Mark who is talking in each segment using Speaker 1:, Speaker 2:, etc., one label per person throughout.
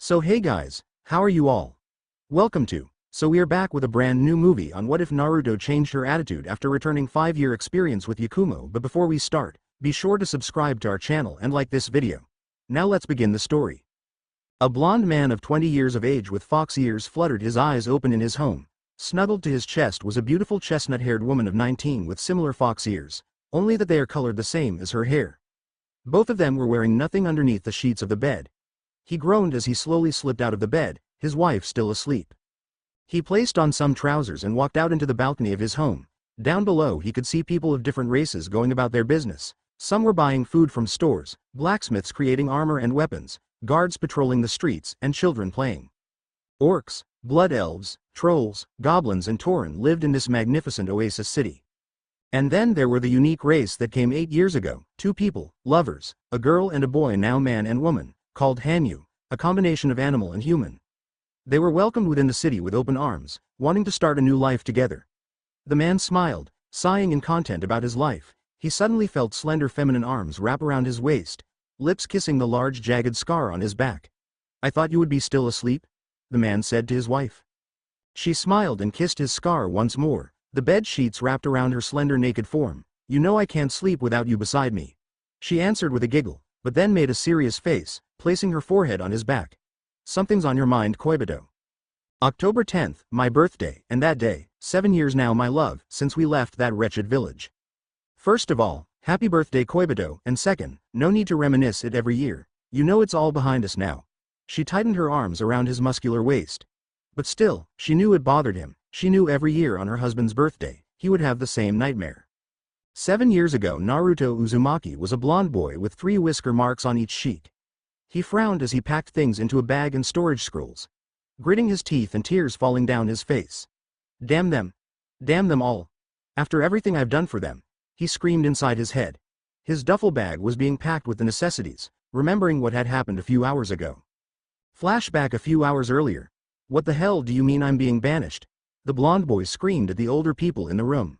Speaker 1: So hey guys, how are you all? Welcome to. So we are back with a brand new movie on what if Naruto changed her attitude after returning 5-year experience with Yakumo. But before we start, be sure to subscribe to our channel and like this video. Now let's begin the story. A blond man of 20 years of age with fox ears fluttered his eyes open in his home. Snuggled to his chest was a beautiful chestnut-haired woman of 19 with similar fox ears, only that they are colored the same as her hair. Both of them were wearing nothing underneath the sheets of the bed. He groaned as he slowly slipped out of the bed, his wife still asleep. He placed on some trousers and walked out into the balcony of his home. Down below he could see people of different races going about their business. Some were buying food from stores, blacksmiths creating armor and weapons, guards patrolling the streets, and children playing. Orcs, blood elves, trolls, goblins and Tauren lived in this magnificent oasis city. And then there were the unique race that came 8 years ago, two people, lovers, a girl and a boy now man and woman, called Hanyu, a combination of animal and human. They were welcomed within the city with open arms, wanting to start a new life together. The man smiled, sighing in content about his life. He suddenly felt slender feminine arms wrap around his waist, lips kissing the large jagged scar on his back. "I thought you would be still asleep?" the man said to his wife. She smiled and kissed his scar once more, the bed sheets wrapped around her slender naked form. "You know I can't sleep without you beside me," she answered with a giggle, but then made a serious face, placing her forehead on his back. "Something's on your mind, Koibito." October 10th, my birthday, and that day, 7 years now my love, since we left that wretched village. First of all, happy birthday Koibito, and second, no need to reminisce it every year. You know it's all behind us now. She tightened her arms around his muscular waist. But still, she knew it bothered him. She knew every year on her husband's birthday, he would have the same nightmare. 7 years ago Naruto Uzumaki was a blond boy with 3 whisker marks on each cheek. He frowned as he packed things into a bag and storage scrolls, gritting his teeth and tears falling down his face. Damn them. Damn them all. After everything I've done for them, he screamed inside his head. His duffel bag was being packed with the necessities, remembering what had happened a few hours ago. Flashback a few hours earlier. "What the hell do you mean I'm being banished?" the blond boy screamed at the older people in the room.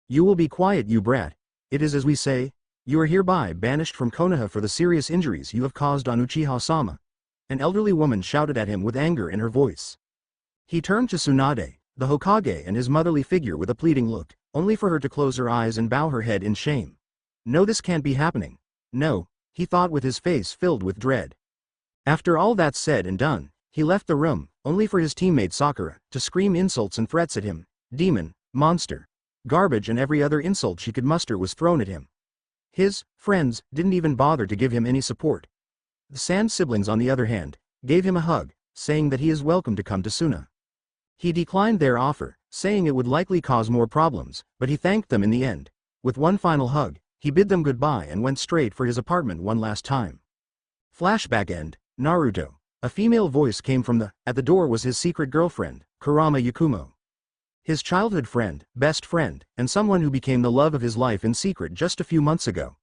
Speaker 1: "You will be quiet, you brat. It is as we say. You are hereby banished from Konoha for the serious injuries you have caused on Uchiha-sama." An elderly woman shouted at him with anger in her voice. He turned to Tsunade, the Hokage and his motherly figure with a pleading look, only for her to close her eyes and bow her head in shame. "No, this can't be happening. No," he thought with his face filled with dread. After all that's said and done, he left the room, only for his teammate Sakura to scream insults and threats at him. Demon, monster, garbage and every other insult she could muster was thrown at him. His friends didn't even bother to give him any support. The Sand siblings on the other hand, gave him a hug, saying that he is welcome to come to Suna. He declined their offer, saying it would likely cause more problems, but he thanked them in the end. With one final hug, he bid them goodbye and went straight for his apartment one last time. Flashback end, Naruto. A female voice came from at the door was his secret girlfriend, Kurama Yakumo. His childhood friend, best friend, and someone who became the love of his life in secret just a few months ago.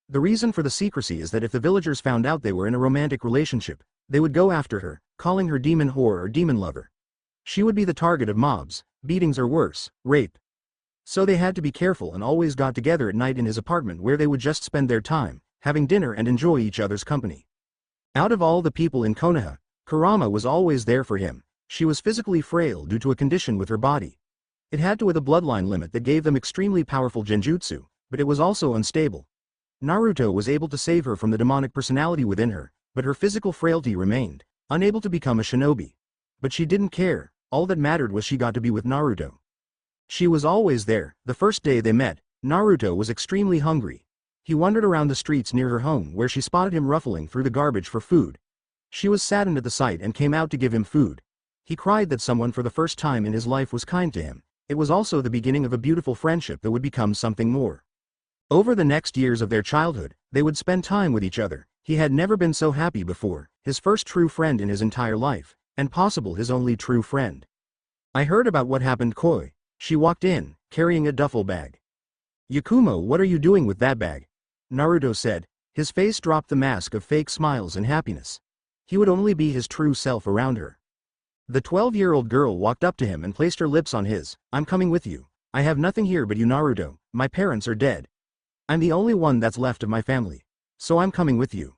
Speaker 1: The reason for the secrecy is that if the villagers found out they were in a romantic relationship, they would go after her, calling her demon whore or demon lover. She would be the target of mobs, beatings or worse, rape. So they had to be careful and always got together at night in his apartment where they would just spend their time, having dinner and enjoy each other's company. Out of all the people in Konoha, Kurama was always there for him. She was physically frail due to a condition with her body. It had to with a bloodline limit that gave them extremely powerful genjutsu, but it was also unstable. Naruto was able to save her from the demonic personality within her, but her physical frailty remained, unable to become a shinobi. But she didn't care, all that mattered was she got to be with Naruto. She was always there. The first day they met, Naruto was extremely hungry. He wandered around the streets near her home where she spotted him ruffling through the garbage for food. She was saddened at the sight and came out to give him food. He cried that someone for the first time in his life was kind to him. It was also the beginning of a beautiful friendship that would become something more. Over the next years of their childhood, they would spend time with each other. He had never been so happy before, his first true friend in his entire life, and possible his only true friend. "I heard about what happened, Koi." She walked in, carrying a duffel bag. "Yakumo, what are you doing with that bag?" Naruto said. His face dropped the mask of fake smiles and happiness. He would only be his true self around her. The 12-year-old girl walked up to him and placed her lips on his. "I'm coming with you. I have nothing here but you, Naruto. My parents are dead. I'm the only one that's left of my family. So I'm coming with you."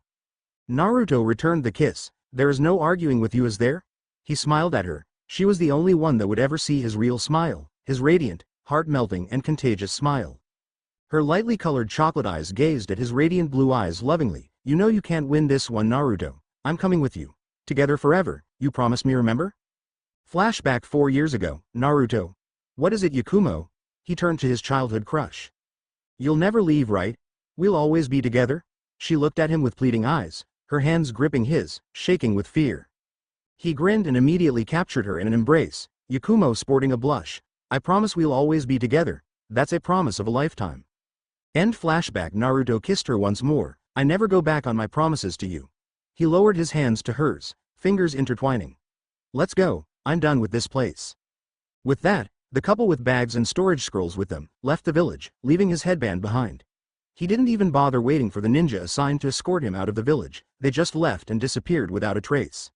Speaker 1: Naruto returned the kiss, There is no arguing with you, is there? He smiled at her. She was the only one that would ever see his real smile, his radiant, heart-melting and contagious smile. Her lightly colored chocolate eyes gazed at his radiant blue eyes lovingly. You know you can't win this one, Naruto. I'm coming with you. Together forever, you promised me, remember? Flashback 4 years ago, Naruto. What is it, Yakumo? He turned to his childhood crush. You'll never leave, right? We'll always be together? She looked at him with pleading eyes, her hands gripping his, shaking with fear. He grinned and immediately captured her in an embrace, Yakumo sporting a blush. I promise we'll always be together. That's a promise of a lifetime. End flashback. Naruto kissed her once more. I never go back on my promises to you. He lowered his hands to hers, fingers intertwining. Let's go, I'm done with this place. With that, the couple with bags and storage scrolls with them, left the village, leaving his headband behind. He didn't even bother waiting for the ninja assigned to escort him out of the village, they just left and disappeared without a trace.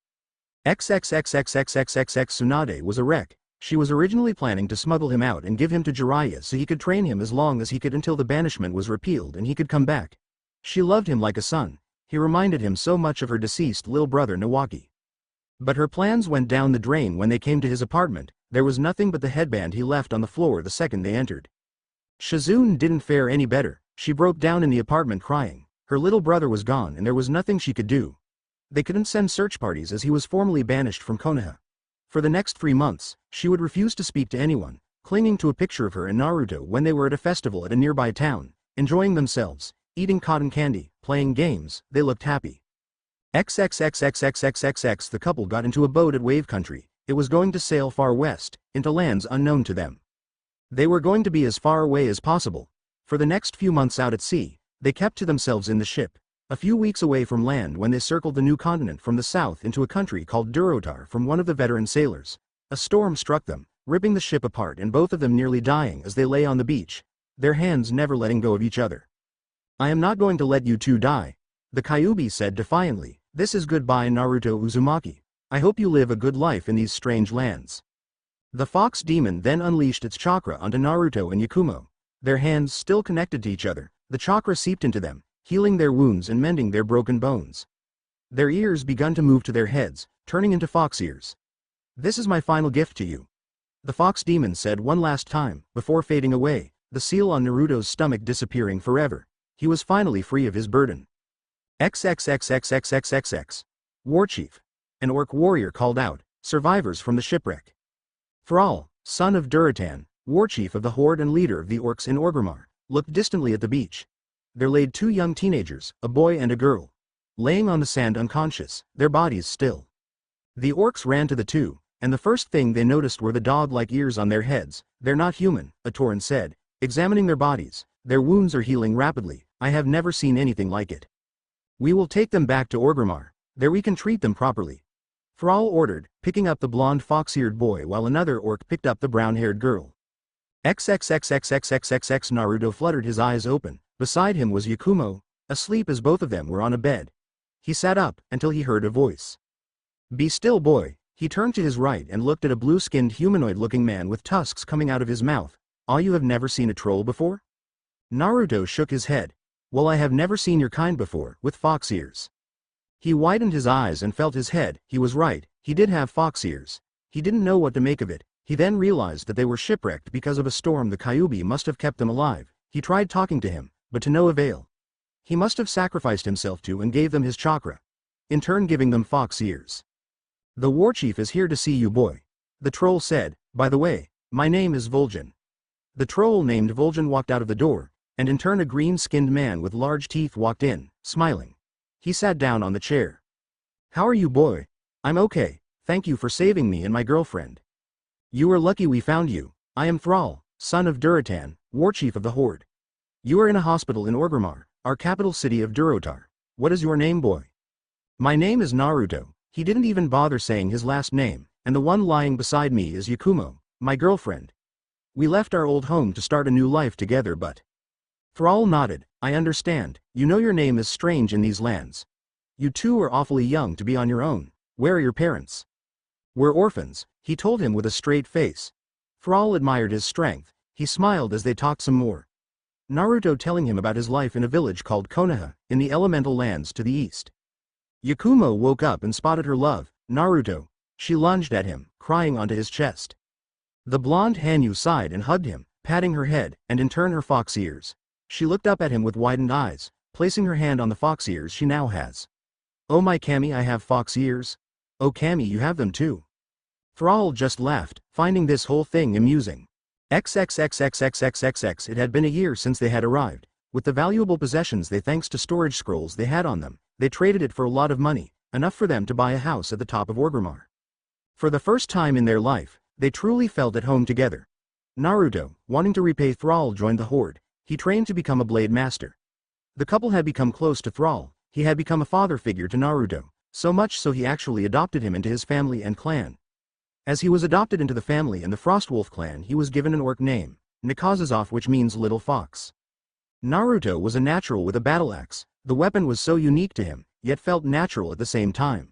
Speaker 1: XXXXXXXX Tsunade was a wreck. She was originally planning to smuggle him out and give him to Jiraiya so he could train him as long as he could until the banishment was repealed and he could come back. She loved him like a son. He reminded him so much of her deceased little brother Nawaki. But her plans went down the drain when they came to his apartment. There was nothing but the headband he left on the floor the second they entered. Shizune didn't fare any better. She broke down in the apartment crying. Her little brother was gone and there was nothing she could do. They couldn't send search parties as he was formally banished from Konoha. For the next 3 months, she would refuse to speak to anyone, clinging to a picture of her and Naruto when they were at a festival at a nearby town, enjoying themselves, eating cotton candy, playing games. They looked happy. XXXXXXXX The couple got into a boat at Wave Country. It was going to sail far west, into lands unknown to them. They were going to be as far away as possible. For the next few months out at sea, they kept to themselves in the ship, a few weeks away from land when they circled the new continent from the south into a country called Durotar from one of the veteran sailors. A storm struck them, ripping the ship apart and both of them nearly dying as they lay on the beach, their hands never letting go of each other. I am not going to let you two die, the Kyuubi said defiantly. This is goodbye, Naruto Uzumaki. I hope you live a good life in these strange lands. The fox demon then unleashed its chakra onto Naruto and Yakumo. Their hands still connected to each other, the chakra seeped into them, healing their wounds and mending their broken bones. Their ears began to move to their heads, turning into fox ears. This is my final gift to you. The fox demon said one last time, before fading away, the seal on Naruto's stomach disappearing forever. He was finally free of his burden. XXXXXXXX. Warchief. An orc warrior called out, survivors from the shipwreck. Thrall, son of Duratan, warchief of the horde and leader of the orcs in Orgrimmar, looked distantly at the beach. There laid 2 young teenagers, a boy and a girl. Laying on the sand unconscious, their bodies still. The orcs ran to the two, and the first thing they noticed were the dog-like ears on their heads. They're not human, Atoran said, examining their bodies. Their wounds are healing rapidly. I have never seen anything like it. We will take them back to Orgrimmar. There we can treat them properly. Thrall ordered, picking up the blonde fox-eared boy while another orc picked up the brown-haired girl. XXXXXXXX Naruto fluttered his eyes open. Beside him was Yakumo, asleep as both of them were on a bed. He sat up until he heard a voice. Be still, boy. He turned to his right and looked at a blue-skinned humanoid-looking man with tusks coming out of his mouth. You have never seen a troll before? Naruto shook his head. Well, I have never seen your kind before, with fox ears. He widened his eyes and felt his head. He was right, he did have fox ears. He didn't know what to make of it. He then realized that they were shipwrecked because of a storm. The Kyuubi must have kept them alive. He tried talking to him, but to no avail. He must have sacrificed himself to and gave them his chakra, in turn giving them fox ears. The warchief is here to see you, boy. The troll said. By the way, my name is Vol'jin. The troll named Vol'jin walked out of the door, and in turn a green-skinned man with large teeth walked in, smiling. He sat down on the chair. How are you, boy? I'm okay, thank you for saving me and my girlfriend. You were lucky we found you. I am Thrall, son of Duratan, warchief of the horde. You are in a hospital in Orgrimmar, our capital city of Durotar. What is your name, boy? My name is Naruto. He didn't even bother saying his last name, and the one lying beside me is Yakumo, my girlfriend. We left our old home to start a new life together, but... Thrall nodded. I understand. You know your name is strange in these lands. You two are awfully young to be on your own. Where are your parents? We're orphans, he told him with a straight face. Thrall admired his strength. He smiled as they talked some more. Naruto telling him about his life in a village called Konoha, in the elemental lands to the east. Yakumo woke up and spotted her love, Naruto. She lunged at him, crying onto his chest. The blonde Hanyu sighed and hugged him, patting her head, and in turn her fox ears. She looked up at him with widened eyes, placing her hand on the fox ears she now has. Oh my Kami, I have fox ears? Oh Kami, you have them too. Thrall just laughed, finding this whole thing amusing. XXXXXXXX. It had been a year since they had arrived. With the valuable possessions they thanks to storage scrolls they had on them, they traded it for a lot of money, enough for them to buy a house at the top of Orgrimmar. For the first time in their life, they truly felt at home together. Naruto, wanting to repay Thrall, joined the Horde. He trained to become a blade master. The couple had become close to Thrall. He had become a father figure to Naruto, so much so he actually adopted him into his family and clan. As he was adopted into the family and the Frostwolf clan, he was given an orc name, Nikazazov, which means little fox. Naruto was a natural with a battle axe. The weapon was so unique to him, yet felt natural at the same time.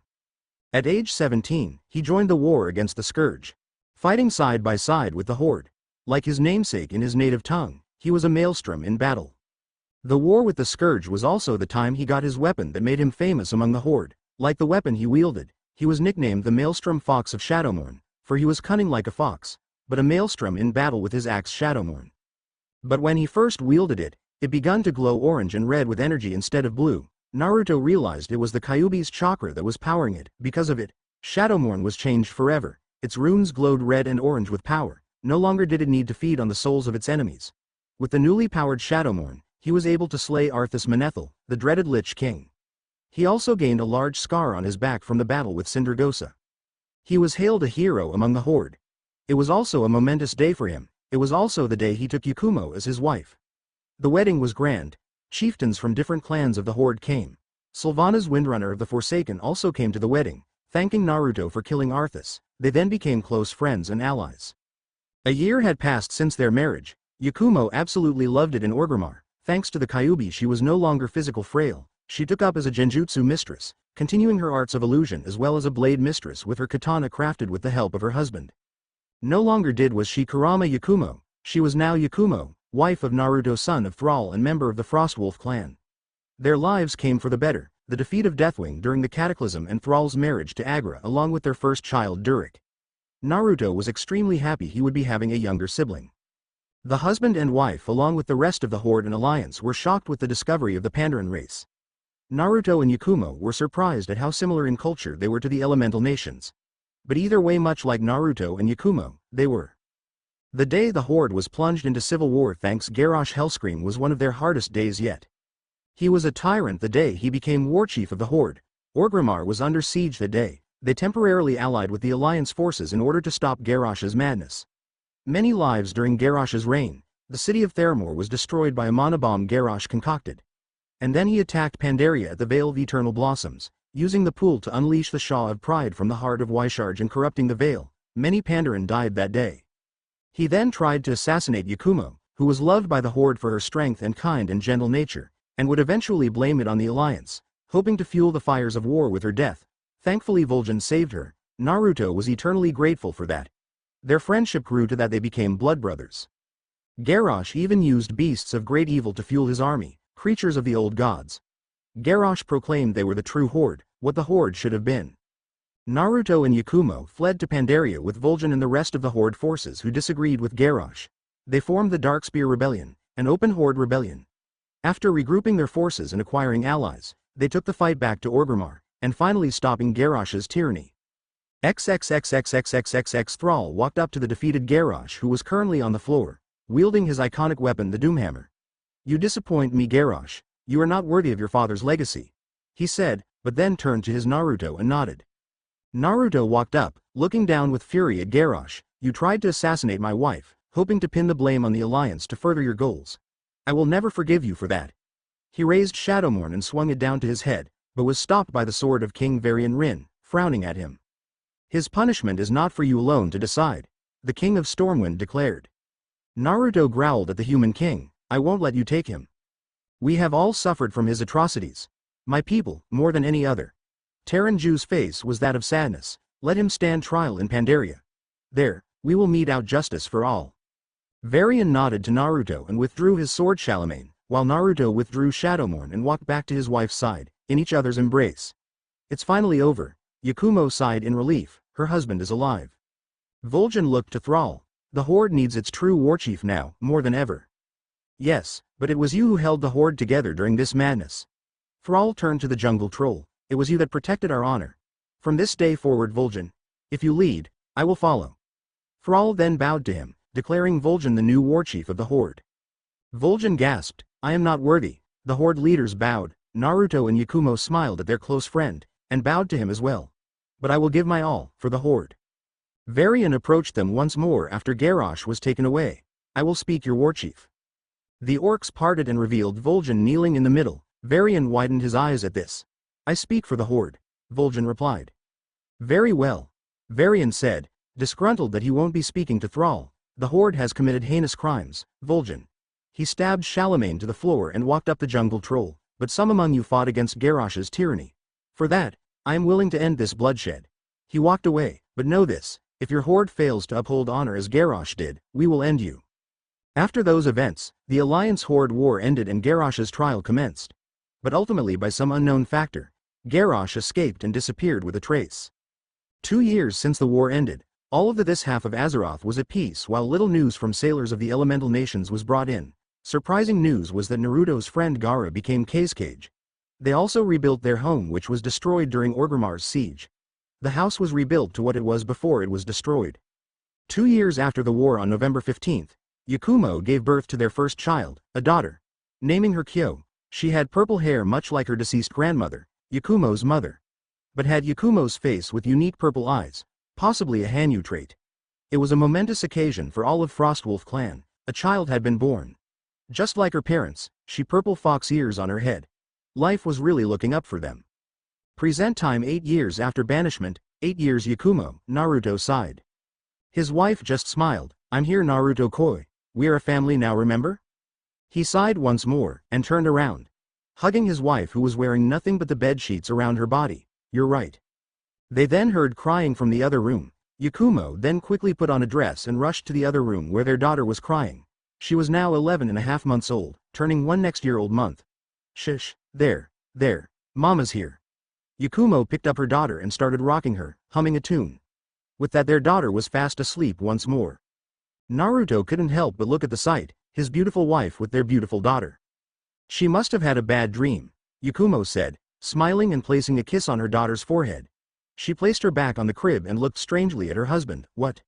Speaker 1: At age 17, he joined the war against the Scourge, fighting side by side with the Horde. Like his namesake in his native tongue, he was a maelstrom in battle. The war with the Scourge was also the time he got his weapon that made him famous among the Horde. Like the weapon he wielded, he was nicknamed the Maelstrom Fox of Shadowmourne, for he was cunning like a fox, but a maelstrom in battle with his axe Shadowmourne. But when he first wielded it, it began to glow orange and red with energy instead of blue. Naruto realized it was the Kyuubi's chakra that was powering it. Because of it, Shadowmourne was changed forever. Its runes glowed red and orange with power. No longer did it need to feed on the souls of its enemies. With the newly powered Shadowmourne, he was able to slay Arthas Menethil, the dreaded Lich King. He also gained a large scar on his back from the battle with Sindragosa. He was hailed a hero among the Horde. It was also a momentous day for him. It was also the day he took Yakumo as his wife. The wedding was grand. Chieftains from different clans of the Horde came. Sylvanas Windrunner of the Forsaken also came to the wedding, thanking Naruto for killing Arthas. They then became close friends and allies. A year had passed since their marriage. Yakumo absolutely loved it in Orgrimmar. Thanks to the Kyuubi, she was no longer physical frail. She took up as a genjutsu mistress, continuing her arts of illusion as well as a blade mistress with her katana crafted with the help of her husband. No longer was she Kurama Yakumo, she was now Yakumo, wife of Naruto, son of Thrall and member of the Frostwolf clan. Their lives came for the better, the defeat of Deathwing during the Cataclysm and Thrall's marriage to Agra along with their first child Durik. Naruto was extremely happy he would be having a younger sibling. The husband and wife along with the rest of the Horde and Alliance were shocked with the discovery of the Pandaren race. Naruto and Yakumo were surprised at how similar in culture they were to the elemental nations. But either way, much like Naruto and Yakumo, they were. The day the Horde was plunged into civil war thanks Garrosh Hellscream was one of their hardest days yet. He was a tyrant the day he became war chief of the Horde. Orgrimmar was under siege that day. They temporarily allied with the Alliance forces in order to stop Garrosh's madness. Many lives during Garrosh's reign. The city of Theramore was destroyed by a monobomb Garrosh concocted. And then he attacked Pandaria at the Vale of Eternal Blossoms, using the pool to unleash the Shaw of Pride from the heart of Wysharge and corrupting the Vale. Many Pandaren died that day. He then tried to assassinate Yakumo, who was loved by the Horde for her strength and kind and gentle nature, and would eventually blame it on the Alliance, hoping to fuel the fires of war with her death. Thankfully Vol'jin saved her. Naruto was eternally grateful for that. Their friendship grew to that they became blood brothers. Garrosh even used beasts of great evil to fuel his army, creatures of the old gods. Garrosh proclaimed they were the true Horde, what the Horde should have been. Naruto and Yakumo fled to Pandaria with Vol'jin and the rest of the Horde forces who disagreed with Garrosh. They formed the Darkspear Rebellion, an open Horde rebellion. After regrouping their forces and acquiring allies, they took the fight back to Orgrimmar, and finally stopping Garrosh's tyranny. XXXXXXXX. Thrall walked up to the defeated Garrosh, who was currently on the floor, wielding his iconic weapon, the Doomhammer. "You disappoint me, Garrosh. You are not worthy of your father's legacy," he said, but then turned to his Naruto and nodded. Naruto walked up, looking down with fury at Garrosh. "You tried to assassinate my wife, hoping to pin the blame on the Alliance to further your goals. I will never forgive you for that." He raised Shadowmourne and swung it down to his head, but was stopped by the sword of King Varian Rin, frowning at him. "His punishment is not for you alone to decide," the King of Stormwind declared. Naruto growled at the human king, "I won't let you take him. We have all suffered from his atrocities. My people, more than any other." Taranju's face was that of sadness. "Let him stand trial in Pandaria. There, we will mete out justice for all." Varian nodded to Naruto and withdrew his sword Charlemagne, while Naruto withdrew Shadowmourne and walked back to his wife's side, in each other's embrace. It's finally over. Yakumo sighed in relief, her husband is alive. Vol'jin looked to Thrall. The Horde needs its true warchief now, more than ever. Yes, but it was you who held the Horde together during this madness. Thrall turned to the jungle troll. It was you that protected our honor. From this day forward, Vol'jin. If you lead, I will follow. Thrall then bowed to him, declaring Vol'jin the new warchief of the Horde. Vol'jin gasped, I am not worthy. The Horde leaders bowed. Naruto and Yakumo smiled at their close friend, and bowed to him as well. But I will give my all, for the Horde. Varian approached them once more after Garrosh was taken away. I will speak your warchief. The orcs parted and revealed Vol'jin kneeling in the middle. Varian widened his eyes at this. I speak for the Horde, Vol'jin replied. Very well. Varian said, disgruntled that he won't be speaking to Thrall. The Horde has committed heinous crimes, Vol'jin. He stabbed Charlemagne to the floor and walked up the jungle troll, but some among you fought against Garrosh's tyranny. For that, I am willing to end this bloodshed. He walked away, but know this, if your Horde fails to uphold honor as Garrosh did, we will end you. After those events, the Alliance-Horde war ended and Garrosh's trial commenced. But ultimately by some unknown factor, Garrosh escaped and disappeared with a trace. 2 years since the war ended, all of this half of Azeroth was at peace while little news from sailors of the elemental nations was brought in. Surprising news was that Naruto's friend Gaara became Kazekage. They also rebuilt their home which was destroyed during Orgrimmar's siege. The house was rebuilt to what it was before it was destroyed. 2 years after the war on November 15th, Yakumo gave birth to their first child, a daughter. Naming her Kyo, she had purple hair much like her deceased grandmother, Yakumo's mother. But had Yakumo's face with unique purple eyes, possibly a Hanyu trait. It was a momentous occasion for all of Frostwolf clan. A child had been born. Just like her parents, she purple fox ears on her head. Life was really looking up for them. Present time 8 years after banishment, 8 years Yakumo, Naruto sighed. His wife just smiled, I'm here Naruto Koi, we're a family now remember? He sighed once more, and turned around. Hugging his wife who was wearing nothing but the bed sheets around her body, you're right. They then heard crying from the other room. Yakumo then quickly put on a dress and rushed to the other room where their daughter was crying. She was now 11.5 months old, turning 1 next year old month. Shush, there, Mama's here. Yakumo picked up her daughter and started rocking her, humming a tune. With that their daughter was fast asleep once more. Naruto couldn't help but look at the sight, his beautiful wife with their beautiful daughter. She must have had a bad dream, Yakumo said, smiling and placing a kiss on her daughter's forehead. She placed her back on the crib and looked strangely at her husband. What?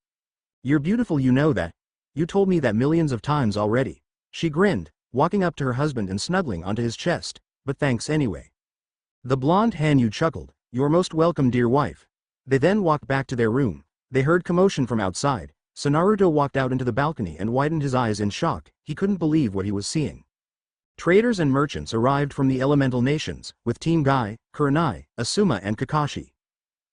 Speaker 1: You're beautiful, you know that. You told me that millions of times already. She grinned, walking up to her husband and snuggling onto his chest, but thanks anyway. The blonde Hanyu chuckled, you're most welcome dear wife. They then walked back to their room. They heard commotion from outside, so Naruto walked out into the balcony and widened his eyes in shock. He couldn't believe what he was seeing. Traders and merchants arrived from the elemental nations, with Team Guy, Kurenai, Asuma and Kakashi.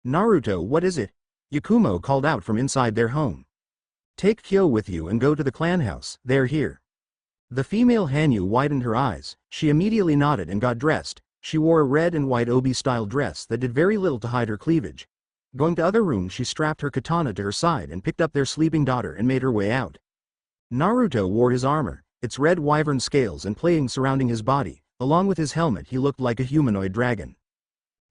Speaker 1: Naruto, what is it? Yakumo called out from inside their home. Take Kyo with you and go to the clan house, they're here. The female Hanyu widened her eyes, she immediately nodded and got dressed. She wore a red and white obi-style dress that did very little to hide her cleavage. Going to other room she strapped her katana to her side and picked up their sleeping daughter and made her way out. Naruto wore his armor, its red wyvern scales and playings surrounding his body, along with his helmet he looked like a humanoid dragon.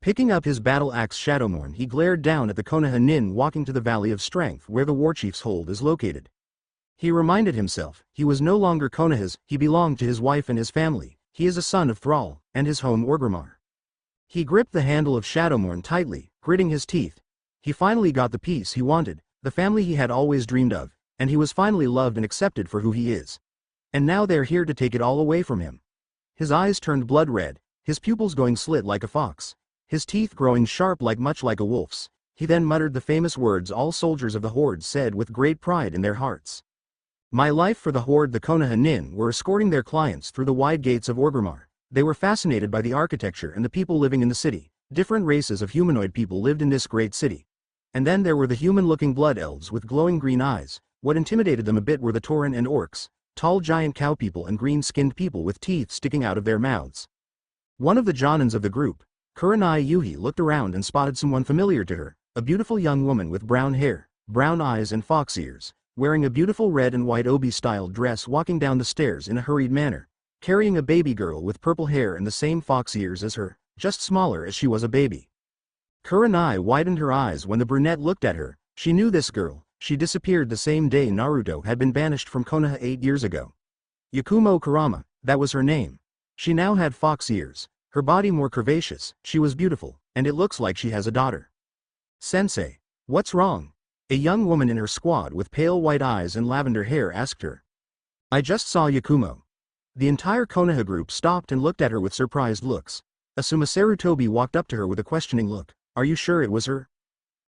Speaker 1: Picking up his battle axe Shadowmourne he glared down at the Konoha Nin walking to the Valley of Strength where the Warchief's hold is located. He reminded himself, he was no longer Konoha's, he belonged to his wife and his family, he is a son of Thrall, and his home Orgrimmar. He gripped the handle of Shadowmourne tightly, gritting his teeth. He finally got the peace he wanted, the family he had always dreamed of, and he was finally loved and accepted for who he is. And now they're here to take it all away from him. His eyes turned blood red, his pupils going slit like a fox. His teeth growing sharp much like a wolf's. He then muttered the famous words all soldiers of the Horde said with great pride in their hearts. My life for the Horde. The Konoha Nin were escorting their clients through the wide gates of Orgrimmar. They were fascinated by the architecture and the people living in the city. Different races of humanoid people lived in this great city. And then there were the human-looking blood elves with glowing green eyes. What intimidated them a bit were the Tauren and orcs, tall giant cow people and green-skinned people with teeth sticking out of their mouths. One of the Jonins of the group, Kurenai Yuhi, looked around and spotted someone familiar to her, a beautiful young woman with brown hair, brown eyes and fox ears, wearing a beautiful red and white obi-style dress walking down the stairs in a hurried manner, carrying a baby girl with purple hair and the same fox ears as her, just smaller as she was a baby. Kurenai widened her eyes when the brunette looked at her. She knew this girl. She disappeared the same day Naruto had been banished from Konoha 8 years ago. Yakumo Kurama, that was her name. She now had fox ears, her body more curvaceous, she was beautiful, and it looks like she has a daughter. Sensei, what's wrong? A young woman in her squad with pale white eyes and lavender hair asked her. I just saw Yakumo. The entire Konoha group stopped and looked at her with surprised looks. Asuma Sarutobi walked up to her with a questioning look. Are you sure it was her?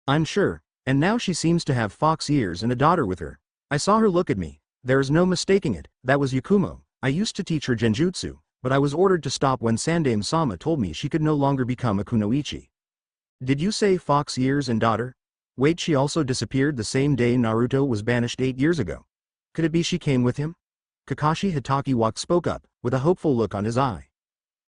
Speaker 1: I'm sure, and now she seems to have fox ears and a daughter with her. I saw her look at me. There is no mistaking it, that was Yakumo. I used to teach her genjutsu, but I was ordered to stop when Sandaime-sama told me she could no longer become a kunoichi. Did you say fox ears and daughter? Wait, she also disappeared the same day Naruto was banished 8 years ago. Could it be she came with him? Kakashi Hitachi spoke up, with a hopeful look on his eye.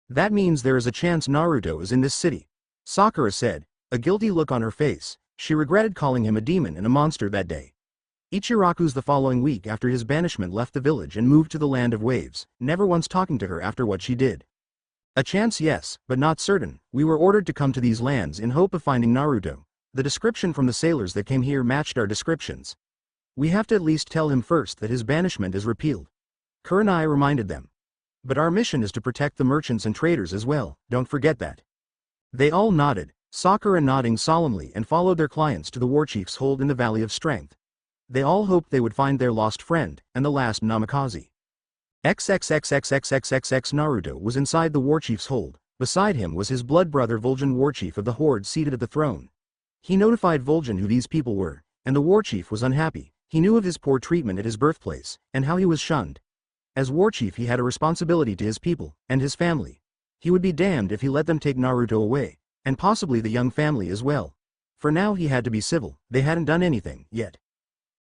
Speaker 1: That means there is a chance Naruto is in this city. Sakura said, a guilty look on her face. She regretted calling him a demon and a monster that day. Ichiraku's the following week after his banishment left the village and moved to the land of waves, never once talking to her after what she did. A chance, yes, but not certain. We were ordered to come to these lands in hope of finding Naruto. The description from the sailors that came here matched our descriptions. We have to at least tell him first that his banishment is repealed. Kurenai reminded them. But our mission is to protect the merchants and traders as well, don't forget that. They all nodded, Sakura nodding solemnly, and followed their clients to the warchief's hold in the Valley of Strength. They all hoped they would find their lost friend, and the last Namikaze. XXXXXXXX Naruto was inside the warchief's hold. Beside him was his blood brother Vulcan, warchief of the horde, seated at the throne. He notified Vulcan who these people were, and the warchief was unhappy. He knew of his poor treatment at his birthplace, and how he was shunned. As warchief he had a responsibility to his people, and his family. He would be damned if he let them take Naruto away, and possibly the young family as well. For now he had to be civil, they hadn't done anything, yet.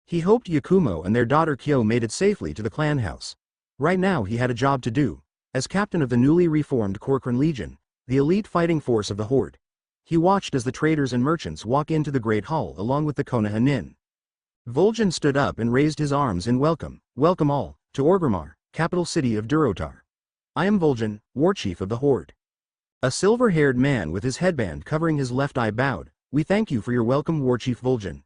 Speaker 1: He hoped Yakumo and their daughter Kyo made it safely to the clan house. Right now he had a job to do, as captain of the newly reformed Corcoran Legion, the elite fighting force of the horde. He watched as the traders and merchants walk into the Great Hall along with the Konoha Nin. Vulcan stood up and raised his arms in welcome. Welcome all, to Orgrimmar, capital city of Durotar. I am Vulcan, warchief of the horde. A silver-haired man with his headband covering his left eye bowed. We thank you for your welcome, warchief Vulcan.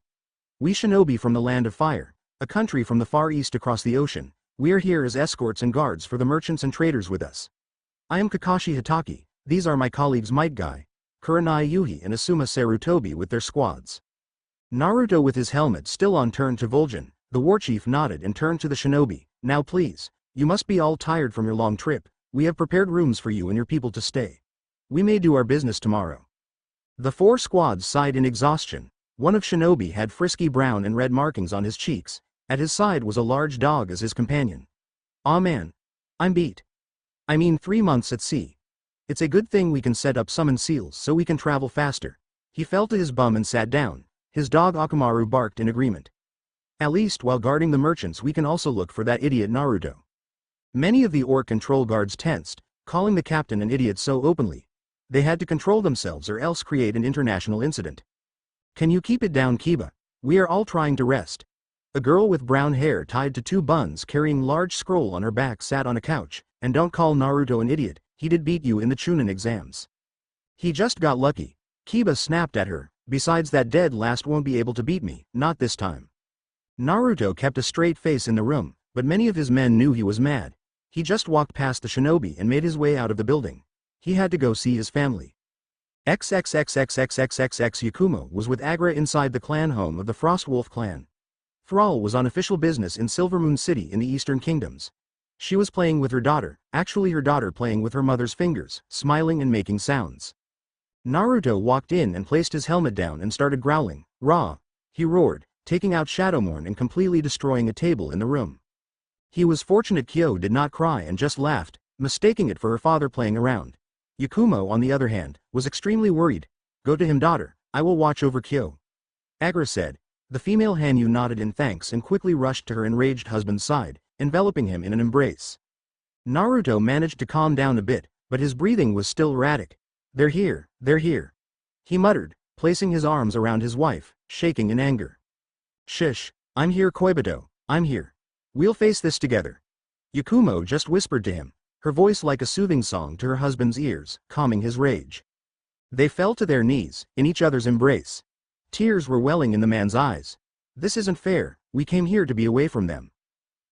Speaker 1: We shinobi from the land of fire, a country from the far east across the ocean. We are here as escorts and guards for the merchants and traders with us. I am Kakashi Hitachi. These are my colleagues Might Guy, Kurenai Yuhi and Asuma Sarutobi with their squads. Naruto with his helmet still on turned to Vulcan. The warchief nodded and turned to the shinobi. Now please, you must be all tired from your long trip. We have prepared rooms for you and your people to stay. We may do our business tomorrow. The 4 squads sighed in exhaustion. One of shinobi had frisky brown and red markings on his cheeks. At his side was a large dog as his companion. Aw man. I'm beat. I mean 3 months at sea. It's a good thing we can set up summon seals so we can travel faster. He felt at his bum and sat down. His dog Akamaru barked in agreement. At least while guarding the merchants we can also look for that idiot Naruto. Many of the orc control guards tensed, calling the captain an idiot so openly. They had to control themselves or else create an international incident. Can you keep it down, Kiba? We are all trying to rest. A girl with brown hair tied to 2 buns carrying large scroll on her back sat on a couch. And don't call Naruto an idiot, he did beat you in the Chunin exams. He just got lucky. Kiba snapped at her. Besides, that dead last won't be able to beat me, not this time. Naruto kept a straight face in the room, but many of his men knew he was mad. He just walked past the shinobi and made his way out of the building. He had to go see his family. XXXXXXXX Yakumo was with Agra inside the clan home of the Frostwolf clan. Thrall was on official business in Silvermoon City in the Eastern Kingdoms. She was playing with her daughter, actually her daughter playing with her mother's fingers, smiling and making sounds. Naruto walked in and placed his helmet down and started growling. Raw! He roared, taking out Shadowmourne and completely destroying a table in the room. He was fortunate Kyo did not cry and just laughed, mistaking it for her father playing around. Yakumo, on the other hand, was extremely worried. Go to him, daughter, I will watch over Kyo. Agra said. The female Hanyu nodded in thanks and quickly rushed to her enraged husband's side, enveloping him in an embrace. Naruto managed to calm down a bit, but his breathing was still erratic. They're here, they're here. He muttered, placing his arms around his wife, shaking in anger. Shish, I'm here, Koibito, I'm here. We'll face this together. Yakumo just whispered to him, her voice like a soothing song to her husband's ears, calming his rage. They fell to their knees, in each other's embrace. Tears were welling in the man's eyes. This isn't fair, we came here to be away from them.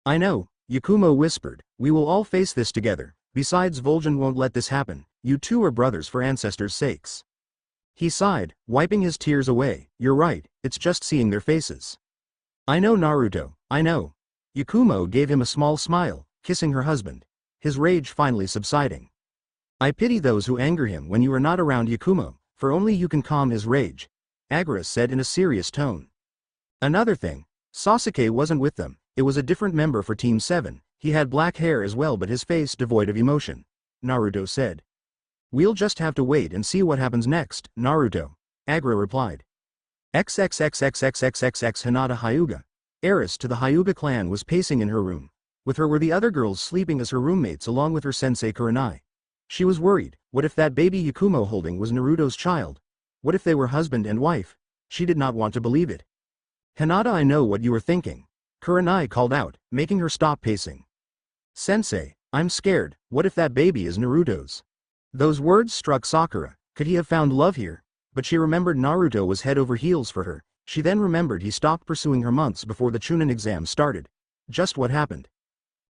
Speaker 1: I know, Yakumo whispered, we will all face this together, besides Vol'jin won't let this happen, you two are brothers for ancestors' sakes. He sighed, wiping his tears away, you're right, it's just seeing their faces. I know Naruto, I know. Yakumo gave him a small smile, kissing her husband. His rage finally subsiding. I pity those who anger him when you are not around Yakumo, for only you can calm his rage, Agura said in a serious tone. Another thing, Sasuke wasn't with them, it was a different member for Team 7, he had black hair as well but his face devoid of emotion, Naruto said. We'll just have to wait and see what happens next, Naruto, Agura replied. XXXXXXXX Hinata Hyuga, heiress to the Hyuga clan, was pacing in her room. With her were the other girls sleeping as her roommates along with her sensei Kurenai. She was worried, what if that baby Yakumo holding was Naruto's child? What if they were husband and wife? She did not want to believe it. Hinata, I know what you are thinking. Kurenai called out, making her stop pacing. Sensei, I'm scared, what if that baby is Naruto's? Those words struck Sakura, could he have found love here? But she remembered Naruto was head over heels for her, she then remembered he stopped pursuing her months before the Chunin exam started. Just what happened?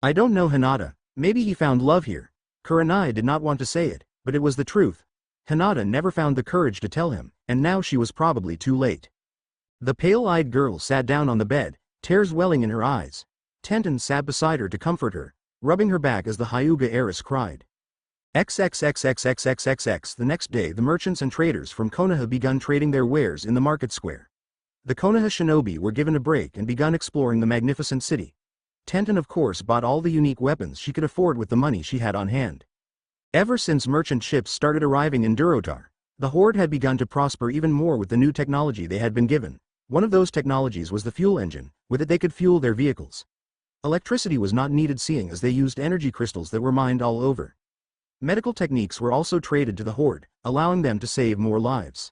Speaker 1: I don't know, Hinata, maybe he found love here. Kurenai did not want to say it, but it was the truth. Hinata never found the courage to tell him, and now she was probably too late. The pale-eyed girl sat down on the bed, tears welling in her eyes. Tenten sat beside her to comfort her, rubbing her back as the Hyuga heiress cried. XXXXXXXX. The next day the merchants and traders from Konoha begun trading their wares in the market square. The Konoha shinobi were given a break and begun exploring the magnificent city. Tenten of course bought all the unique weapons she could afford with the money she had on hand. Ever since merchant ships started arriving in Durotar, the horde had begun to prosper even more with the new technology they had been given. One of those technologies was the fuel engine, with it they could fuel their vehicles. Electricity was not needed seeing as they used energy crystals that were mined all over. Medical techniques were also traded to the horde, allowing them to save more lives.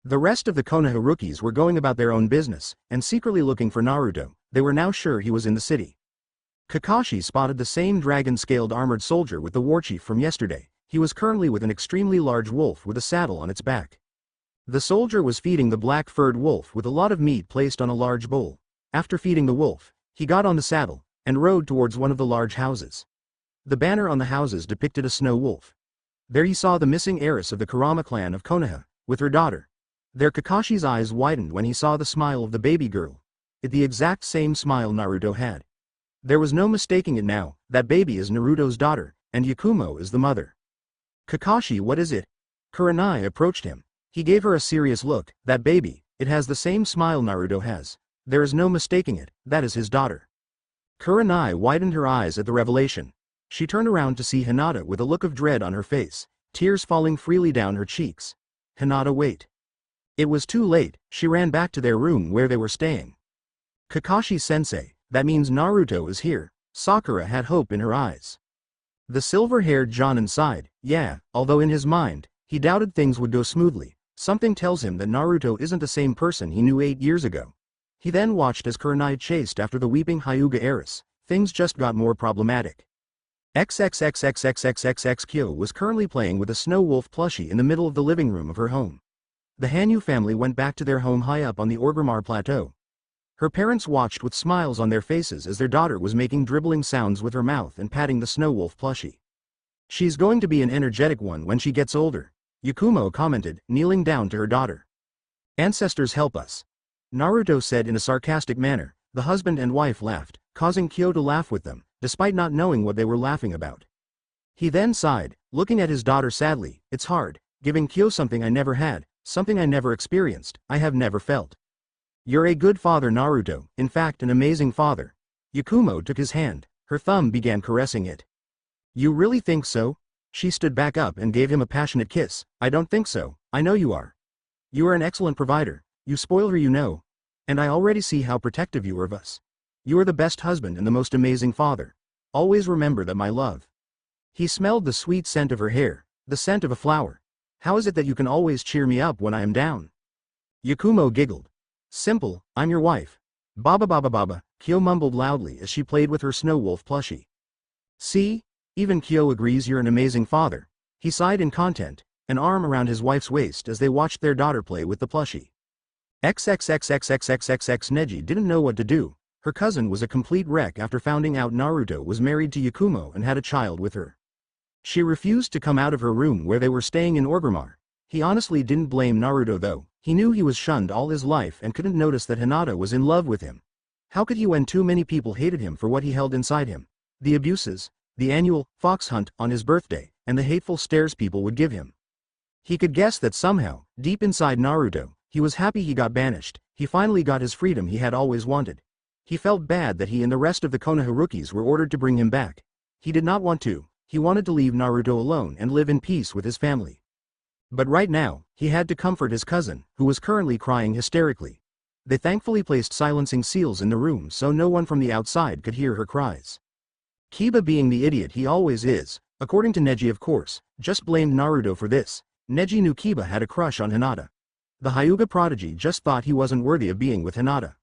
Speaker 1: The rest of the Konoha rookies were going about their own business, and secretly looking for Naruto. They were now sure he was in the city. Kakashi spotted the same dragon-scaled armored soldier with the warchief from yesterday. He was currently with an extremely large wolf with a saddle on its back. The soldier was feeding the black-furred wolf with a lot of meat placed on a large bowl. After feeding the wolf, he got on the saddle, and rode towards one of the large houses. The banner on the houses depicted a snow wolf. There he saw the missing heiress of the Kurama clan of Konoha, with her daughter. There Kakashi's eyes widened when he saw the smile of the baby girl. It the exact same smile Naruto had. There was no mistaking it now, that baby is Naruto's daughter, and Yakumo is the mother. Kakashi, what is it? Kurenai approached him. He gave her a serious look. That baby, it has the same smile Naruto has. There is no mistaking it, that is his daughter. Kurenai widened her eyes at the revelation. She turned around to see Hinata with a look of dread on her face, tears falling freely down her cheeks. Hinata, wait. It was too late, she ran back to their room where they were staying. Kakashi-sensei, that means Naruto is here. Sakura had hope in her eyes. The silver-haired Jonin sighed, yeah, although in his mind, he doubted things would go smoothly. Something tells him that Naruto isn't the same person he knew 8 years ago. He then watched as Kurenai chased after the weeping Hyuga heiress. Things just got more problematic. XXXXXXXX Kyo was currently playing with a snow wolf plushie in the middle of the living room of her home. The Hanyu family went back to their home high up on the Orgrimmar Plateau. Her parents watched with smiles on their faces as their daughter was making dribbling sounds with her mouth and patting the snow wolf plushie. She's going to be an energetic one when she gets older, Yakumo commented, kneeling down to her daughter. Ancestors help us. Naruto said in a sarcastic manner. The husband and wife laughed, causing Kyo to laugh with them, despite not knowing what they were laughing about. He then sighed, looking at his daughter sadly. It's hard, giving Kyo something I never had, something I never experienced, I have never felt. You're a good father, Naruto, in fact an amazing father. Yakumo took his hand, her thumb began caressing it. You really think so? She stood back up and gave him a passionate kiss. I don't think so, I know you are. You are an excellent provider, you spoil her, you know. And I already see how protective you are of us. You are the best husband and the most amazing father. Always remember that, my love. He smelled the sweet scent of her hair, the scent of a flower. How is it that you can always cheer me up when I am down? Yakumo giggled. Simple, I'm your wife. Baba baba baba, Kyo mumbled loudly as she played with her snow wolf plushie. See? Even Kyo agrees you're an amazing father. He sighed in content. an arm around his wife's waist as they watched their daughter play with the plushie. XXXXXXXXX Neji didn't know what to do. Her cousin was a complete wreck after finding out Naruto was married to Yakumo and had a child with her. She refused to come out of her room where they were staying in Orgrimmar. He honestly didn't blame Naruto though. He knew he was shunned all his life and couldn't notice that Hinata was in love with him. How could he when too many people hated him for what he held inside him? The abuses, the annual fox hunt on his birthday, and the hateful stares people would give him. He could guess that somehow, deep inside Naruto, he was happy he got banished. He finally got his freedom he had always wanted. He felt bad that he and the rest of the Konoha rookies were ordered to bring him back. He did not want to. He wanted to leave Naruto alone and live in peace with his family. But right now, he had to comfort his cousin, who was currently crying hysterically. They thankfully placed silencing seals in the room so no one from the outside could hear her cries. Kiba, being the idiot he always is, according to Neji of course, just blamed Naruto for this. Neji knew Kiba had a crush on Hinata. The Hyuga prodigy just thought he wasn't worthy of being with Hinata.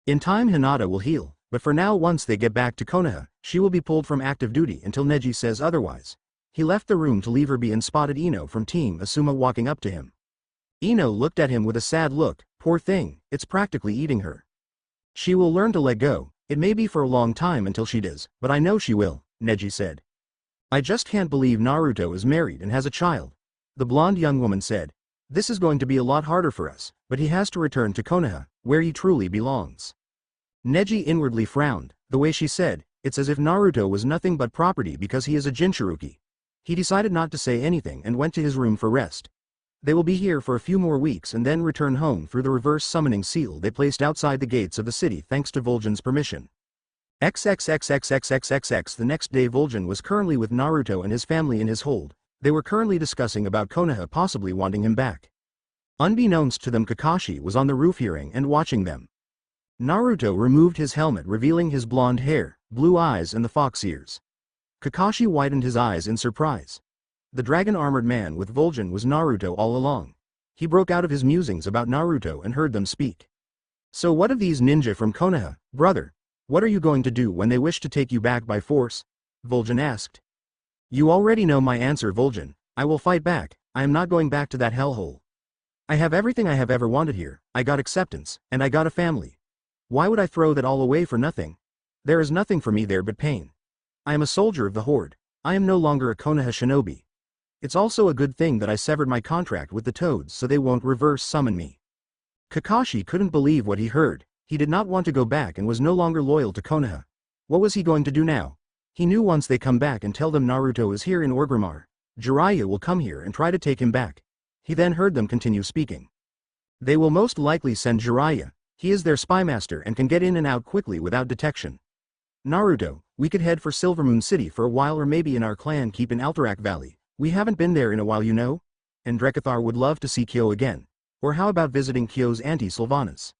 Speaker 1: In time Hinata will heal, but for now once they get back to Konoha, she will be pulled from active duty until Neji says otherwise. He left the room to leave her be and spotted Ino from Team Asuma walking up to him. Ino looked at him with a sad look. Poor thing, it's practically eating her. She will learn to let go. It may be for a long time until she does, but I know she will, Neji said. I just can't believe Naruto is married and has a child. The blonde young woman said. This is going to be a lot harder for us, but he has to return to Konoha, where he truly belongs. Neji inwardly frowned. The way she said, it's as if Naruto was nothing but property because he is a Jinchuruki. He decided not to say anything and went to his room for rest. They will be here for a few more weeks and then return home through the reverse summoning seal they placed outside the gates of the city thanks to Vol'jin's permission. XXXXXXXX The next day Vol'jin was currently with Naruto and his family in his hold. They were currently discussing about Konoha possibly wanting him back. Unbeknownst to them Kakashi was on the roof hearing and watching them. Naruto removed his helmet revealing his blonde hair, blue eyes and the fox ears. Kakashi widened his eyes in surprise. The dragon-armored man with Vol'jin was Naruto all along. He broke out of his musings about Naruto and heard them speak. So what of these ninja from Konoha, brother? What are you going to do when they wish to take you back by force? Vol'jin asked. You already know my answer, Vol'jin. I will fight back. I am not going back to that hellhole. I have everything I have ever wanted here. I got acceptance, and I got a family. Why would I throw that all away for nothing? There is nothing for me there but pain. I am a soldier of the Horde. I am no longer a Konoha shinobi. It's also a good thing that I severed my contract with the Toads so they won't reverse summon me. Kakashi couldn't believe what he heard. He did not want to go back and was no longer loyal to Konoha. What was he going to do now? He knew once they come back and tell them Naruto is here in Orgrimmar, Jiraiya will come here and try to take him back. He then heard them continue speaking. They will most likely send Jiraiya. He is their spymaster and can get in and out quickly without detection. Naruto, we could head for Silvermoon City for a while or maybe in our clan keep in Alterac Valley. We haven't been there in a while you know? And Drekathar would love to see Kyo again. Or how about visiting Kyo's auntie Sylvanas?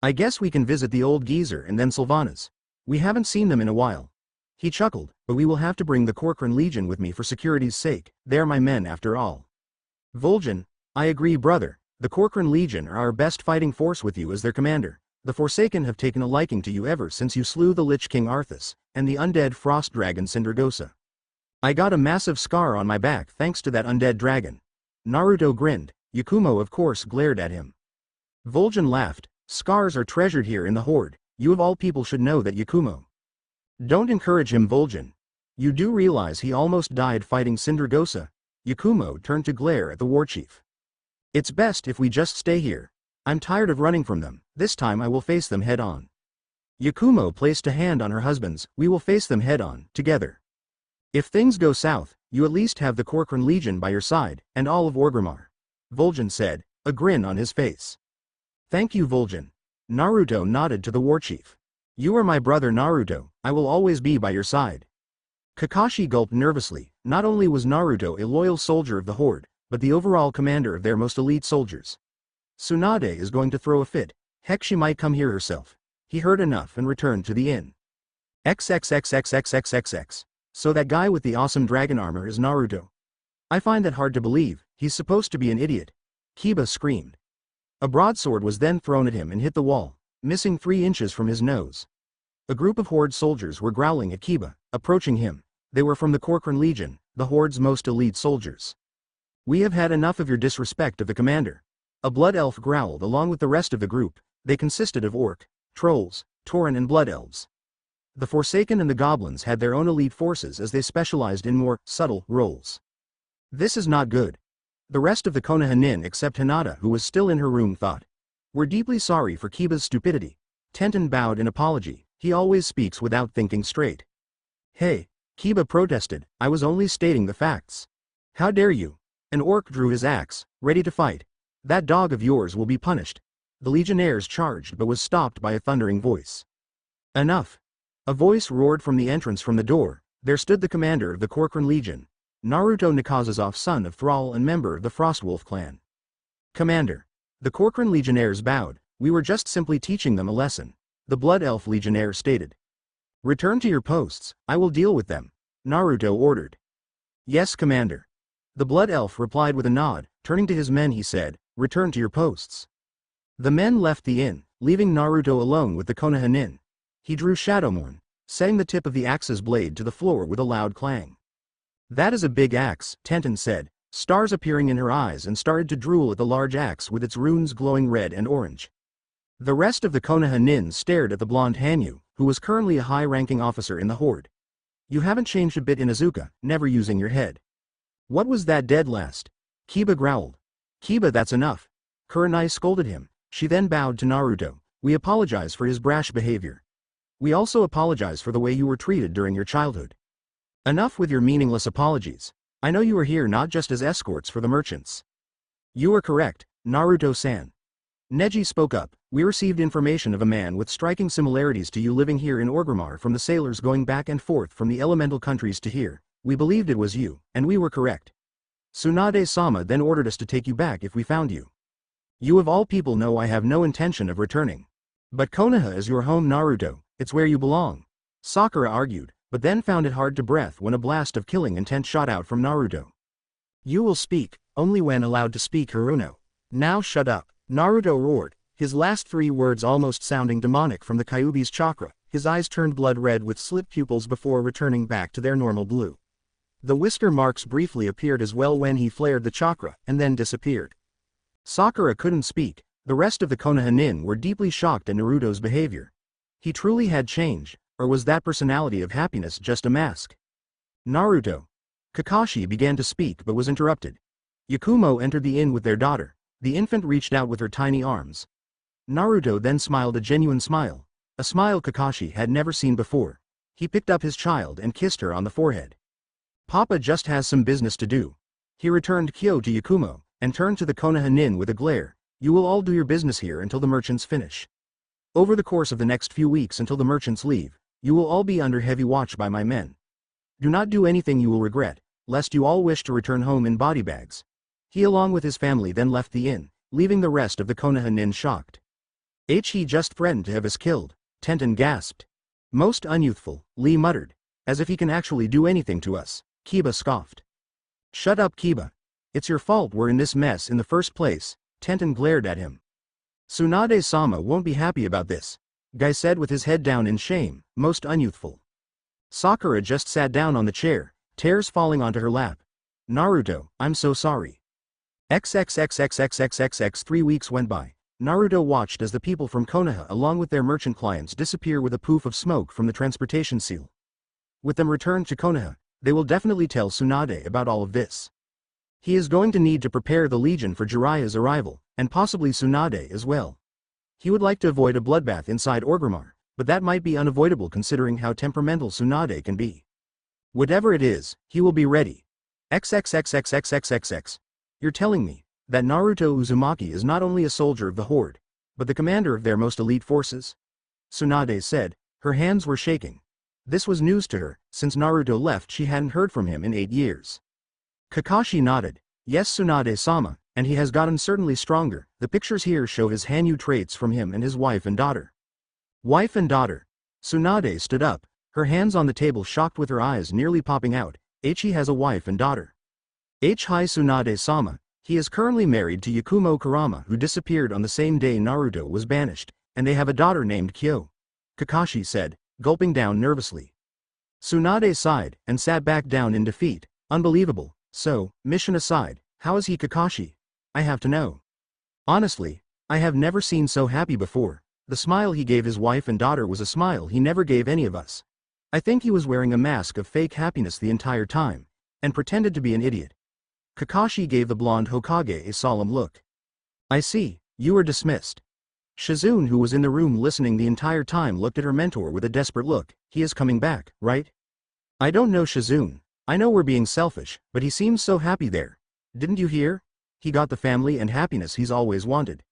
Speaker 1: I guess we can visit the old geezer and then Sylvanas. We haven't seen them in a while. He chuckled, but we will have to bring the Corcoran Legion with me for security's sake. They're my men after all. Vol'jin, I agree brother. The Corcoran Legion are our best fighting force with you as their commander. The Forsaken have taken a liking to you ever since you slew the Lich King Arthas, and the undead frost dragon Sindragosa. I got a massive scar on my back thanks to that undead dragon. Naruto grinned. Yakumo of course glared at him. Vol'jin laughed. Scars are treasured here in the Horde. You of all people should know that Yakumo. Don't encourage him Vol'jin. You do realize he almost died fighting Sindragosa? Yakumo turned to glare at the warchief. It's best if we just stay here. I'm tired of running from them. This time I will face them head on. Yakumo placed a hand on her husband's. We will face them head on, together. If things go south, you at least have the Corcoran Legion by your side, and all of Orgrimmar. Vol'jin said, a grin on his face. Thank you Vol'jin. Naruto nodded to the warchief. You are my brother Naruto, I will always be by your side. Kakashi gulped nervously. Not only was Naruto a loyal soldier of the Horde, but the overall commander of their most elite soldiers. Tsunade is going to throw a fit. Heck, she might come here herself. He heard enough and returned to the inn. XXXXXXXX. So that guy with the awesome dragon armor is Naruto. I find that hard to believe. He's supposed to be an idiot. Kiba screamed. A broadsword was then thrown at him and hit the wall, missing 3 inches from his nose. A group of Horde soldiers were growling at Kiba, approaching him. They were from the Corcoran Legion, the Horde's most elite soldiers. We have had enough of your disrespect of the commander. A blood elf growled along with the rest of the group. They consisted of orc, trolls, tauren and blood elves. The Forsaken and the goblins had their own elite forces as they specialized in more subtle roles. This is not good. The rest of the Konoha nin except Hinata, who was still in her room, thought. We're deeply sorry for Kiba's stupidity. Tenten bowed in apology. He always speaks without thinking straight. Hey, Kiba protested, I was only stating the facts. How dare you? An orc drew his axe, ready to fight. That dog of yours will be punished. The legionnaires charged but was stopped by a thundering voice. Enough. A voice roared from the entrance from the door. There stood the commander of the Corcoran Legion, Naruto Nakazazov, son of Thrall and member of the Frostwolf clan. Commander. The Corcoran legionnaires bowed. We were just simply teaching them a lesson. The Blood Elf legionnaire stated. Return to your posts, I will deal with them, Naruto ordered. Yes, Commander. The Blood Elf replied with a nod. Turning to his men he said, return to your posts. The men left the inn, leaving Naruto alone with the Konoha nin. He drew Shadowmourne, setting the tip of the axe's blade to the floor with a loud clang. That is a big axe, Tenten said, stars appearing in her eyes, and started to drool at the large axe with its runes glowing red and orange. The rest of the Konoha nin stared at the blonde Hanyu, who was currently a high-ranking officer in the horde. You haven't changed a bit, Inuzuka, never using your head. What was that dead last? Kiba growled. Kiba, that's enough. Kurenai scolded him. She then bowed to Naruto. We apologize for his brash behavior. We also apologize for the way you were treated during your childhood. Enough with your meaningless apologies. I know you are here not just as escorts for the merchants. You are correct, Naruto-san. Neji spoke up. We received information of a man with striking similarities to you living here in Orgrimmar from the sailors going back and forth from the elemental countries to here. We believed it was you, and we were correct. Tsunade-sama then ordered us to take you back if we found you. You of all people know I have no intention of returning. But Konoha is your home, Naruto, it's where you belong. Sakura argued, but then found it hard to breathe when a blast of killing intent shot out from Naruto. You will speak, only when allowed to speak, Haruno. Now shut up, Naruto roared, his last 3 words almost sounding demonic from the Kyuubi's chakra. His eyes turned blood red with slit pupils before returning back to their normal blue. The whisker marks briefly appeared as well when he flared the chakra, and then disappeared. Sakura couldn't speak. The rest of the Konoha nin were deeply shocked at Naruto's behavior. He truly had changed, or was that personality of happiness just a mask? Naruto. Kakashi began to speak but was interrupted. Yakumo entered the inn with their daughter. The infant reached out with her tiny arms. Naruto then smiled a genuine smile. A smile Kakashi had never seen before. He picked up his child and kissed her on the forehead. Papa just has some business to do. He returned Kyo to Yakumo, and turned to the Konoha nin with a glare. You will all do your business here until the merchants finish. Over the course of the next few weeks until the merchants leave, you will all be under heavy watch by my men. Do not do anything you will regret, lest you all wish to return home in body bags. He along with his family then left the inn, leaving the rest of the Konoha nin shocked. He just threatened to have us killed, Tenten gasped. Most unyouthful, Lee muttered. As if he can actually do anything to us, Kiba scoffed. Shut up, Kiba. It's your fault we're in this mess in the first place, Tenten glared at him. Tsunade-sama won't be happy about this, Guy said with his head down in shame, most unyouthful. Sakura just sat down on the chair, tears falling onto her lap. Naruto, I'm so sorry. XXXXXXXX 3 weeks went by. Naruto watched as the people from Konoha along with their merchant clients disappear with a poof of smoke from the transportation seal. With them returned to Konoha, they will definitely tell Tsunade about all of this. He is going to need to prepare the Legion for Jiraiya's arrival, and possibly Tsunade as well. He would like to avoid a bloodbath inside Orgrimmar, but that might be unavoidable considering how temperamental Tsunade can be. Whatever it is, he will be ready. XXXXXXXX. You're telling me that Naruto Uzumaki is not only a soldier of the Horde, but the commander of their most elite forces? Tsunade said, her hands were shaking. This was news to her, since Naruto left she hadn't heard from him in 8 years. Kakashi nodded. Yes, Tsunade-sama, and he has gotten certainly stronger. The pictures here show his Hanyu traits from him and his wife and daughter. Wife and daughter. Tsunade stood up, her hands on the table shocked with her eyes nearly popping out. He has a wife and daughter. Hi Tsunade-sama. He is currently married to Yakumo Kurama who disappeared on the same day Naruto was banished, and they have a daughter named Kyo. Kakashi said, gulping down nervously. Tsunade sighed and sat back down in defeat. Unbelievable. So, mission aside, How is he, Kakashi? I have to know. Honestly, I have never seen so happy before. The smile he gave his wife and daughter was a smile he never gave any of us. I think he was wearing a mask of fake happiness the entire time, and pretended to be an idiot. Kakashi gave the blonde Hokage a solemn look. I see, you are dismissed. Shizune, who was in the room listening the entire time, looked at her mentor with a desperate look. He is coming back, right? I don't know, Shizune. I know we're being selfish, but he seems so happy there. Didn't you hear? He got the family and happiness he's always wanted.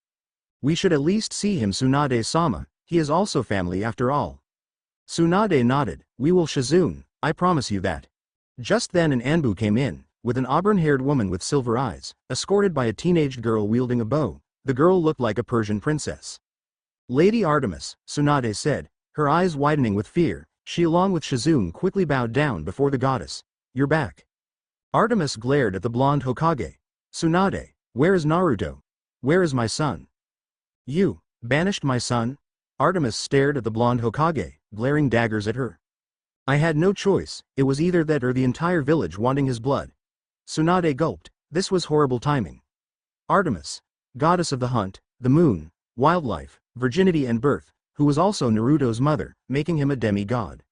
Speaker 1: We should at least see him, Tsunade-sama. He is also family after all. Tsunade nodded. We will, Shizune, I promise you that. Just then an Anbu came in, with an auburn-haired woman with silver eyes, escorted by a teenaged girl wielding a bow. The girl looked like a Persian princess. Lady Artemis, Tsunade said, her eyes widening with fear. She along with Shizune quickly bowed down before the goddess. You're back. Artemis glared at the blonde Hokage. Tsunade, where is Naruto? Where is my son? You banished my son? Artemis stared at the blonde Hokage, glaring daggers at her. I had no choice, it was either that or the entire village wanting his blood. Tsunade gulped. This was horrible timing. Artemis, goddess of the hunt, the moon, wildlife, virginity and birth, who was also Naruto's mother, making him a demigod.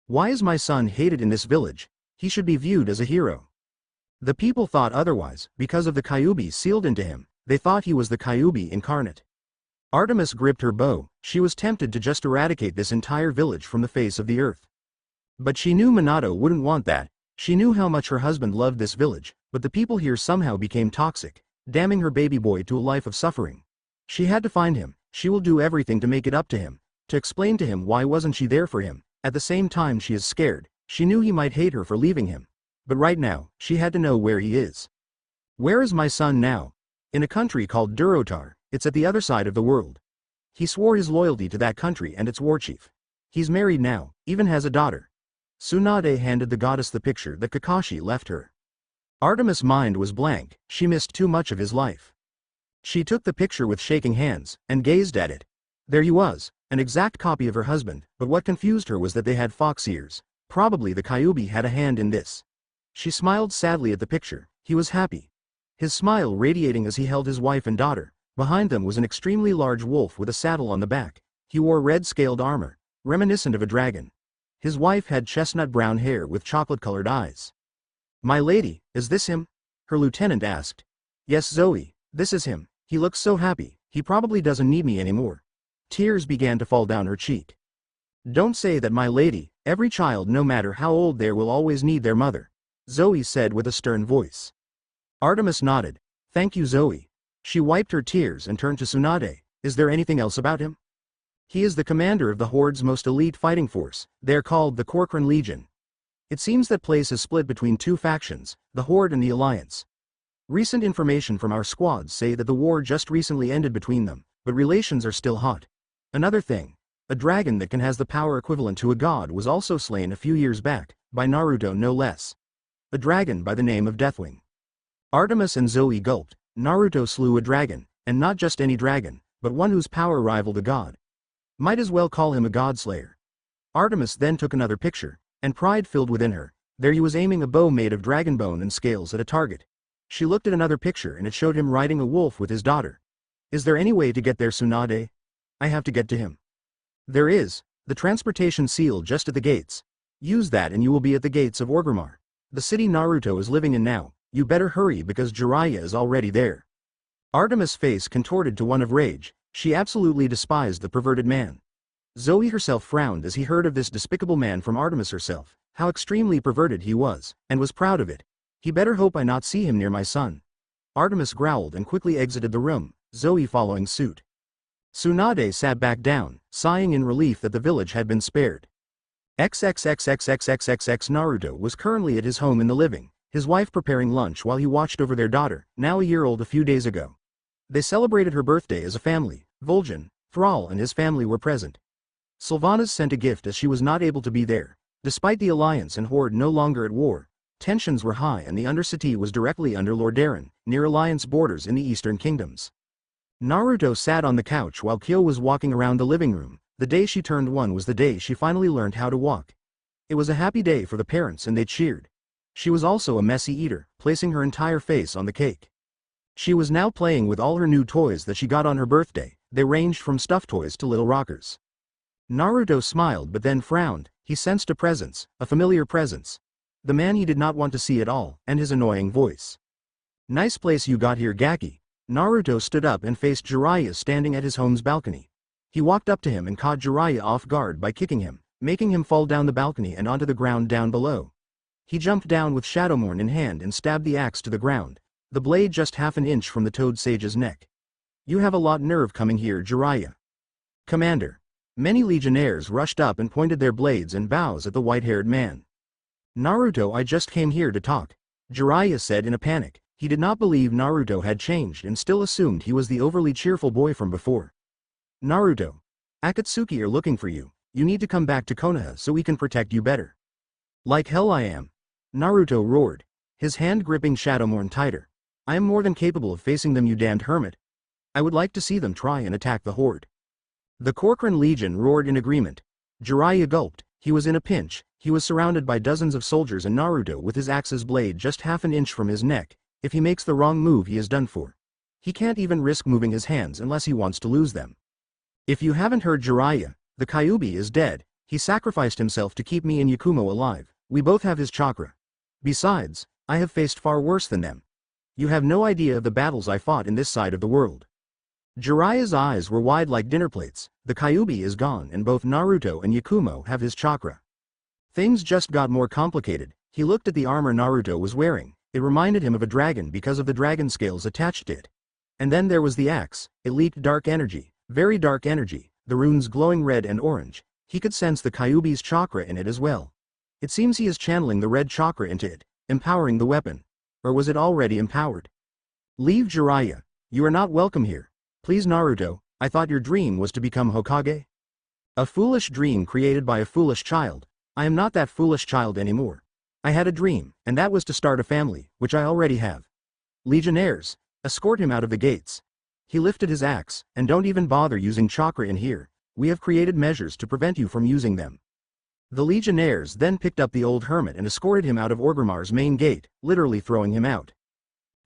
Speaker 1: Why is my son hated in this village? He should be viewed as a hero. The people thought otherwise, because of the Kyuubi sealed into him. They thought he was the Kyuubi incarnate. Artemis gripped her bow. She was tempted to just eradicate this entire village from the face of the earth. But she knew Minato wouldn't want that. She knew how much her husband loved this village, but the people here somehow became toxic, damning her baby boy to a life of suffering. She had to find him. She will do everything to make it up to him, to explain to him why wasn't she there for him. At the same time she is scared. She knew he might hate her for leaving him. But right now, she had to know where he is. Where is my son now? In a country called Durotar. It's at the other side of the world. He swore his loyalty to that country and its war chief. He's married now, even has a daughter. Tsunade handed the goddess the picture that Kakashi left her. Artemis' mind was blank. She missed too much of his life. She took the picture with shaking hands, and gazed at it. There he was, an exact copy of her husband, but what confused her was that they had fox ears. Probably the Kyuubi had a hand in this. She smiled sadly at the picture. He was happy. His smile radiating as he held his wife and daughter. Behind them was an extremely large wolf with a saddle on the back. He wore red-scaled armor, reminiscent of a dragon. His wife had chestnut brown hair with chocolate-colored eyes. My lady, is this him? Her lieutenant asked. Yes, Zoe, this is him. He looks so happy. He probably doesn't need me anymore. Tears began to fall down her cheek. Don't say that, my lady. Every child, no matter how old they are, will always need their mother, Zoe said with a stern voice. Artemis nodded. Thank you, Zoe. She wiped her tears and turned to Tsunade. Is there anything else about him? He is the commander of the Horde's most elite fighting force. They are called the Corcoran Legion. It seems that place is split between two factions, the Horde and the Alliance. Recent information from our squads say that the war just recently ended between them, but relations are still hot. Another thing, a dragon that can has the power equivalent to a god was also slain a few years back, by Naruto no less. A dragon by the name of Deathwing. Artemis and Zoe gulped. Naruto slew a dragon, and not just any dragon, but one whose power rivaled a god. Might as well call him a godslayer. Artemis then took another picture, and pride filled within her. There he was aiming a bow made of dragon bone and scales at a target. She looked at another picture and it showed him riding a wolf with his daughter. Is there any way to get there, Tsunade? I have to get to him. There is, the transportation seal just at the gates. Use that and you will be at the gates of Orgrimmar. The city Naruto is living in now. You better hurry because Jiraiya is already there. Artemis' face contorted to one of rage. She absolutely despised the perverted man. Zoe herself frowned as he heard of this despicable man from Artemis herself, how extremely perverted he was, and was proud of it. He better hope I not see him near my son. Artemis growled and quickly exited the room, Zoe following suit. Tsunade sat back down, sighing in relief that the village had been spared. XXXXXXXX Naruto was currently at his home in the living, his wife preparing lunch while he watched over their daughter, now a year old a few days ago. They celebrated her birthday as a family. Vol'jin, Thrall and his family were present. Sylvanas sent a gift as she was not able to be there. Despite the Alliance and Horde no longer at war, tensions were high and the Undercity was directly under Lord Darren, near Alliance borders in the Eastern Kingdoms. Naruto sat on the couch while Kyo was walking around the living room. The day she turned 1 was the day she finally learned how to walk. It was a happy day for the parents and they cheered. She was also a messy eater, placing her entire face on the cake. She was now playing with all her new toys that she got on her birthday. They ranged from stuffed toys to little rockers. Naruto smiled but then frowned. He sensed a presence, a familiar presence. The man he did not want to see at all, and his annoying voice. Nice place you got here, Gaki. Naruto stood up and faced Jiraiya standing at his home's balcony. He walked up to him and caught Jiraiya off guard by kicking him, making him fall down the balcony and onto the ground down below. He jumped down with Shadowmorn in hand and stabbed the axe to the ground, the blade just half an inch from the Toad Sage's neck. You have a lot nerve coming here, Jiraiya. Commander. Many legionnaires rushed up and pointed their blades and bows at the white-haired man. Naruto, I just came here to talk, Jiraiya said in a panic. He did not believe Naruto had changed and still assumed he was the overly cheerful boy from before. Naruto. Akatsuki are looking for you. You need to come back to Konoha so we can protect you better. Like hell I am. Naruto roared, his hand gripping Shadowmorn tighter. I am more than capable of facing them, you damned hermit. I would like to see them try and attack the horde. The Corcoran Legion roared in agreement. Jiraiya gulped. He was in a pinch. He was surrounded by dozens of soldiers and Naruto with his axe's blade just half an inch from his neck. If he makes the wrong move, he is done for. He can't even risk moving his hands unless he wants to lose them. If you haven't heard, Jiraiya, the Kyuubi is dead. He sacrificed himself to keep me and Yakumo alive. We both have his chakra. Besides, I have faced far worse than them. You have no idea of the battles I fought in this side of the world. Jiraiya's eyes were wide like dinner plates. The Kyuubi is gone and both Naruto and Yakumo have his chakra. Things just got more complicated. He looked at the armor Naruto was wearing. It reminded him of a dragon because of the dragon scales attached to it. And then there was the axe. It leaked dark energy, very dark energy, the runes glowing red and orange. He could sense the Kyuubi's chakra in it as well. It seems he is channeling the red chakra into it, empowering the weapon. Or was it already empowered? Leave, Jiraiya. You are not welcome here. Please, Naruto, I thought your dream was to become Hokage. A foolish dream created by a foolish child. I am not that foolish child anymore. I had a dream, and that was to start a family, which I already have. Legionnaires, escort him out of the gates. He lifted his axe, and don't even bother using chakra in here. We have created measures to prevent you from using them. The legionnaires then picked up the old hermit and escorted him out of Orgrimmar's main gate, literally throwing him out.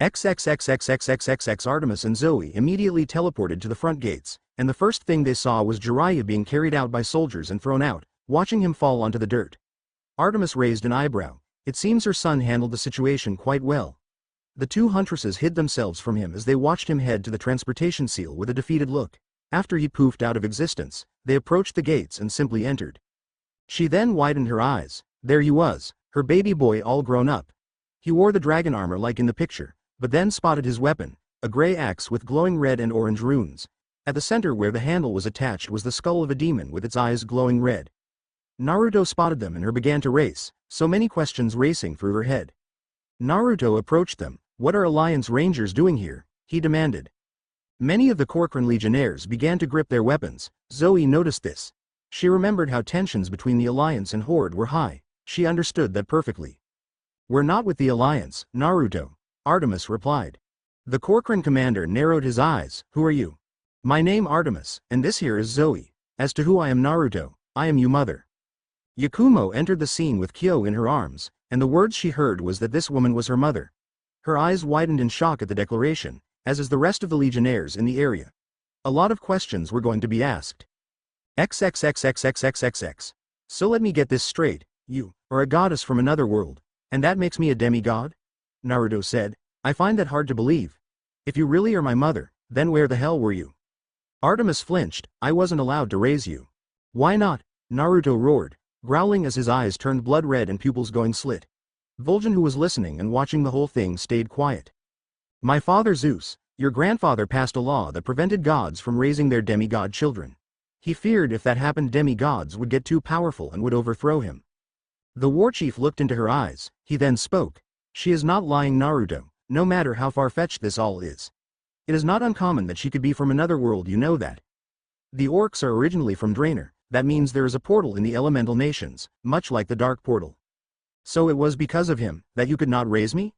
Speaker 1: XXXXXXXX Artemis and Zoe immediately teleported to the front gates, and the first thing they saw was Jiraiya being carried out by soldiers and thrown out, watching him fall onto the dirt. Artemis raised an eyebrow. It seems her son handled the situation quite well. The two huntresses hid themselves from him as they watched him head to the transportation seal with a defeated look. After he poofed out of existence, they approached the gates and simply entered. She then widened her eyes. There he was, her baby boy all grown up. He wore the dragon armor like in the picture, but then spotted his weapon, a gray axe with glowing red and orange runes. At the center where the handle was attached was the skull of a demon with its eyes glowing red. Naruto spotted them and began to race, so many questions racing through her head. Naruto approached them. What are Alliance Rangers doing here? He demanded. Many of the Corcoran Legionnaires began to grip their weapons. Zoe noticed this. She remembered how tensions between the Alliance and Horde were high. She understood that perfectly. We're not with the Alliance, Naruto, Artemis replied. The Corcoran commander narrowed his eyes. Who are you? My name Artemis, and this here is Zoe. As to who I am, Naruto, I am your mother. Yakumo entered the scene with Kyo in her arms, and the words she heard was that this woman was her mother. Her eyes widened in shock at the declaration, as is the rest of the Legionnaires in the area. A lot of questions were going to be asked. XXXXXXXX. So let me get this straight, you are a goddess from another world, and that makes me a demigod? Naruto said, I find that hard to believe. If you really are my mother, then where the hell were you? Artemis flinched. I wasn't allowed to raise you. Why not? Naruto roared, growling as his eyes turned blood red and pupils going slit. Vol'jin, who was listening and watching the whole thing, stayed quiet. My father Zeus, your grandfather passed a law that prevented gods from raising their demigod children. He feared if that happened demigods would get too powerful and would overthrow him. The war chief looked into her eyes. He then spoke. She is not lying, Naruto, no matter how far-fetched this all is. It is not uncommon that she could be from another world, you know that. The orcs are originally from Draenor. That means there is a portal in the elemental nations, much like the Dark Portal. So it was because of him that you could not raise me?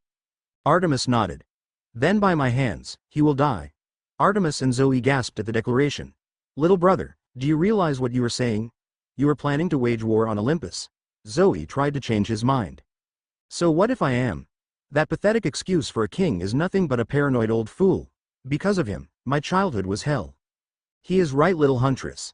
Speaker 1: Artemis nodded. Then by my hands, he will die. Artemis and Zoe gasped at the declaration. Little brother, do you realize what you are saying? You are planning to wage war on Olympus. Zoe tried to change his mind. So what if I am? That pathetic excuse for a king is nothing but a paranoid old fool. Because of him, my childhood was hell. He is right, little huntress.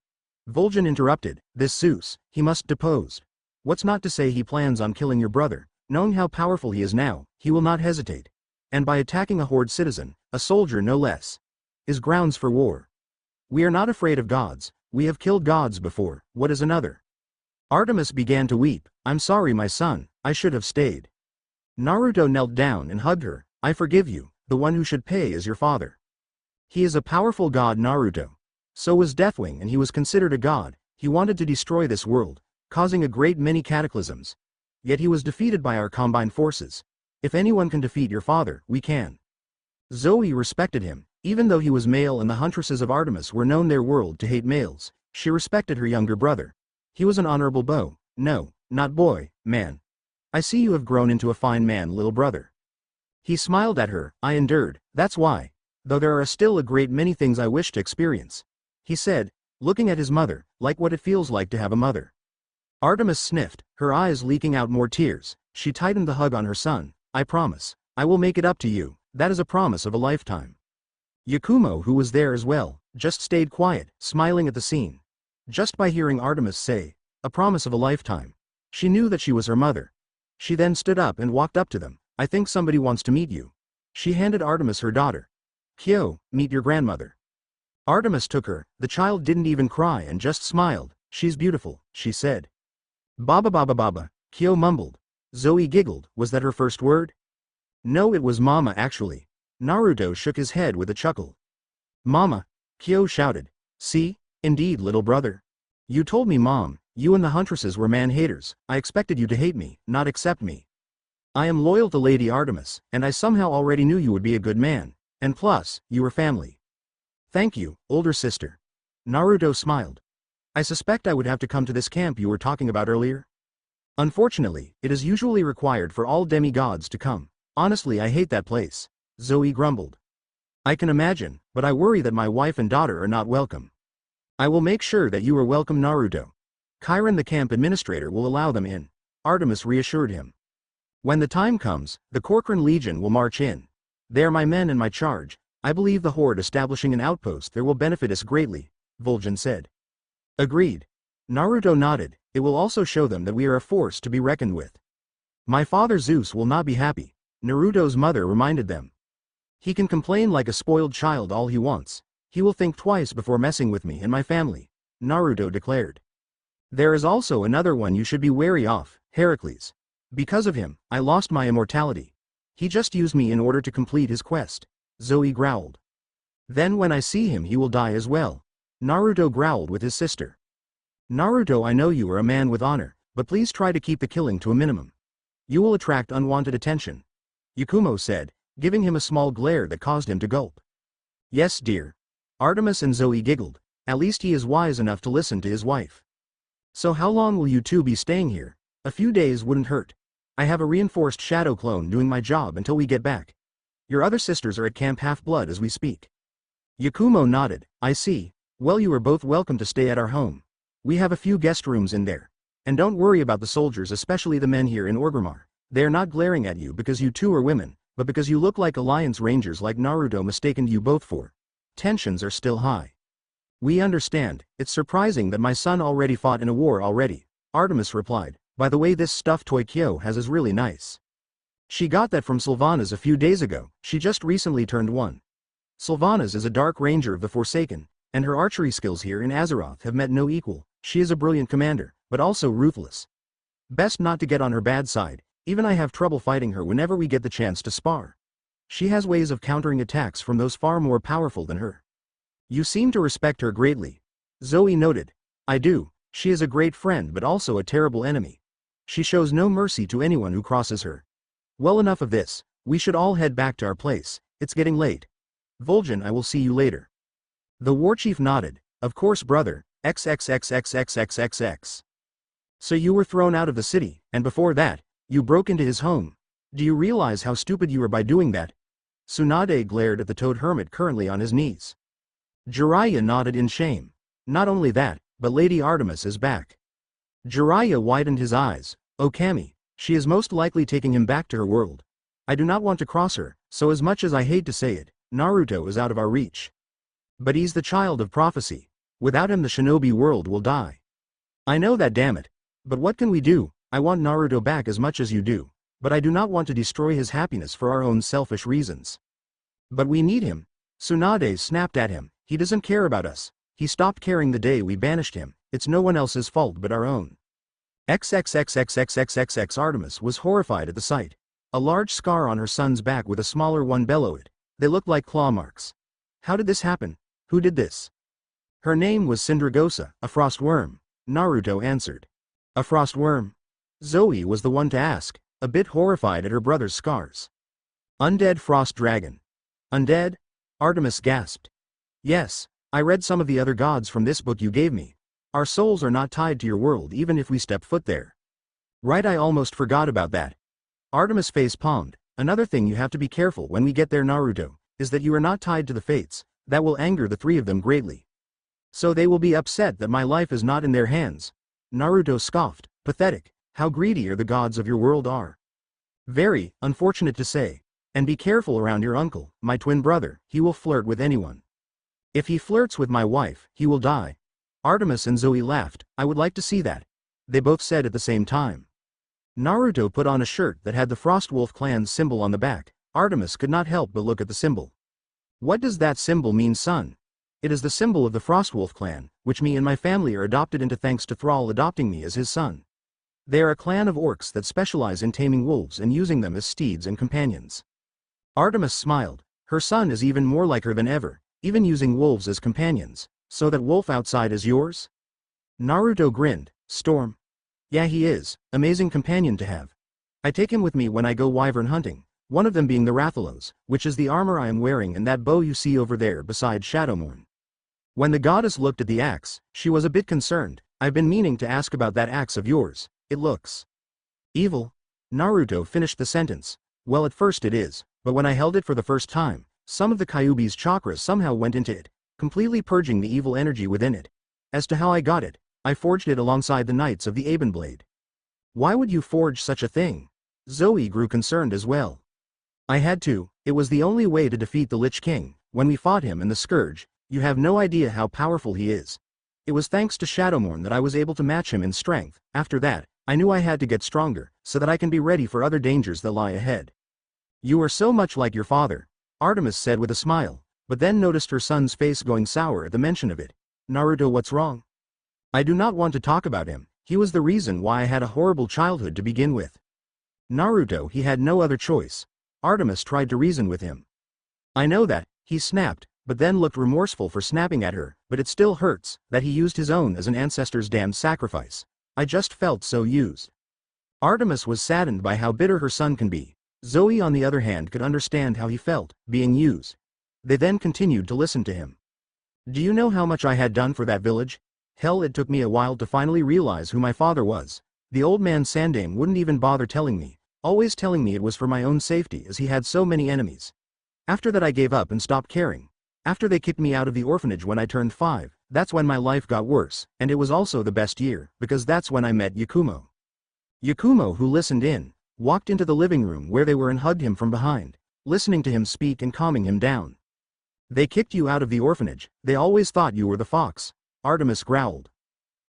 Speaker 1: Vol'jin interrupted, this Zeus, he must depose. What's not to say he plans on killing your brother, knowing how powerful he is now, he will not hesitate. And by attacking a horde citizen, a soldier no less, is grounds for war. We are not afraid of gods, we have killed gods before, what is another? Artemis began to weep, I'm sorry my son, I should have stayed. Naruto knelt down and hugged her, I forgive you, the one who should pay is your father. He is a powerful god, Naruto. So was Deathwing, and he was considered a god. He wanted to destroy this world, causing a great many cataclysms. Yet he was defeated by our combined forces. If anyone can defeat your father, we can. Zoe respected him, even though he was male and the huntresses of Artemis were known their world to hate males. She respected her younger brother. He was an honorable boy. No, not boy, man. I see you have grown into a fine man, little brother. He smiled at her, I endured, that's why. Though there are still a great many things I wish to experience. He said, looking at his mother, like what it feels like to have a mother. Artemis sniffed, her eyes leaking out more tears. She tightened the hug on her son. I promise, I will make it up to you, that is a promise of a lifetime. Yakumo, who was there as well, just stayed quiet, smiling at the scene. Just by hearing Artemis say, a promise of a lifetime, she knew that she was her mother. She then stood up and walked up to them. I think somebody wants to meet you. She handed Artemis her daughter. Kyo, meet your grandmother. Artemis took her, the child didn't even cry and just smiled. She's beautiful, she said. Baba baba baba, Kyo mumbled. Zoe giggled, was that her first word? No, it was mama actually. Naruto shook his head with a chuckle. Mama, Kyo shouted. See, indeed little brother. You told me mom, you and the huntresses were man-haters. I expected you to hate me, not accept me. I am loyal to Lady Artemis, and I somehow already knew you would be a good man. And plus, you were family. Thank you, older sister. Naruto smiled. I suspect I would have to come to this camp you were talking about earlier. Unfortunately, it is usually required for all demigods to come. Honestly, I hate that place. Zoe grumbled. I can imagine, but I worry that my wife and daughter are not welcome. I will make sure that you are welcome, Naruto. Chiron, the camp administrator, will allow them in. Artemis reassured him. When the time comes, the Corcoran Legion will march in. They are my men in my charge. I believe the horde establishing an outpost there will benefit us greatly, Vol'jin said. Agreed. Naruto nodded, it will also show them that we are a force to be reckoned with. My father Zeus will not be happy, Naruto's mother reminded them. He can complain like a spoiled child all he wants. He will think twice before messing with me and my family, Naruto declared. There is also another one you should be wary of, Heracles. Because of him, I lost my immortality. He just used me in order to complete his quest. Zoe growled. Then when I see him he will die as well. Naruto growled with his sister. Naruto, I know you are a man with honor, but please try to keep the killing to a minimum. You will attract unwanted attention. Yakumo said, giving him a small glare that caused him to gulp. Yes, dear. Artemis and Zoe giggled. At least he is wise enough to listen to his wife. So how long will you two be staying here? A few days wouldn't hurt. I have a reinforced shadow clone doing my job until we get back. Your other sisters are at Camp Half-Blood as we speak. Yakumo nodded. I see. Well, you are both welcome to stay at our home. We have a few guest rooms in there. And don't worry about the soldiers, especially the men here in Orgrimmar. They are not glaring at you because you two are women, but because you look like Alliance Rangers like Naruto mistaken you both for. Tensions are still high. We understand. It's surprising that my son already fought in a war already. Artemis replied. By the way, this stuffed toy Kyo has is really nice. She got that from Sylvanas a few days ago. She just recently turned 1. Sylvanas is a dark ranger of the Forsaken, and her archery skills here in Azeroth have met no equal. She is a brilliant commander, but also ruthless. Best not to get on her bad side. Even I have trouble fighting her whenever we get the chance to spar. She has ways of countering attacks from those far more powerful than her. You seem to respect her greatly. Zoe noted. I do. She is a great friend but also a terrible enemy. She shows no mercy to anyone who crosses her. Well, enough of this. We should all head back to our place. It's getting late. Vol'jin, I will see you later. The warchief nodded. Of course, brother. XXXXXXXX. So you were thrown out of the city, and before that, you broke into his home. Do you realize how stupid you were by doing that? Tsunade glared at the toad hermit currently on his knees. Jiraiya nodded in shame. Not only that, but Lady Artemis is back. Jiraiya widened his eyes. Oh Kami, She is most likely taking him back to her world. I do not want to cross her, so as much as I hate to say it, Naruto is out of our reach. But he's the child of prophecy. Without him the shinobi world will die. I know that, damn it. But what can we do? I want Naruto back as much as you do, but I do not want to destroy his happiness for our own selfish reasons. But we need him. Tsunade snapped at him. He doesn't care about us. He stopped caring the day we banished him. It's no one else's fault but our own. XXXXXXXX. Artemis was horrified at the sight. A large scar on her son's back with a smaller one below it. They looked like claw marks. How did this happen? Who did this? Her name was Syndragosa, a frost worm. Naruto answered. A frost worm? Zoe was the one to ask, a bit horrified at her brother's scars. Undead frost dragon. Undead? Artemis gasped. Yes, I read some of the other gods from this book you gave me. Our souls are not tied to your world even if we step foot there. Right, I almost forgot about that. Artemis face palmed. Another thing you have to be careful when we get there, Naruto, is that you are not tied to the fates. That will anger the three of them greatly. So they will be upset that my life is not in their hands. Naruto scoffed. Pathetic. How greedy the gods of your world are. Very, unfortunate to say. And be careful around your uncle, my twin brother. He will flirt with anyone. If he flirts with my wife, he will die. Artemis and Zoe laughed. I would like to see that. They both said at the same time. Naruto put on a shirt that had the Frostwolf clan's symbol on the back. Artemis could not help but look at the symbol. What does that symbol mean, son? It is the symbol of the Frostwolf clan, which me and my family are adopted into thanks to Thrall adopting me as his son. They are a clan of orcs that specialize in taming wolves and using them as steeds and companions. Artemis smiled. Her son is even more like her than ever, even using wolves as companions. So that wolf outside is yours? Naruto grinned. Storm. Yeah, he is. Amazing companion to have. I take him with me when I go wyvern hunting, one of them being the Rathalos, which is the armor I am wearing, and that bow you see over there beside Shadowmourne. When the goddess looked at the axe, she was a bit concerned. I've been meaning to ask about that axe of yours. It looks evil. Naruto finished the sentence. Well, at first it is, but when I held it for the first time, some of the Kyuubi's chakras somehow went into it, completely purging the evil energy within it. As to how I got it, I forged it alongside the Knights of the Abenblade. Why would you forge such a thing? Zoe grew concerned as well. I had to. It was the only way to defeat the Lich King. When we fought him and the Scourge, you have no idea how powerful he is. It was thanks to Shadowmourne that I was able to match him in strength. After that, I knew I had to get stronger, so that I can be ready for other dangers that lie ahead. You are so much like your father, Artemis said with a smile, but then noticed her son's face going sour at the mention of it. Naruto, what's wrong? I do not want to talk about him. He was the reason why I had a horrible childhood to begin with. Naruto, he had no other choice. Artemis tried to reason with him. I know that, he snapped, but then looked remorseful for snapping at her, but it still hurts, that he used his own as an ancestor's damned sacrifice. I just felt so used. Artemis was saddened by how bitter her son can be. Zoe on the other hand could understand how he felt, being used. They then continued to listen to him. Do you know how much I had done for that village? Hell, it took me a while to finally realize who my father was. The old man Sandame wouldn't even bother telling me, always telling me it was for my own safety as he had so many enemies. After that I gave up and stopped caring. After they kicked me out of the orphanage when I turned 5, that's when my life got worse, and it was also the best year, because that's when I met Yakumo. Yakumo, who listened in, walked into the living room where they were and hugged him from behind, listening to him speak and calming him down. They kicked you out of the orphanage. They always thought you were the fox. Artemis growled.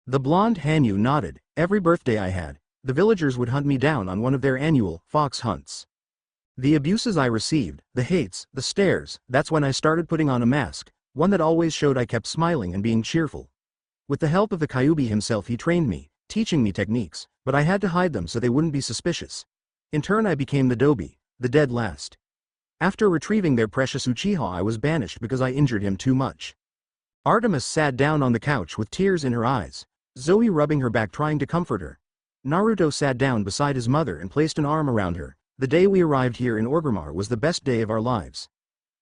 Speaker 1: The blonde Hanyu nodded. Every birthday I had, the villagers would hunt me down on one of their annual fox hunts. The abuses I received, the hates, the stares, that's when I started putting on a mask, one that always showed I kept smiling and being cheerful. With the help of the Kyuubi himself, he trained me, teaching me techniques, but I had to hide them so they wouldn't be suspicious. In turn I became the Dobi, the dead last. After retrieving their precious Uchiha, I was banished because I injured him too much. Artemis sat down on the couch with tears in her eyes, Zoe rubbing her back trying to comfort her. Naruto sat down beside his mother and placed an arm around her. The day we arrived here in Orgrimmar was the best day of our lives.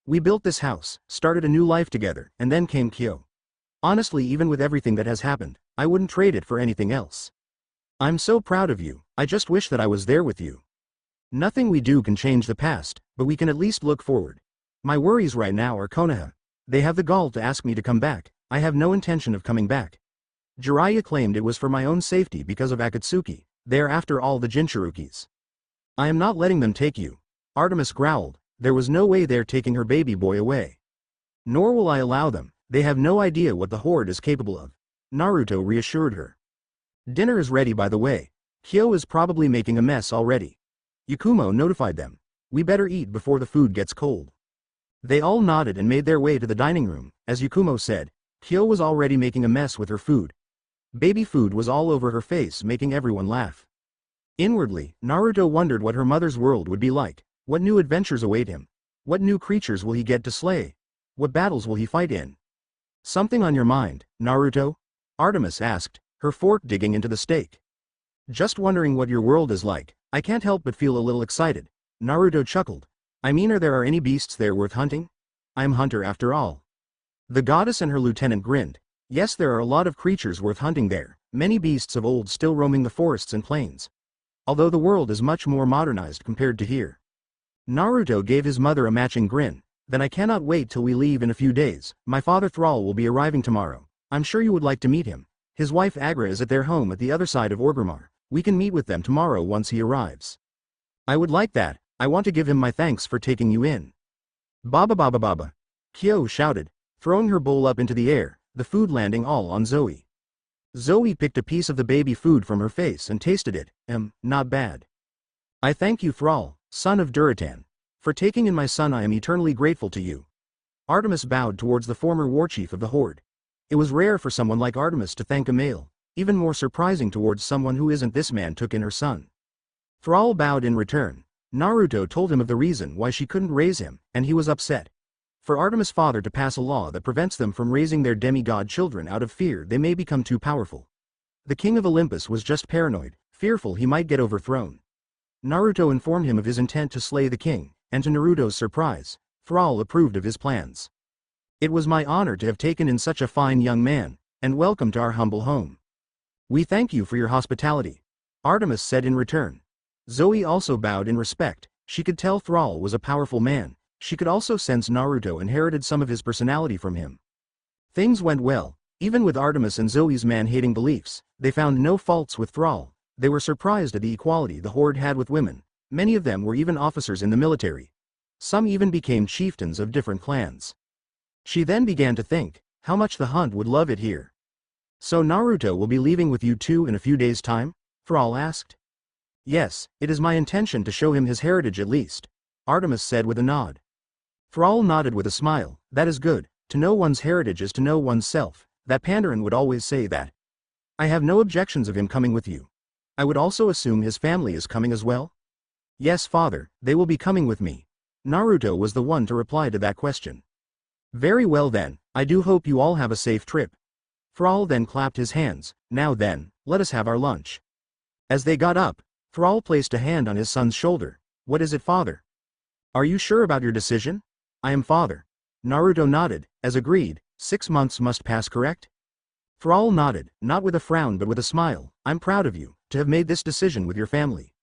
Speaker 1: We built this house, started a new life together, and then came Kyo. Honestly, even with everything that has happened, I wouldn't trade it for anything else. I'm so proud of you. I just wish that I was there with you. Nothing we do can change the past, but we can at least look forward. My worries right now are Konoha. They have the gall to ask me to come back. I have no intention of coming back. Jiraiya claimed it was for my own safety because of Akatsuki. They are after all the Jinchurikis. I am not letting them take you. Artemis growled. There was no way they're taking her baby boy away. Nor will I allow them, they have no idea what the Horde is capable of. Naruto reassured her. Dinner is ready by the way. Kyo is probably making a mess already. Yakumo notified them. We better eat before the food gets cold. They all nodded and made their way to the dining room. As Yakumo said, Kyo was already making a mess with her food. Baby food was all over her face, making everyone laugh. Inwardly, Naruto wondered what her mother's world would be like. What new adventures await him? What new creatures will he get to slay? What battles will he fight in? Something on your mind, Naruto? Artemis asked, her fork digging into the steak. Just wondering what your world is like. I can't help but feel a little excited. Naruto chuckled. I mean, are there any beasts there worth hunting? I'm hunter after all. The goddess and her lieutenant grinned. Yes, there are a lot of creatures worth hunting there, many beasts of old still roaming the forests and plains. Although the world is much more modernized compared to here. Naruto gave his mother a matching grin. Then I cannot wait till we leave in a few days. My father Thrall will be arriving tomorrow. I'm sure you would like to meet him. His wife Agra is at their home at the other side of Orgrimmar. We can meet with them tomorrow once he arrives. I would like that. I want to give him my thanks for taking you in. Baba baba baba. Kyo shouted, throwing her bowl up into the air, the food landing all on Zoe. Zoe picked a piece of the baby food from her face and tasted it. Not bad. I thank you Thrall, son of Duratan. For taking in my son, I am eternally grateful to you. Artemis bowed towards the former warchief of the Horde. It was rare for someone like Artemis to thank a male, even more surprising towards someone who isn't. This man took in her son. Thrall bowed in return. Naruto told him of the reason why she couldn't raise him, and he was upset. For Artemis' father to pass a law that prevents them from raising their demigod children out of fear they may become too powerful. The king of Olympus was just paranoid, fearful he might get overthrown. Naruto informed him of his intent to slay the king, and to Naruto's surprise, Thrall approved of his plans. It was my honor to have taken in such a fine young man, and welcome to our humble home. We thank you for your hospitality, Artemis said in return. Zoe also bowed in respect. She could tell Thrall was a powerful man. She could also sense Naruto inherited some of his personality from him. Things went well, even with Artemis and Zoe's man-hating beliefs. They found no faults with Thrall. They were surprised at the equality the Horde had with women. Many of them were even officers in the military. Some even became chieftains of different clans. She then began to think, how much the hunt would love it here. So Naruto will be leaving with you too in a few days' time? Thrall asked. Yes, it is my intention to show him his heritage at least, Artemis said with a nod. Thrall nodded with a smile. That is good. To know one's heritage is to know one's self. That Pandaren would always say that. I have no objections of him coming with you. I would also assume his family is coming as well? Yes father, they will be coming with me. Naruto was the one to reply to that question. Very well then, I do hope you all have a safe trip. Thrall then clapped his hands. Now then, let us have our lunch. As they got up, Thrall placed a hand on his son's shoulder. What is it father? Are you sure about your decision? I am father. Naruto nodded, as agreed. 6 months must pass, correct? Thrall nodded, not with a frown but with a smile. I'm proud of you, to have made this decision with your family.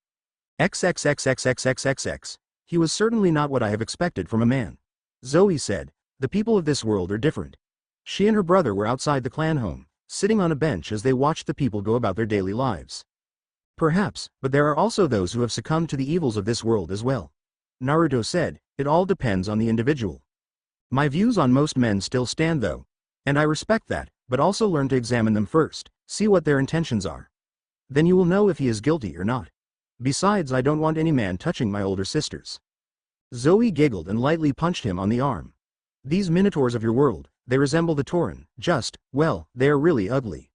Speaker 1: XXXXXXXX. He was certainly not what I have expected from a man. Zoe said, the people of this world are different. She and her brother were outside the clan home, sitting on a bench as they watched the people go about their daily lives. Perhaps, but there are also those who have succumbed to the evils of this world as well. Naruto said, it all depends on the individual. My views on most men still stand though. And I respect that, but also learn to examine them first, see what their intentions are. Then you will know if he is guilty or not. Besides, I don't want any man touching my older sisters. Zoe giggled and lightly punched him on the arm. These minotaurs of your world, they resemble the Tauren, well, they are really ugly.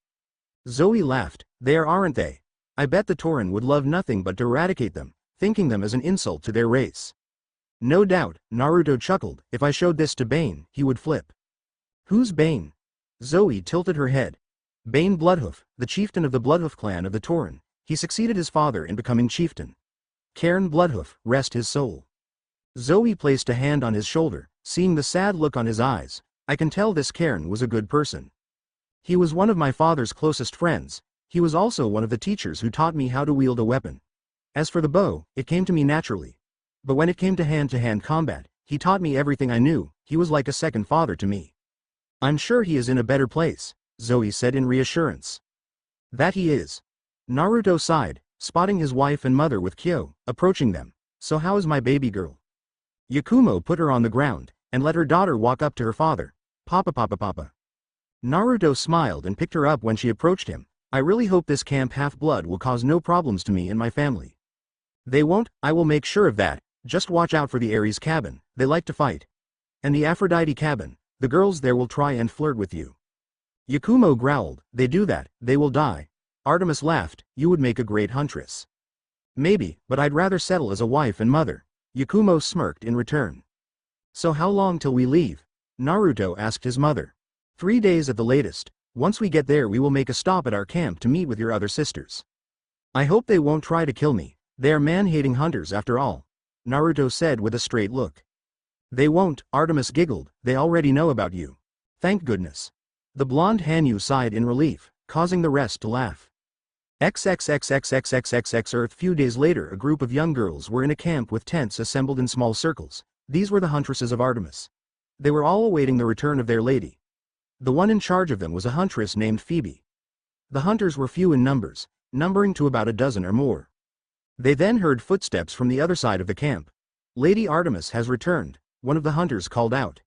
Speaker 1: Zoe laughed, they aren't they? I bet the Tauren would love nothing but to eradicate them, thinking them as an insult to their race. No doubt, Naruto chuckled, if I showed this to Bane, he would flip. Who's Bane? Zoe tilted her head. Bane Bloodhoof, the chieftain of the Bloodhoof clan of the Tauren. He succeeded his father in becoming chieftain. Cairn Bloodhoof, rest his soul. Zoe placed a hand on his shoulder, seeing the sad look on his eyes. I can tell this Cairn was a good person. He was one of my father's closest friends. He was also one of the teachers who taught me how to wield a weapon. As for the bow, it came to me naturally. But when it came to hand combat, he taught me everything I knew. He was like a second father to me. I'm sure he is in a better place, Zoe said in reassurance. That he is. Naruto sighed. spotting his wife and mother with Kyo, approaching them. "So how is my baby girl?" Yakumo put her on the ground, and let her daughter walk up to her father. "Papa papa papa." Naruto smiled and picked her up when she approached him. "I really hope this camp half-blood will cause no problems to me and my family." "They won't, I will make sure of that, just watch out for the Ares cabin, they like to fight. And the Aphrodite cabin, the girls there will try and flirt with you." Yakumo growled, "They do that, they will die." Artemis laughed, "You would make a great huntress." "Maybe, but I'd rather settle as a wife and mother." Yakumo smirked in return. "So how long till we leave?" Naruto asked his mother. 3 days at the latest. Once we get there we will make a stop at our camp to meet with your other sisters. I hope they won't try to kill me, they are man-hating hunters after all," Naruto said with a straight look. "They won't," Artemis giggled, "they already know about you." "Thank goodness." The blonde Hanyu sighed in relief, causing the rest to laugh. XXXXXXXX Earth. Few days later, a group of young girls were in a camp with tents assembled in small circles. These were the huntresses of Artemis. They were all awaiting the return of their lady. The one in charge of them was a huntress named Phoebe. The hunters were few in numbers, numbering to about a dozen or more. They then heard footsteps from the other side of the camp. "Lady Artemis has returned," one of the hunters called out.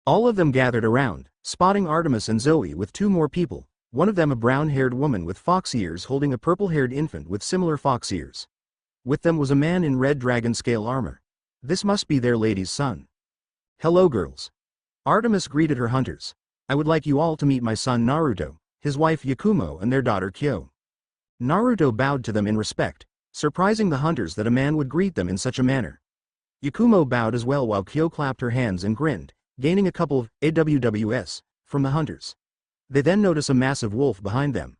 Speaker 1: All of them gathered around, spotting Artemis and Zoe with 2 more people, one of them a brown-haired woman with fox ears holding a purple-haired infant with similar fox ears. With them was a man in red dragon scale armor. This must be their lady's son. "Hello girls." Artemis greeted her hunters. "I would like you all to meet my son Naruto, his wife Yakumo and their daughter Kyo." Naruto bowed to them in respect, surprising the hunters that a man would greet them in such a manner. Yakumo bowed as well while Kyo clapped her hands and grinned, gaining a couple of AWWS from the hunters. They then notice a massive wolf behind them.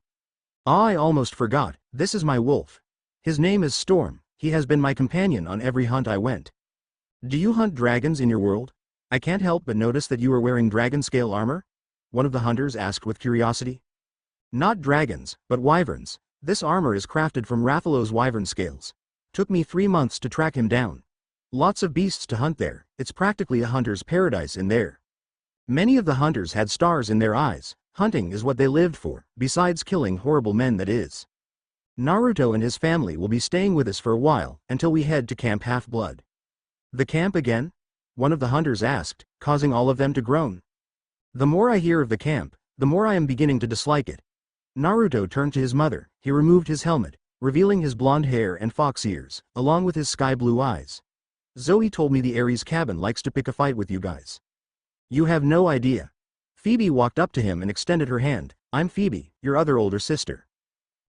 Speaker 1: "I almost forgot, this is my wolf. His name is Storm, he has been my companion on every hunt I went." "Do you hunt dragons in your world? I can't help but notice that you are wearing dragon scale armor?" one of the hunters asked with curiosity. "Not dragons, but wyverns. This armor is crafted from Rathalos wyvern scales. Took me 3 months to track him down. Lots of beasts to hunt there, it's practically a hunter's paradise in there." Many of the hunters had stars in their eyes. Hunting is what they lived for, besides killing horrible men, that is. "Naruto and his family will be staying with us for a while, until we head to Camp Half-Blood." "The camp again?" one of the hunters asked, causing all of them to groan. "The more I hear of the camp, the more I am beginning to dislike it." Naruto turned to his mother. He removed his helmet, revealing his blonde hair and fox ears, along with his sky-blue eyes. "Zoe told me the Ares cabin likes to pick a fight with you guys." "You have no idea." Phoebe walked up to him and extended her hand. "I'm Phoebe, your other older sister."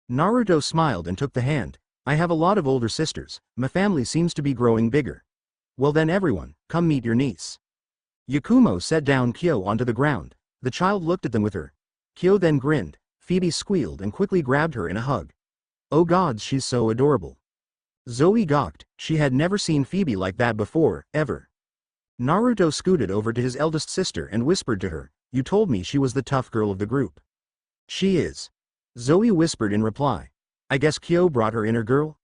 Speaker 1: Naruto smiled and took the hand. "I have a lot of older sisters, my family seems to be growing bigger." "Well then everyone, come meet your niece." Yakumo set down Kyo onto the ground. The child looked at them with her. Kyo then grinned. Phoebe squealed and quickly grabbed her in a hug. "Oh gods, she's so adorable." Zoe gawked, she had never seen Phoebe like that before, ever. Naruto scooted over to his eldest sister and whispered to her, "You told me she was the tough girl of the group." "She is." Zoe whispered in reply. "I guess Kyo brought her inner girl?"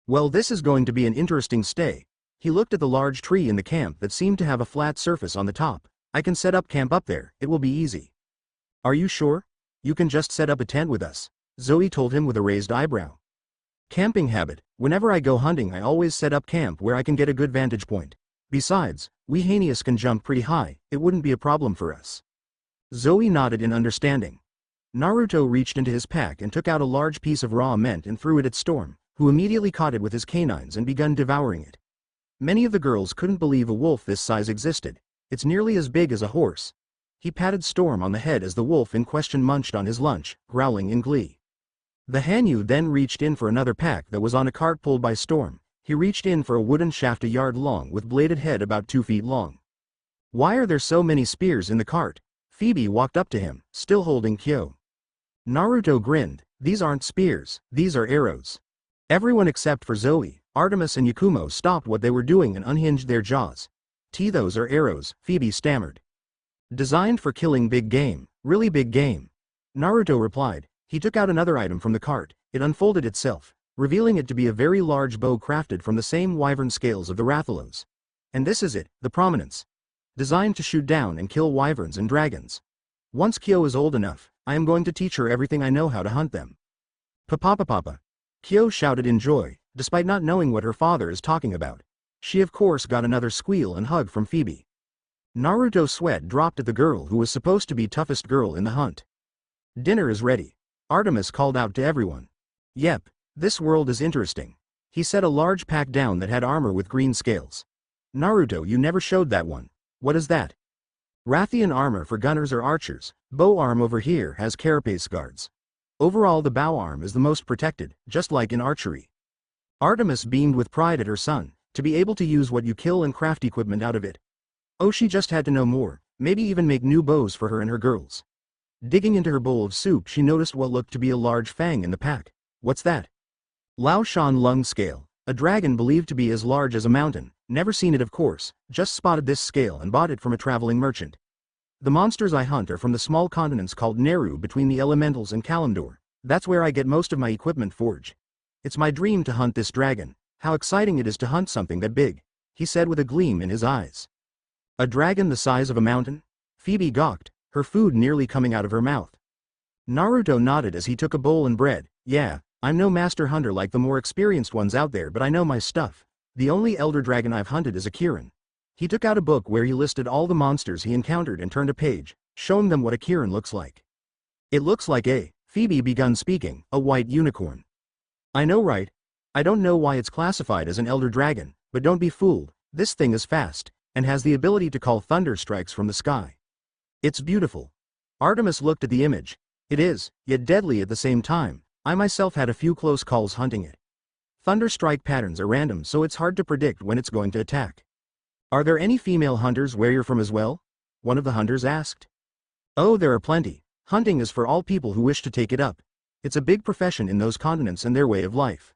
Speaker 1: "Well, this is going to be an interesting stay." He looked at the large tree in the camp that seemed to have a flat surface on the top. "I can set up camp up there, it will be easy." "Are you sure? You can just set up a tent with us," Zoe told him with a raised eyebrow. "Camping habit, whenever I go hunting I always set up camp where I can get a good vantage point. Besides, we Hanius can jump pretty high, it wouldn't be a problem for us." Zoe nodded in understanding. Naruto reached into his pack and took out a large piece of raw mint and threw it at Storm, who immediately caught it with his canines and began devouring it. Many of the girls couldn't believe a wolf this size existed. "It's nearly as big as a horse." He patted Storm on the head as the wolf in question munched on his lunch, growling in glee. The Hanyu then reached in for another pack that was on a cart pulled by Storm. He reached in for a wooden shaft a yard long with bladed head about 2 feet long. "Why are there so many spears in the cart?" Phoebe walked up to him, still holding Kyo. Naruto grinned. "These aren't spears, these are arrows." Everyone except for Zoe, Artemis and Yakumo stopped what they were doing and unhinged their jaws. "Those are arrows," Phoebe stammered. "Designed for killing big game, really big game." Naruto replied. He took out another item from the cart. It unfolded itself, revealing it to be a very large bow crafted from the same wyvern scales of the Rathalos. "And this is it, the prominence. Designed to shoot down and kill wyverns and dragons. Once Kyo is old enough, I am going to teach her everything I know how to hunt them." "Papa." Kyo shouted in joy, despite not knowing what her father is talking about. She of course got another squeal and hug from Phoebe. Naruto's sweat dropped at the girl who was supposed to be toughest girl in the hunt. Dinner is ready. Artemis called out to everyone. Yep, this world is interesting. He set a large pack down that had armor with green scales. Naruto, you never showed that one. What is that? Rathian armor for gunners or archers. Bow arm over here has carapace guards. Overall the bow arm is the most protected, just like in archery. Artemis beamed with pride at her son, to be able to use what you kill and craft equipment out of it. Oh, she just had to know more, maybe even make new bows for her and her girls. Digging into her bowl of soup she noticed what looked to be a large fang in the pack. What's that? Lao Shan lung scale, a dragon believed to be as large as a mountain, never seen it of course, just spotted this scale and bought it from a traveling merchant. The monsters I hunt are from the small continents called Naru between the elementals and Kalimdor. That's where I get most of my equipment forged. It's my dream to hunt this dragon. How exciting it is to hunt something that big, he said with a gleam in his eyes. A dragon the size of a mountain? Phoebe gawked, her food nearly coming out of her mouth. Naruto nodded as he took a bowl and bread. Yeah, I'm no master hunter like the more experienced ones out there, but I know my stuff. The only elder dragon I've hunted is a Kirin. He took out a book where he listed all the monsters he encountered and turned a page, showing them what a Kirin looks like. It looks like Phoebe begun speaking, a white unicorn. I know, right? I don't know why it's classified as an elder dragon, but don't be fooled, this thing is fast, and has the ability to call thunder strikes from the sky. It's beautiful. Artemis looked at the image. It is, yet deadly at the same time. I myself had a few close calls hunting it. Thunder strike patterns are random, so it's hard to predict when it's going to attack. Are there any female hunters where you're from as well? One of the hunters asked. Oh, there are plenty. Hunting is for all people who wish to take it up. It's a big profession in those continents and their way of life.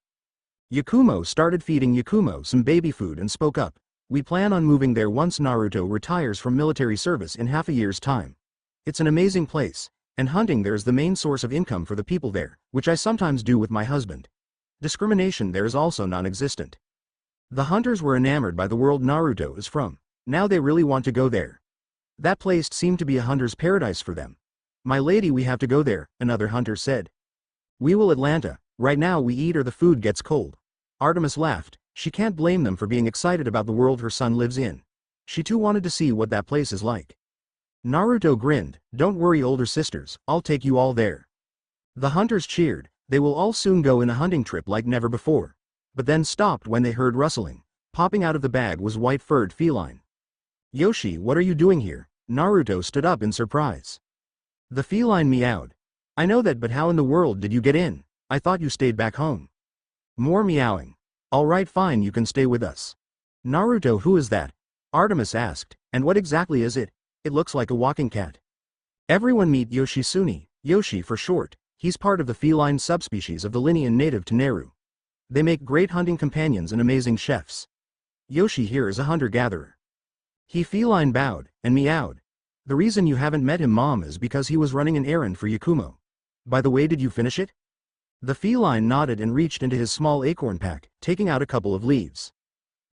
Speaker 1: Yakumo started feeding Yakumo some baby food and spoke up. We plan on moving there once Naruto retires from military service in half a year's time. It's an amazing place, and hunting there is the main source of income for the people there, which I sometimes do with my husband. Discrimination there is also non-existent. The hunters were enamored by the world Naruto is from. Now they really want to go there. That place seemed to be a hunter's paradise for them. My lady, we have to go there, another hunter said. We will Atlanta, right now we eat or the food gets cold. Artemis laughed. She can't blame them for being excited about the world her son lives in. She too wanted to see what that place is like. Naruto grinned. Don't worry older sisters, I'll take you all there. The hunters cheered. They will all soon go in a hunting trip like never before. But then stopped when they heard rustling. Popping out of the bag was white-furred feline. Yoshi, what are you doing here? Naruto stood up in surprise. The feline meowed. I know that, but how in the world did you get in? I thought you stayed back home. More meowing. Alright, fine, you can stay with us. Naruto, who is that? Artemis asked, and what exactly is it? It looks like a walking cat. Everyone meet Yoshitsune, Yoshi for short. He's part of the feline subspecies of the lineage native to Naru. They make great hunting companions and amazing chefs. Yoshi here is a hunter-gatherer. He feline bowed, and meowed. The reason you haven't met him, Mom, is because he was running an errand for Yakumo. By the way, did you finish it? The feline nodded and reached into his small acorn pack, taking out a couple of leaves.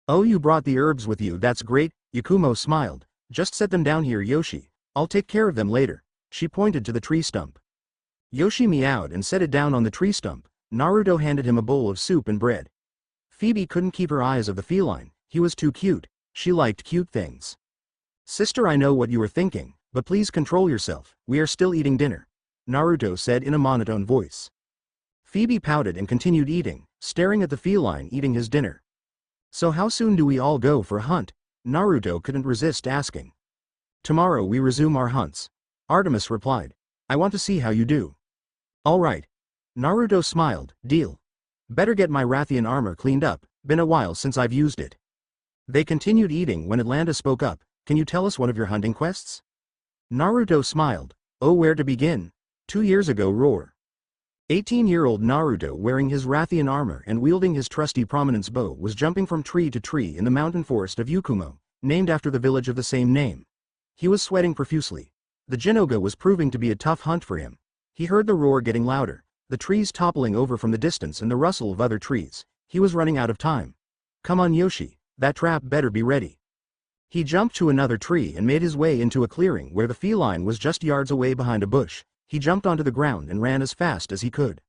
Speaker 1: Oh, you brought the herbs with you, that's great, Yakumo smiled. Just set them down here, Yoshi. I'll take care of them later. She pointed to the tree stump. Yoshi meowed and set it down on the tree stump. Naruto handed him a bowl of soup and bread. Phoebe couldn't keep her eyes off the feline. He was too cute. She liked cute things. Sister, I know what you are thinking, but please control yourself. We are still eating dinner, Naruto said in a monotone voice. Phoebe pouted and continued eating, staring at the feline eating his dinner. So how soon do we all go for a hunt? Naruto couldn't resist asking. Tomorrow we resume our hunts, Artemis replied. I want to see how you do. All right. Naruto smiled. Deal. Better get my Rathian armor cleaned up, been a while since I've used it. They continued eating when Atlanta spoke up. Can you tell us one of your hunting quests? Naruto smiled. Oh, where to begin? 2 years ago, roar. 18-year-old Naruto, wearing his Rathian armor and wielding his trusty prominence bow, was jumping from tree to tree in the mountain forest of Yakumo, named after the village of the same name. He was sweating profusely. The Jinoga was proving to be a tough hunt for him. He heard the roar getting louder, the trees toppling over from the distance and the rustle of other trees. He was running out of time. Come on, Yoshi, that trap better be ready. He jumped to another tree and made his way into a clearing where the feline was just yards away behind a bush. He jumped onto the ground and ran as fast as he could.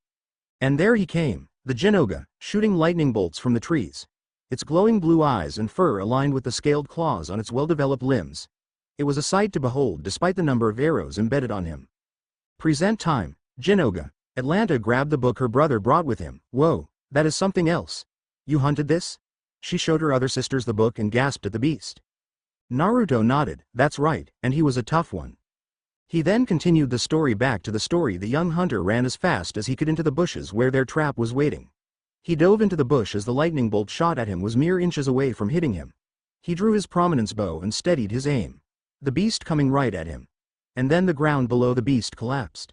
Speaker 1: And there he came, The Jinoga, shooting lightning bolts from the trees. Its glowing blue eyes and fur aligned with the scaled claws on its well-developed limbs. It was a sight to behold despite the number of arrows embedded on him. Present time, Jinoga. Atlanta grabbed the book her brother brought with him. Whoa, that is something else. You hunted this? She showed her other sisters the book and gasped at the beast. Naruto nodded, that's right, and he was a tough one. He then continued the story back to the story. The young hunter ran as fast as he could into the bushes where their trap was waiting. He dove into the bush as the lightning bolt shot at him was mere inches away from hitting him. He drew his prominence bow and steadied his aim. The beast coming right at him. And then the ground below the beast collapsed.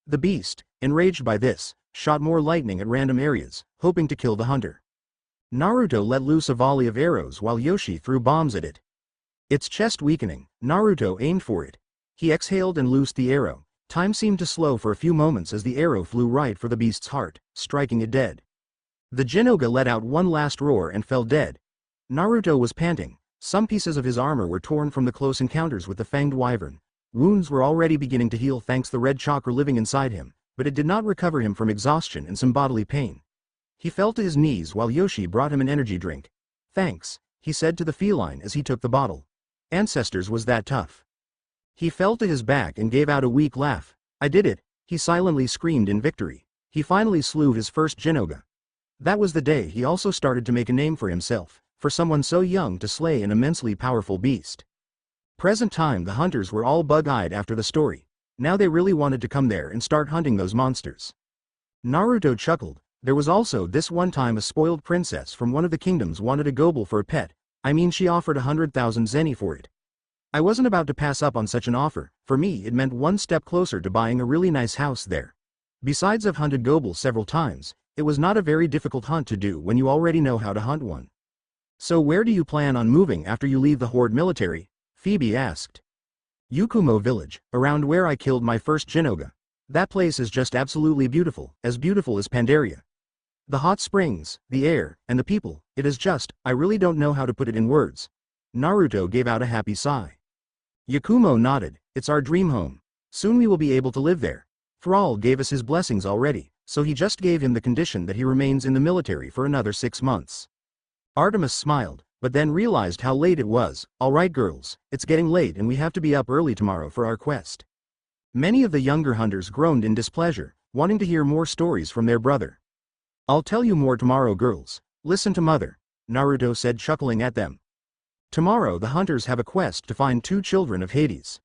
Speaker 1: The beast, enraged by this, shot more lightning at random areas, hoping to kill the hunter. Naruto let loose a volley of arrows while Yoshi threw bombs at it. Its chest weakening, Naruto aimed for it. He exhaled and loosed the arrow. Time seemed to slow for a few moments as the arrow flew right for the beast's heart, striking it dead. The Jinoga let out one last roar and fell dead. Naruto was panting. Some pieces of his armor were torn from the close encounters with the fanged wyvern. Wounds were already beginning to heal thanks to the red chakra living inside him, but it did not recover him from exhaustion and some bodily pain. He fell to his knees while Yoshi brought him an energy drink. Thanks, he said to the feline as he took the bottle. Ancestors was that tough. He fell to his back and gave out a weak laugh. I did it, he silently screamed in victory. He finally slew his first Jinoga. That was the day he also started to make a name for himself, for someone so young to slay an immensely powerful beast. Present time, the hunters were all bug-eyed after the story. Now they really wanted to come there and start hunting those monsters. Naruto chuckled. There was also this one time a spoiled princess from one of the kingdoms wanted a gobel for a pet. I mean, she offered 100,000 zeni for it. I wasn't about to pass up on such an offer. For me it meant one step closer to buying a really nice house there. Besides, I've hunted gobels several times. It was not a very difficult hunt to do when you already know how to hunt one. So where do you plan on moving after you leave the Horde military? Phoebe asked. Yakumo village, around where I killed my first Jinoga. That place is just absolutely beautiful as Pandaria. The hot springs, the air, and the people, it is just, I really don't know how to put it in words. Naruto gave out a happy sigh. Yakumo nodded, it's our dream home. Soon we will be able to live there. Thrall gave us his blessings already, so he just gave him the condition that he remains in the military for another 6 months. Artemis smiled, but then realized how late it was. All right girls, it's getting late and we have to be up early tomorrow for our quest. Many of the younger hunters groaned in displeasure, wanting to hear more stories from their brother. I'll tell you more tomorrow girls, listen to mother, Naruto said, chuckling at them. Tomorrow the hunters have a quest to find 2 children of Hades.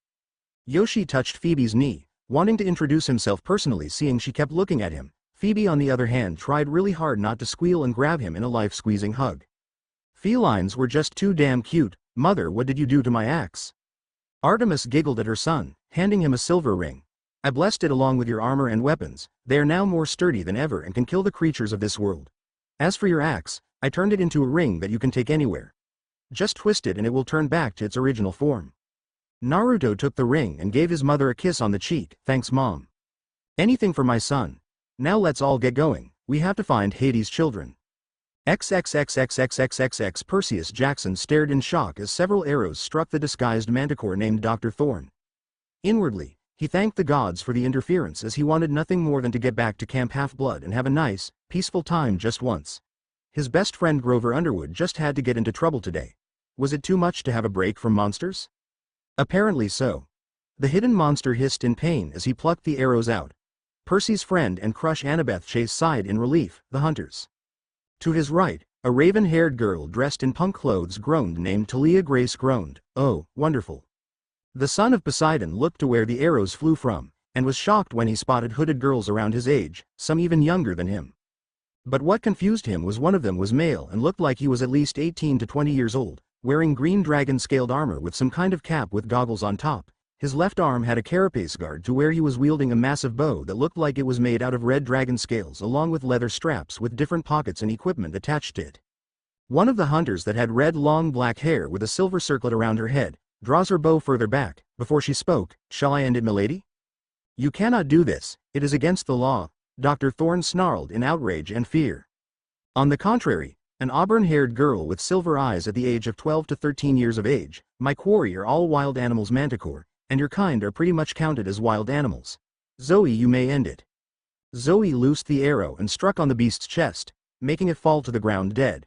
Speaker 1: Yoshi touched Phoebe's knee, wanting to introduce himself personally, seeing she kept looking at him. Phoebe on the other hand tried really hard not to squeal and grab him in a life-squeezing hug. Felines were just too damn cute. Mother, what did you do to my axe? Artemis giggled at her son, handing him a silver ring. I blessed it along with your armor and weapons. They are now more sturdy than ever and can kill the creatures of this world. As for your axe, I turned it into a ring that you can take anywhere. Just twist it and it will turn back to its original form. Naruto took the ring and gave his mother a kiss on the cheek. Thanks mom. Anything for my son. Now let's all get going. We have to find Hades' children. XXXXXXXX. Perseus Jackson stared in shock as several arrows struck the disguised manticore named Dr. Thorne. Inwardly, he thanked the gods for the interference as he wanted nothing more than to get back to Camp Half-Blood and have a nice, peaceful time just once. His best friend Grover Underwood just had to get into trouble today. Was it too much to have a break from monsters? Apparently so. The hidden monster hissed in pain as he plucked the arrows out. Percy's friend and crush Annabeth Chase sighed in relief. The hunters. To his right, a raven-haired girl dressed in punk clothes groaned, named Talia Grace groaned. Oh, wonderful. The son of Poseidon looked to where the arrows flew from, and was shocked when he spotted hooded girls around his age, some even younger than him. But what confused him was one of them was male and looked like he was at least 18 to 20 years old, wearing green dragon-scaled armor with some kind of cap with goggles on top. His left arm had a carapace guard to where he was wielding a massive bow that looked like it was made out of red dragon scales along with leather straps with different pockets and equipment attached to it. One of the hunters that had red long black hair with a silver circlet around her head, draws her bow further back. Before she spoke, shall I end it, milady? You cannot do this, it is against the law, Dr. Thorne snarled in outrage and fear. On the contrary, an auburn-haired girl with silver eyes at the age of 12 to 13 years of age, my quarry are all wild animals manticore, and your kind are pretty much counted as wild animals. Zoe, you may end it. Zoe loosed the arrow and struck on the beast's chest, making it fall to the ground dead.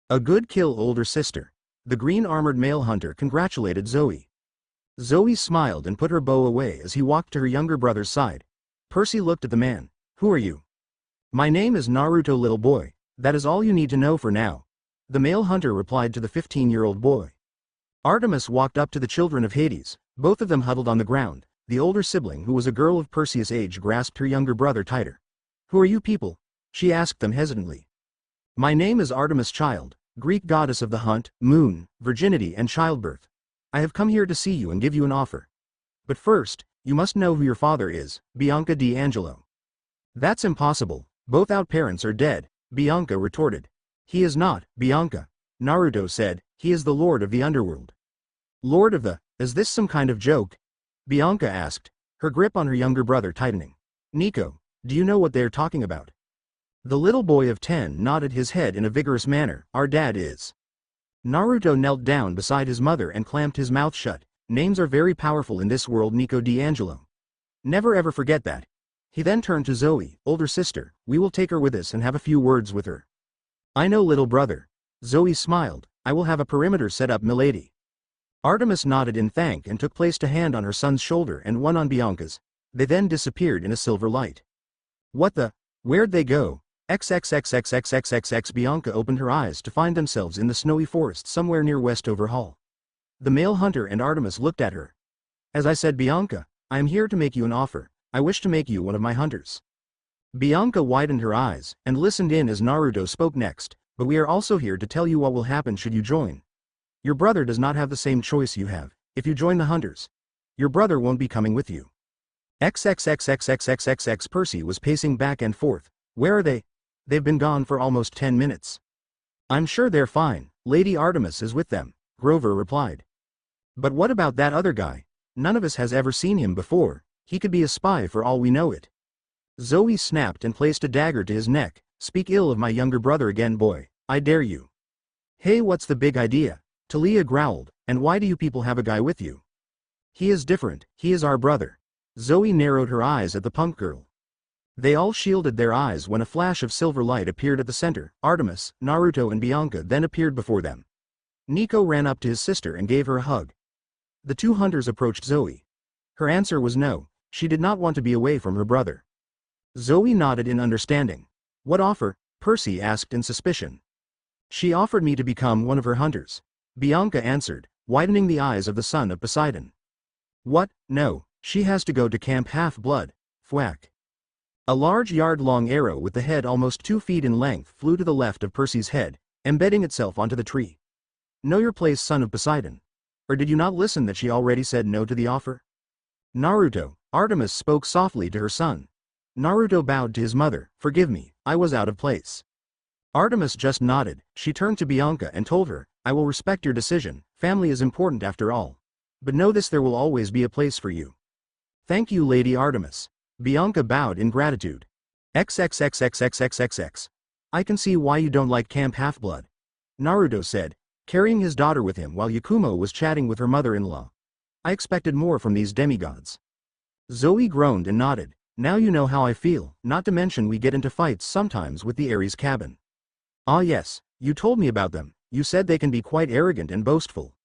Speaker 1: A good kill, older sister. The green-armored male hunter congratulated Zoe. Zoe smiled and put her bow away as he walked to her younger brother's side. Percy looked at the man. Who are you? My name is Naruto, little boy. That is all you need to know for now. The male hunter replied to the 15-year-old boy. Artemis walked up to the children of Hades, both of them huddled on the ground. The older sibling, who was a girl of Perseus' age, grasped her younger brother tighter. Who are you people? She asked them hesitantly. My name is Artemis, child, Greek goddess of the hunt, moon, virginity and childbirth. I have come here to see you and give you an offer. But first, you must know who your father is, Bianca D'Angelo. That's impossible, both our parents are dead, Bianca retorted. He is not, Bianca. Naruto said, he is the lord of the underworld. Lord of the, is this some kind of joke? Bianca asked, her grip on her younger brother tightening. Nico, do you know what they're talking about? The little boy of 10 nodded his head in a vigorous manner. Our dad is. Naruto knelt down beside his mother and clamped his mouth shut. Names are very powerful in this world, Nico D'Angelo. Never ever forget that. He then turned to Zoe, older sister. We will take her with us and have a few words with her. I know, little brother. Zoe smiled. I will have a perimeter set up, milady. Artemis nodded in thank and took placed a hand on her son's shoulder and one on Bianca's. They then disappeared in a silver light. What the? Where'd they go? XXXXXXXX. Bianca opened her eyes to find themselves in the snowy forest somewhere near Westover Hall. The male hunter and Artemis looked at her. As I said, Bianca, I am here to make you an offer. I wish to make you one of my hunters. Bianca widened her eyes and listened in as Naruto spoke next, but we are also here to tell you what will happen should you join. Your brother does not have the same choice you have. If you join the hunters, your brother won't be coming with you. XXXXXXXX. Percy was pacing back and forth. Where are they? They've been gone for almost 10 minutes. I'm sure they're fine. Lady Artemis is with them, Grover replied. But what about that other guy? None of us has ever seen him before. He could be a spy for all we know it. Zoe snapped and placed a dagger to his neck. Speak ill of my younger brother again, boy. I dare you. Hey, what's the big idea? Talia growled, and why do you people have a guy with you? He is different, he is our brother. Zoe narrowed her eyes at the punk girl. They all shielded their eyes when a flash of silver light appeared at the center. Artemis, Naruto and Bianca then appeared before them. Nico ran up to his sister and gave her a hug. The two hunters approached Zoe. Her answer was no, she did not want to be away from her brother. Zoe nodded in understanding. What offer? Percy asked in suspicion. She offered me to become one of her hunters. Bianca answered, widening the eyes of the son of Poseidon. What? No, she has to go to Camp Half-Blood. Thwack. A large yard-long arrow with the head almost 2 feet in length flew to the left of Percy's head, embedding itself onto the tree. Know your place, son of Poseidon. Or did you not listen that she already said no to the offer? Naruto, Artemis spoke softly to her son. Naruto bowed to his mother. Forgive me, I was out of place. Artemis just nodded. She turned to Bianca and told her, I will respect your decision, family is important after all. But know this, there will always be a place for you. Thank you, Lady Artemis. Bianca bowed in gratitude. XXXXXXXX. I can see why you don't like Camp Half-Blood. Naruto said, carrying his daughter with him while Yakumo was chatting with her mother-in-law. I expected more from these demigods. Zoe groaned and nodded. Now you know how I feel, not to mention we get into fights sometimes with the Ares cabin. Ah yes, you told me about them, you said they can be quite arrogant and boastful.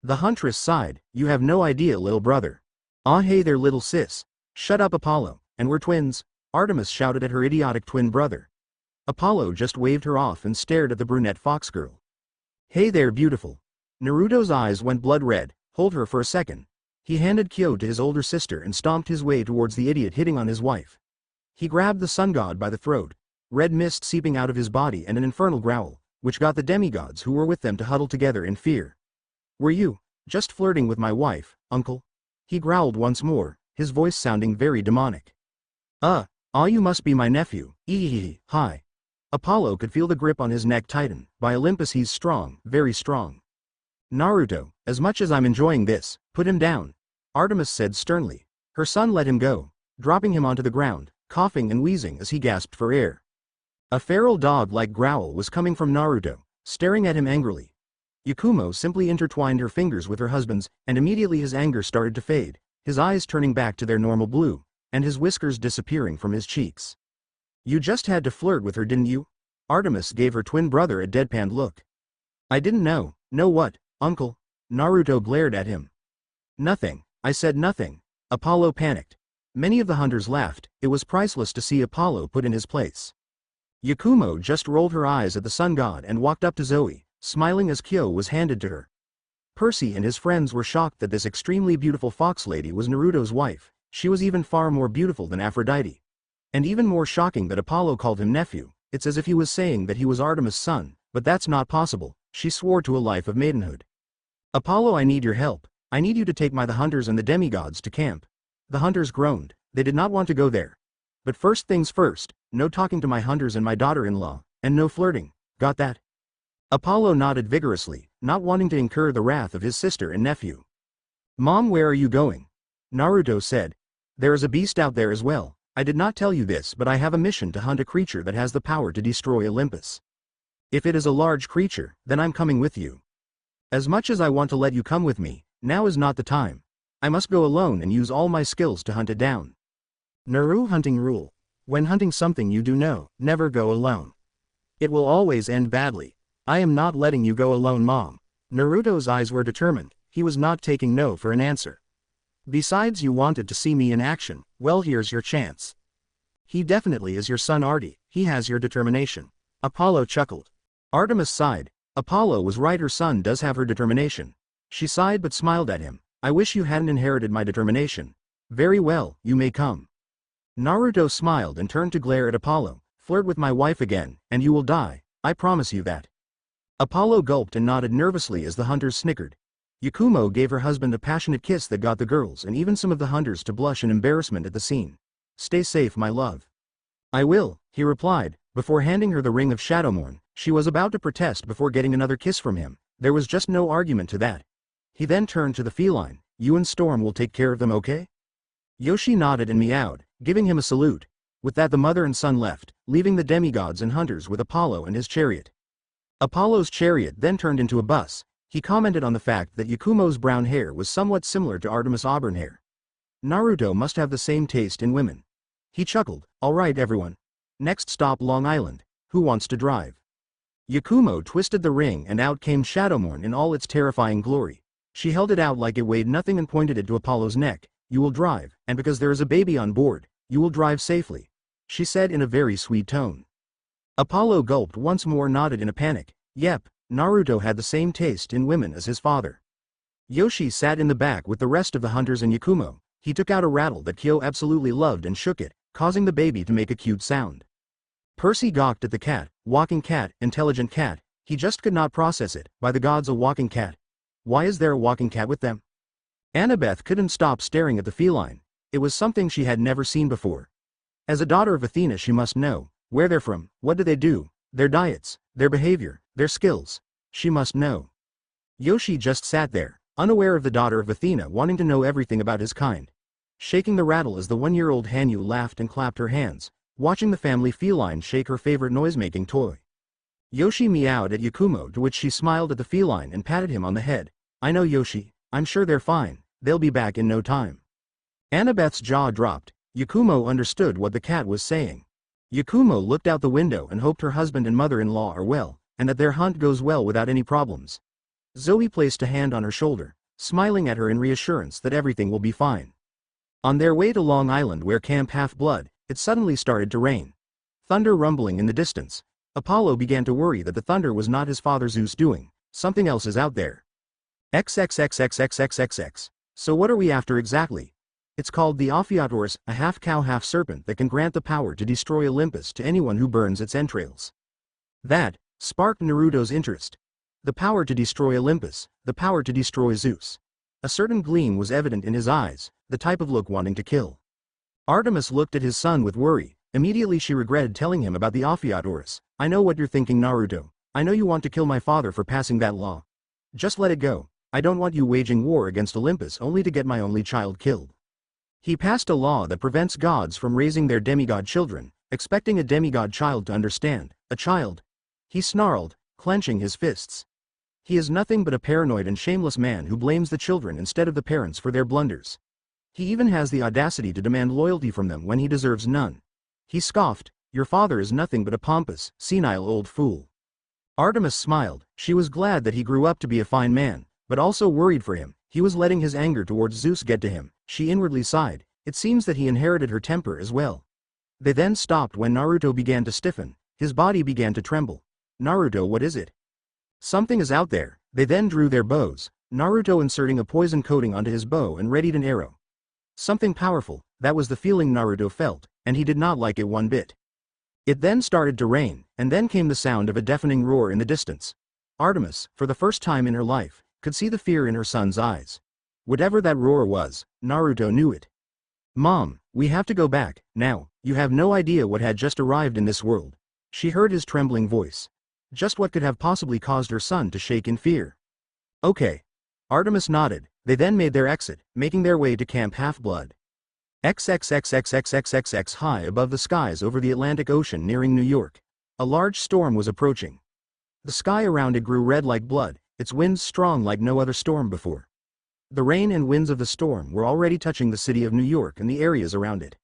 Speaker 1: The huntress sighed, you have no idea, little brother. Ah hey there, little sis. Shut up, Apollo, and we're twins, Artemis shouted at her idiotic twin brother. Apollo just waved her off and stared at the brunette fox girl. Hey there, beautiful. Naruto's eyes went blood red. Hold her for a second. He handed Kyo to his older sister and stomped his way towards the idiot hitting on his wife. He grabbed the sun god by the throat, red mist seeping out of his body and an infernal growl, which got the demigods who were with them to huddle together in fear. Were you just flirting with my wife, uncle? He growled once more, his voice sounding very demonic. You must be my nephew. Hi. Apollo could feel the grip on his neck tighten. By Olympus, he's strong, very strong. Naruto, as much as I'm enjoying this, put him down, Artemis said sternly. Her son let him go, dropping him onto the ground, coughing and wheezing as he gasped for air. A feral dog-like growl was coming from Naruto, staring at him angrily. Yakumo simply intertwined her fingers with her husband's, and immediately his anger started to fade, his eyes turning back to their normal blue, and his whiskers disappearing from his cheeks. You just had to flirt with her, didn't you? Artemis gave her twin brother a deadpan look. I didn't know. Know what, uncle? Naruto glared at him. Nothing. I said nothing. Apollo panicked. Many of the hunters laughed. It was priceless to see Apollo put in his place. Yakumo just rolled her eyes at the sun god and walked up to Zoe, smiling as Kyo was handed to her. Percy and his friends were shocked that this extremely beautiful fox lady was Naruto's wife. She was even far more beautiful than Aphrodite. And even more shocking that Apollo called him nephew. It's as if he was saying that he was Artemis' son, but that's not possible. She swore to a life of maidenhood. Apollo, I need your help. I need you to take the hunters and the demigods to camp. The hunters groaned. They did not want to go there. But first things first, no talking to my hunters and my daughter-in-law, and no flirting. Got that? Apollo nodded vigorously, not wanting to incur the wrath of his sister and nephew. Mom, where are you going? Naruto said. There is a beast out there as well. I did not tell you this, but I have a mission to hunt a creature that has the power to destroy Olympus. If it is a large creature, then I'm coming with you. As much as I want to let you come with me, now is not the time. I must go alone and use all my skills to hunt it down. Naru hunting rule. When hunting something you do know, never go alone. It will always end badly. I am not letting you go alone, Mom. Naruto's eyes were determined. He was not taking no for an answer. Besides, you wanted to see me in action. Well, here's your chance. He definitely is your son, Artie. He has your determination. Apollo chuckled. Artemis sighed. Apollo was right, her son does have her determination. She sighed but smiled at him. I wish you hadn't inherited my determination. Very well, you may come. Naruto smiled and turned to glare at Apollo. Flirt with my wife again, and you will die. I promise you that. Apollo gulped and nodded nervously as the hunters snickered. Yakumo gave her husband a passionate kiss that got the girls and even some of the hunters to blush in embarrassment at the scene. Stay safe, my love. I will, he replied, before handing her the ring of Shadowmourne. She was about to protest before getting another kiss from him. There was just no argument to that. He then turned to the feline. You and Storm will take care of them, okay? Yoshi nodded and meowed, giving him a salute. With that, the mother and son left, leaving the demigods and hunters with Apollo and his chariot. Apollo's chariot then turned into a bus. He commented on the fact that Yakumo's brown hair was somewhat similar to Artemis' auburn hair. Naruto must have the same taste in women. He chuckled. All right, everyone. Next stop, Long Island. Who wants to drive? Yakumo twisted the ring and out came Shadowmourne in all its terrifying glory. She held it out like it weighed nothing and pointed it to Apollo's neck. You will drive, and because there is a baby on board, you will drive safely, she said in a very sweet tone. Apollo gulped once more, nodded in a panic. Yep, Naruto had the same taste in women as his father. Yoshi sat in the back with the rest of the hunters and Yakumo. He took out a rattle that Kyo absolutely loved and shook it, causing the baby to make a cute sound. Percy gawked at the cat. Walking cat, intelligent cat. He just could not process it. By the gods, a walking cat. Why is there a walking cat with them? Annabeth couldn't stop staring at the feline. It was something she had never seen before. As a daughter of Athena, she must know where they're from, what do they do, their diets, their behavior, their skills. She must know. Yoshi just sat there, unaware of the daughter of Athena wanting to know everything about his kind. Shaking the rattle as the one-year-old Hanyu laughed and clapped her hands, watching the family feline shake her favorite noise-making toy. Yoshi meowed at Yakumo, to which she smiled at the feline and patted him on the head. I know, Yoshi, I'm sure they're fine, they'll be back in no time. Annabeth's jaw dropped. Yakumo understood what the cat was saying. Yakumo looked out the window and hoped her husband and mother-in-law are well, and that their hunt goes well without any problems. Zoe placed a hand on her shoulder, smiling at her in reassurance that everything will be fine. On their way to Long Island, where Camp Half-Blood, it suddenly started to rain. Thunder rumbling in the distance. Apollo began to worry that the thunder was not his father Zeus doing. Something else is out there. XXXXXXXX. So what are we after exactly? It's called the Ophiuchus, a half-cow half-serpent that can grant the power to destroy Olympus to anyone who burns its entrails. That sparked Naruto's interest. The power to destroy Olympus, the power to destroy Zeus. A certain gleam was evident in his eyes, the type of look wanting to kill. Artemis looked at his son with worry. Immediately she regretted telling him about the Ophiuchus. I know what you're thinking, Naruto. I know you want to kill my father for passing that law. Just let it go. I don't want you waging war against Olympus only to get my only child killed. He passed a law that prevents gods from raising their demigod children, expecting a demigod child to understand. A child? He snarled, clenching his fists. He is nothing but a paranoid and shameless man who blames the children instead of the parents for their blunders. He even has the audacity to demand loyalty from them when he deserves none. He scoffed, "Your father is nothing but a pompous, senile old fool." Artemis smiled. She was glad that he grew up to be a fine man, but also worried for him. He was letting his anger towards Zeus get to him. She inwardly sighed. It seems that he inherited her temper as well. They then stopped when Naruto began to stiffen. His body began to tremble. "Naruto, what is it?" "Something is out there." They then drew their bows, Naruto inserting a poison coating onto his bow and readied an arrow. Something powerful, that was the feeling Naruto felt, and he did not like it one bit. It then started to rain, and then came the sound of a deafening roar in the distance. Artemis, for the first time in her life, could see the fear in her son's eyes. Whatever that roar was, Naruto knew it. "Mom, we have to go back, now, you have no idea what had just arrived in this world." She heard his trembling voice. Just what could have possibly caused her son to shake in fear? "Okay." Artemis nodded. They then made their exit, making their way to Camp Half-Blood. XXXXXXXX high above the skies over the Atlantic Ocean nearing New York. A large storm was approaching. The sky around it grew red like blood, its winds strong like no other storm before. The rain and winds of the storm were already touching the city of New York and the areas around it.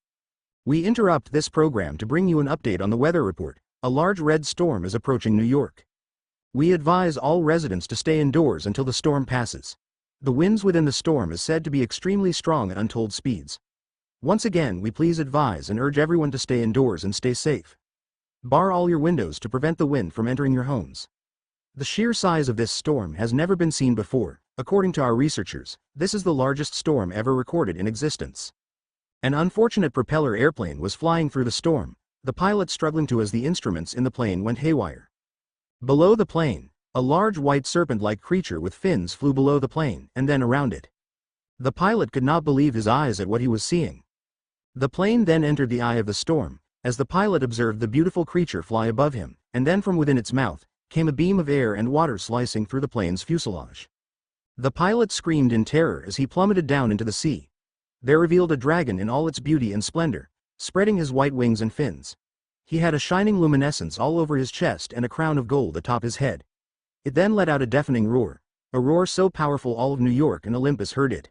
Speaker 1: We interrupt this program to bring you an update on the weather report. A large red storm is approaching New York. We advise all residents to stay indoors until the storm passes. The winds within the storm is said to be extremely strong at untold speeds. Once again, we please advise and urge everyone to stay indoors and stay safe. Bar all your windows to prevent the wind from entering your homes. The sheer size of this storm has never been seen before. According to our researchers, this is the largest storm ever recorded in existence. An unfortunate propeller airplane was flying through the storm, the pilot struggling to as the instruments in the plane went haywire. Below the plane, a large white serpent-like creature with fins flew below the plane and then around it. The pilot could not believe his eyes at what he was seeing. The plane then entered the eye of the storm, as the pilot observed the beautiful creature fly above him, and then from within its mouth came a beam of air and water slicing through the plane's fuselage. The pilot screamed in terror as he plummeted down into the sea. There revealed a dragon in all its beauty and splendor, spreading his white wings and fins. He had a shining luminescence all over his chest and a crown of gold atop his head. It then let out a deafening roar, a roar so powerful all of New York and Olympus heard it.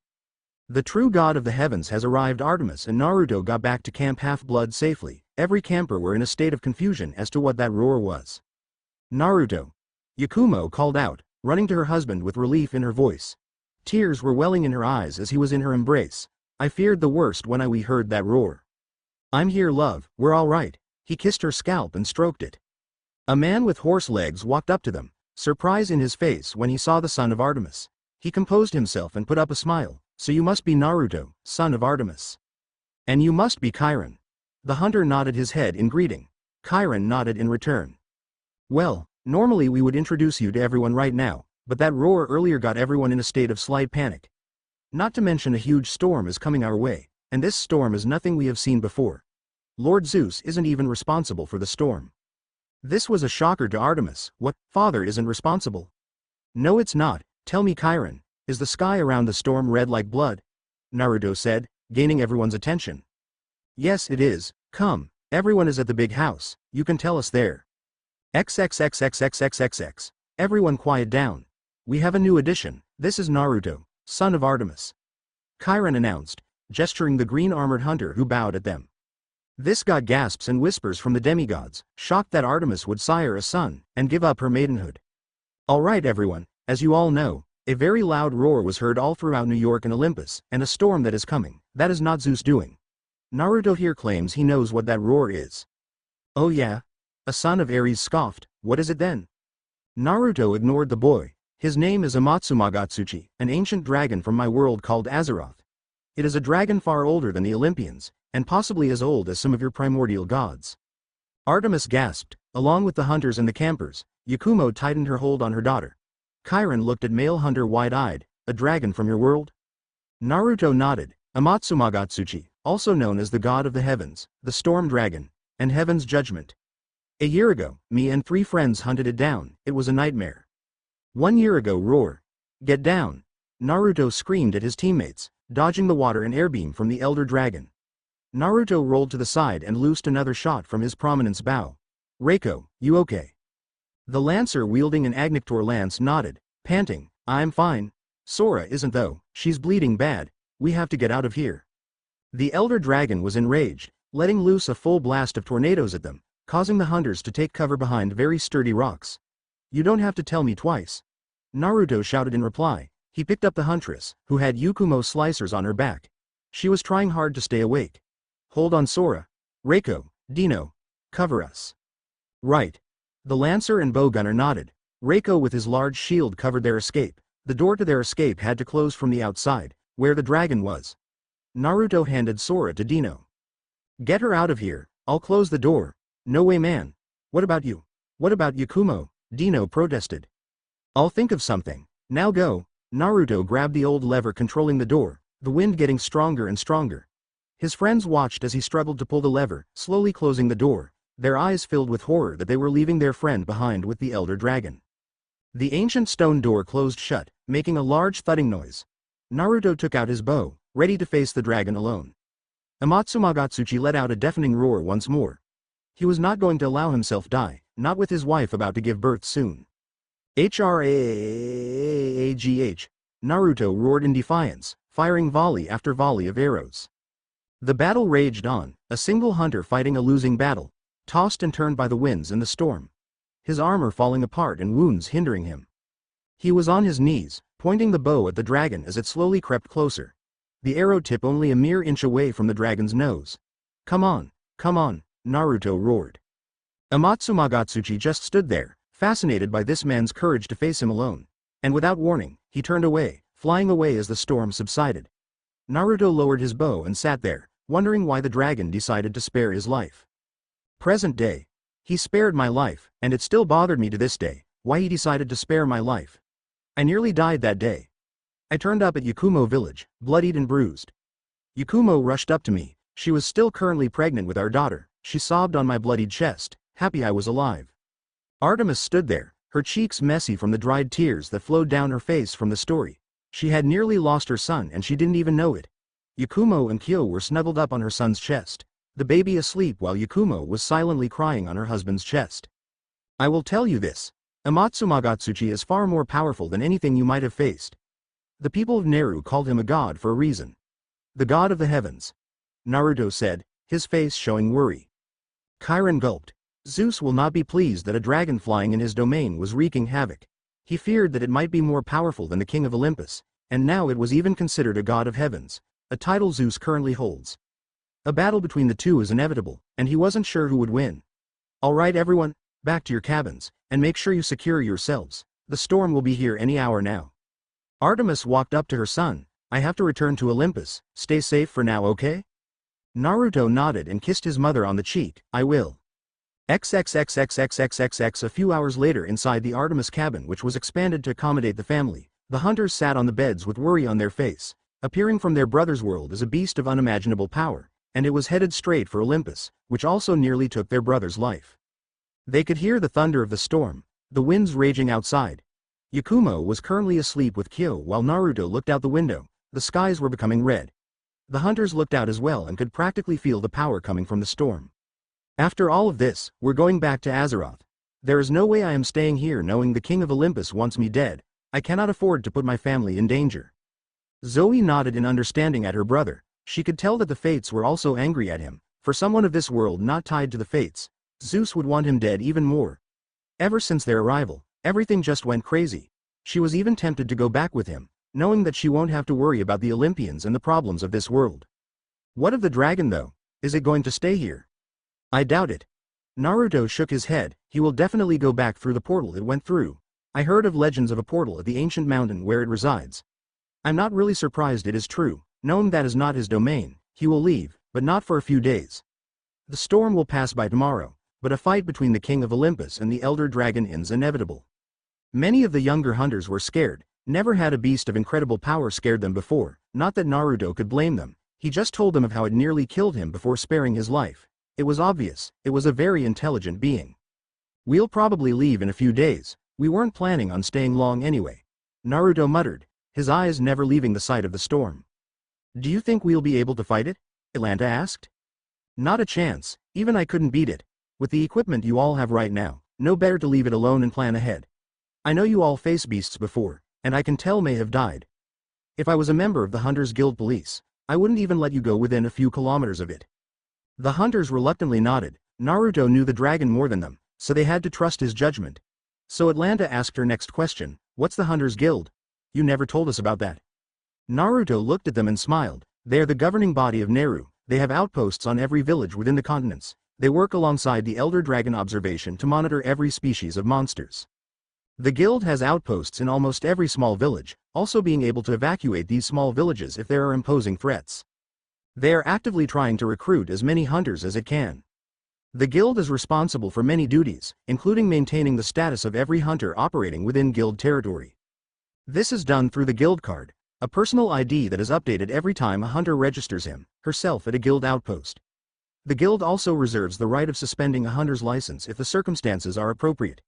Speaker 1: The true god of the heavens has arrived. Artemis and Naruto got back to Camp Half-Blood safely. Every camper were in a state of confusion as to what that roar was. "Naruto!" Yakumo called out, running to her husband with relief in her voice. Tears were welling in her eyes as he was in her embrace. "I feared the worst when we heard that roar." "I'm here, love, we're all right." He kissed her scalp and stroked it. A man with horse legs walked up to them, surprise in his face when he saw the son of Artemis. He composed himself and put up a smile. "So you must be Naruto, son of Artemis. And you must be Chiron." The hunter nodded his head in greeting. Chiron nodded in return. "Well, normally we would introduce you to everyone right now, but that roar earlier got everyone in a state of slight panic. Not to mention a huge storm is coming our way, and this storm is nothing we have seen before. Lord Zeus isn't even responsible for the storm." This was a shocker to Artemis. "What, father isn't responsible?" "No, it's not. Tell me, Chiron, is the sky around the storm red like blood?" Naruto said, gaining everyone's attention. "Yes, it is. Come, everyone is at the big house, you can tell us there." XXXXXXXX. Everyone quiet down. We have a new addition. This is Naruto, son of Artemis. Chiron announced, gesturing the green-armored hunter who bowed at them. This got gasps and whispers from the demigods, shocked that Artemis would sire a son and give up her maidenhood. All right, everyone, as you all know, a very loud roar was heard all throughout New York and Olympus, and a storm that is coming. That is not Zeus doing. Naruto here claims he knows what that roar is. "Oh yeah?" A son of Ares scoffed. "What is it then?" Naruto ignored the boy. "His name is Amatsumagatsuchi, an ancient dragon from my world called Azeroth. It is a dragon far older than the Olympians, and possibly as old as some of your primordial gods." Artemis gasped. Along with the hunters and the campers, Yakumo tightened her hold on her daughter. Chiron looked at male hunter wide-eyed. "A dragon from your world?" Naruto nodded. "Amatsumagatsuchi, also known as the god of the heavens, the storm dragon, and heaven's judgment. A year ago, me and 3 friends hunted it down. It was a nightmare. 1 year ago." Roar. "Get down!" Naruto screamed at his teammates, dodging the water and air beam from the elder dragon. Naruto rolled to the side and loosed another shot from his prominence bow. "Reiko, you okay?" The lancer wielding an Agnictor lance nodded, panting. "I'm fine. Sora isn't though, she's bleeding bad, we have to get out of here." The elder dragon was enraged, letting loose a full blast of tornadoes at them, causing the hunters to take cover behind very sturdy rocks. "You don't have to tell me twice," Naruto shouted in reply. He picked up the huntress, who had Yakumo slicers on her back. She was trying hard to stay awake. "Hold on, Sora. Reiko, Dino. Cover us." "Right." The lancer and bowgunner nodded. Reiko with his large shield covered their escape. The door to their escape had to close from the outside, where the dragon was. Naruto handed Sora to Dino. "Get her out of here, I'll close the door." "No way, man. What about you? What about Yakumo?" Dino protested. "I'll think of something. Now go." Naruto grabbed the old lever controlling the door, the wind getting stronger and stronger. His friends watched as he struggled to pull the lever, slowly closing the door, their eyes filled with horror that they were leaving their friend behind with the elder dragon. The ancient stone door closed shut, making a large thudding noise. Naruto took out his bow, ready to face the dragon alone. Amatsumagotsuchi let out a deafening roar once more. He was not going to allow himself die, not with his wife about to give birth soon. "Hragh!" Naruto roared in defiance, firing volley after volley of arrows. The battle raged on, a single hunter fighting a losing battle, tossed and turned by the winds and the storm. His armor falling apart and wounds hindering him. He was on his knees, pointing the bow at the dragon as it slowly crept closer. The arrow tip only a mere inch away from the dragon's nose. Come on, Naruto roared. Amatsumagotsuchi just stood there, fascinated by this man's courage to face him alone. And without warning, he turned away, flying away as the storm subsided. Naruto lowered his bow and sat there, wondering why the dragon decided to spare his life. Present day. He spared my life, and it still bothered me to this day, why he decided to spare my life. I nearly died that day. I turned up at Yakumo village, bloodied and bruised. Yakumo rushed up to me. She was still currently pregnant with our daughter. She sobbed on my bloodied chest, happy I was alive. Artemis stood there, her cheeks messy from the dried tears that flowed down her face from the story. She had nearly lost her son and she didn't even know it. Yakumo and Kyo were snuggled up on her son's chest, the baby asleep while Yakumo was silently crying on her husband's chest. I will tell you this. Amatsumagotsuchi is far more powerful than anything you might have faced. The people of Naru called him a god for a reason. The god of the heavens. Naruto said, his face showing worry. Chiron gulped. Zeus will not be pleased that a dragon flying in his domain was wreaking havoc. He feared that it might be more powerful than the king of Olympus, and now it was even considered a god of heavens, a title Zeus currently holds. A battle between the two is inevitable, and he wasn't sure who would win. All right everyone, back to your cabins, and make sure you secure yourselves. The storm will be here any hour now. Artemis walked up to her son. I have to return to Olympus, stay safe for now, okay? Naruto nodded and kissed his mother on the cheek. I will. XXXXXXXX. A few hours later inside the Artemis cabin, which was expanded to accommodate the family, the hunters sat on the beds with worry on their face, appearing from their brother's world as a beast of unimaginable power, and it was headed straight for Olympus, which also nearly took their brother's life. They could hear the thunder of the storm, the winds raging outside. Yakumo was currently asleep with Kyo while Naruto looked out the window. The skies were becoming red. The hunters looked out as well and could practically feel the power coming from the storm. After all of this, we're going back to Azeroth. There is no way I am staying here knowing the king of Olympus wants me dead. I cannot afford to put my family in danger. Zoe nodded in understanding at her brother. She could tell that the fates were also angry at him. For someone of this world not tied to the fates, Zeus would want him dead even more. Ever since their arrival, everything just went crazy. She was even tempted to go back with him, knowing that she won't have to worry about the Olympians and the problems of this world. What of the dragon though? Is it going to stay here? I doubt it. Naruto shook his head. He will definitely go back through the portal it went through. I heard of legends of a portal at the ancient mountain where it resides. I'm not really surprised it is true. Knowing that is not his domain, he will leave, but not for a few days. The storm will pass by tomorrow, but a fight between the king of Olympus and the elder dragon is inevitable. Many of the younger hunters were scared. Never had a beast of incredible power scared them before. Not that Naruto could blame them. He just told them of how it nearly killed him before sparing his life. It was obvious. It was a very intelligent being. We'll probably leave in a few days. We weren't planning on staying long anyway. Naruto muttered, his eyes never leaving the sight of the storm. Do you think we'll be able to fight it? Atlanta asked. Not a chance. Even I couldn't beat it. With the equipment you all have right now, no better to leave it alone and plan ahead. I know you all faced beasts before, and I can tell may have died. If I was a member of the Hunters Guild Police, I wouldn't even let you go within a few kilometers of it. The hunters reluctantly nodded. Naruto knew the dragon more than them, so they had to trust his judgment. So Atlanta asked her next question, "What's the Hunters Guild? You never told us about that." Naruto looked at them and smiled. They are the governing body of Naru. They have outposts on every village within the continents. They work alongside the Elder Dragon Observation to monitor every species of monsters. The guild has outposts in almost every small village, also being able to evacuate these small villages if there are imposing threats. They are actively trying to recruit as many hunters as it can. The guild is responsible for many duties, including maintaining the status of every hunter operating within guild territory. This is done through the guild card, a personal ID that is updated every time a hunter registers herself at a guild outpost. The guild also reserves the right of suspending a hunter's license if the circumstances are appropriate.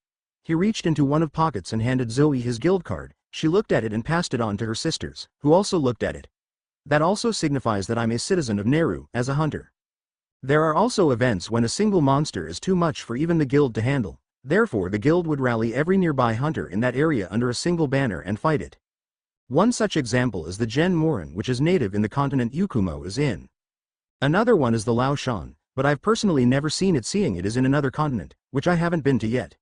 Speaker 1: He reached into one of pockets and handed Zoe his guild card. She looked at it and passed it on to her sisters, who also looked at it. That also signifies that I'm a citizen of Naru, as a hunter. There are also events when a single monster is too much for even the guild to handle. Therefore the guild would rally every nearby hunter in that area under a single banner and fight it. One such example is the Gen Morin, which is native in the continent Yakumo is in. Another one is the Lao Shan, but I've personally never seen it, seeing it is in another continent, which I haven't been to yet.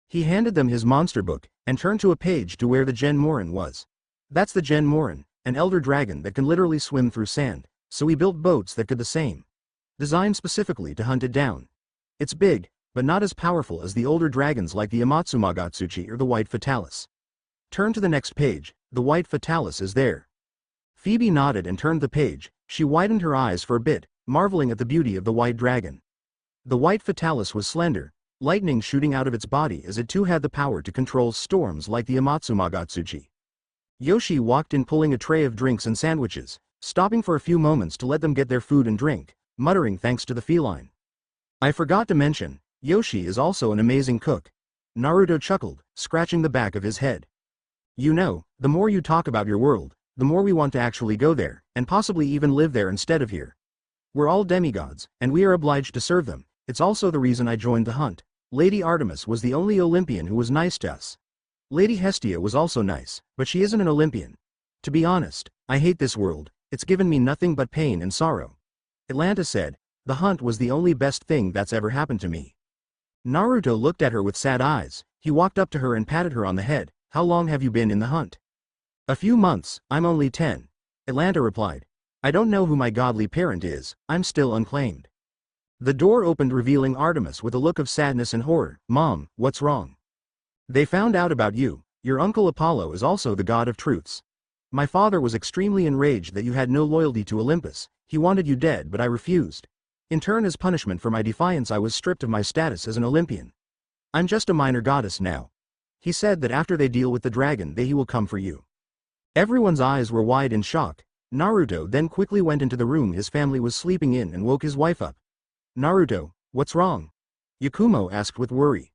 Speaker 1: He handed them his monster book, and turned to a page to where the Gen Morin was. That's the Gen Morin, an elder dragon that can literally swim through sand, so we built boats that could the same. Designed specifically to hunt it down. It's big, but not as powerful as the older dragons like the Amatsumagotsuchi or the White Fatalis. Turn to the next page, the White Fatalis is there. Phoebe nodded and turned the page. She widened her eyes for a bit, marveling at the beauty of the white dragon. The White Fatalis was slender, lightning shooting out of its body as it too had the power to control storms like the Amatsumagotsuchi. Yoshi walked in pulling a tray of drinks and sandwiches, stopping for a few moments to let them get their food and drink, muttering thanks to the feline. I forgot to mention, Yoshi is also an amazing cook. Naruto chuckled, scratching the back of his head. You know, the more you talk about your world, the more we want to actually go there, and possibly even live there instead of here. We're all demigods, and we are obliged to serve them. It's also the reason I joined the hunt. Lady Artemis was the only Olympian who was nice to us. Lady Hestia was also nice, but she isn't an Olympian. To be honest, I hate this world. It's given me nothing but pain and sorrow. Atlanta said, the hunt was the only best thing that's ever happened to me. Naruto looked at her with sad eyes. He walked up to her and patted her on the head. How long have you been in the hunt? A few months, I'm only 10. Atlanta replied. I don't know who my godly parent is, I'm still unclaimed. The door opened, revealing Artemis with a look of sadness and horror. Mom, what's wrong? They found out about you. Your uncle Apollo is also the god of truths. My father was extremely enraged that you had no loyalty to Olympus. He wanted you dead, but I refused. In turn, as punishment for my defiance, I was stripped of my status as an Olympian. I'm just a minor goddess now. He said that after they deal with the dragon, he will come for you. Everyone's eyes were wide in shock. Naruto then quickly went into the room his family was sleeping in and woke his wife up. Naruto, what's wrong? Yakumo asked with worry.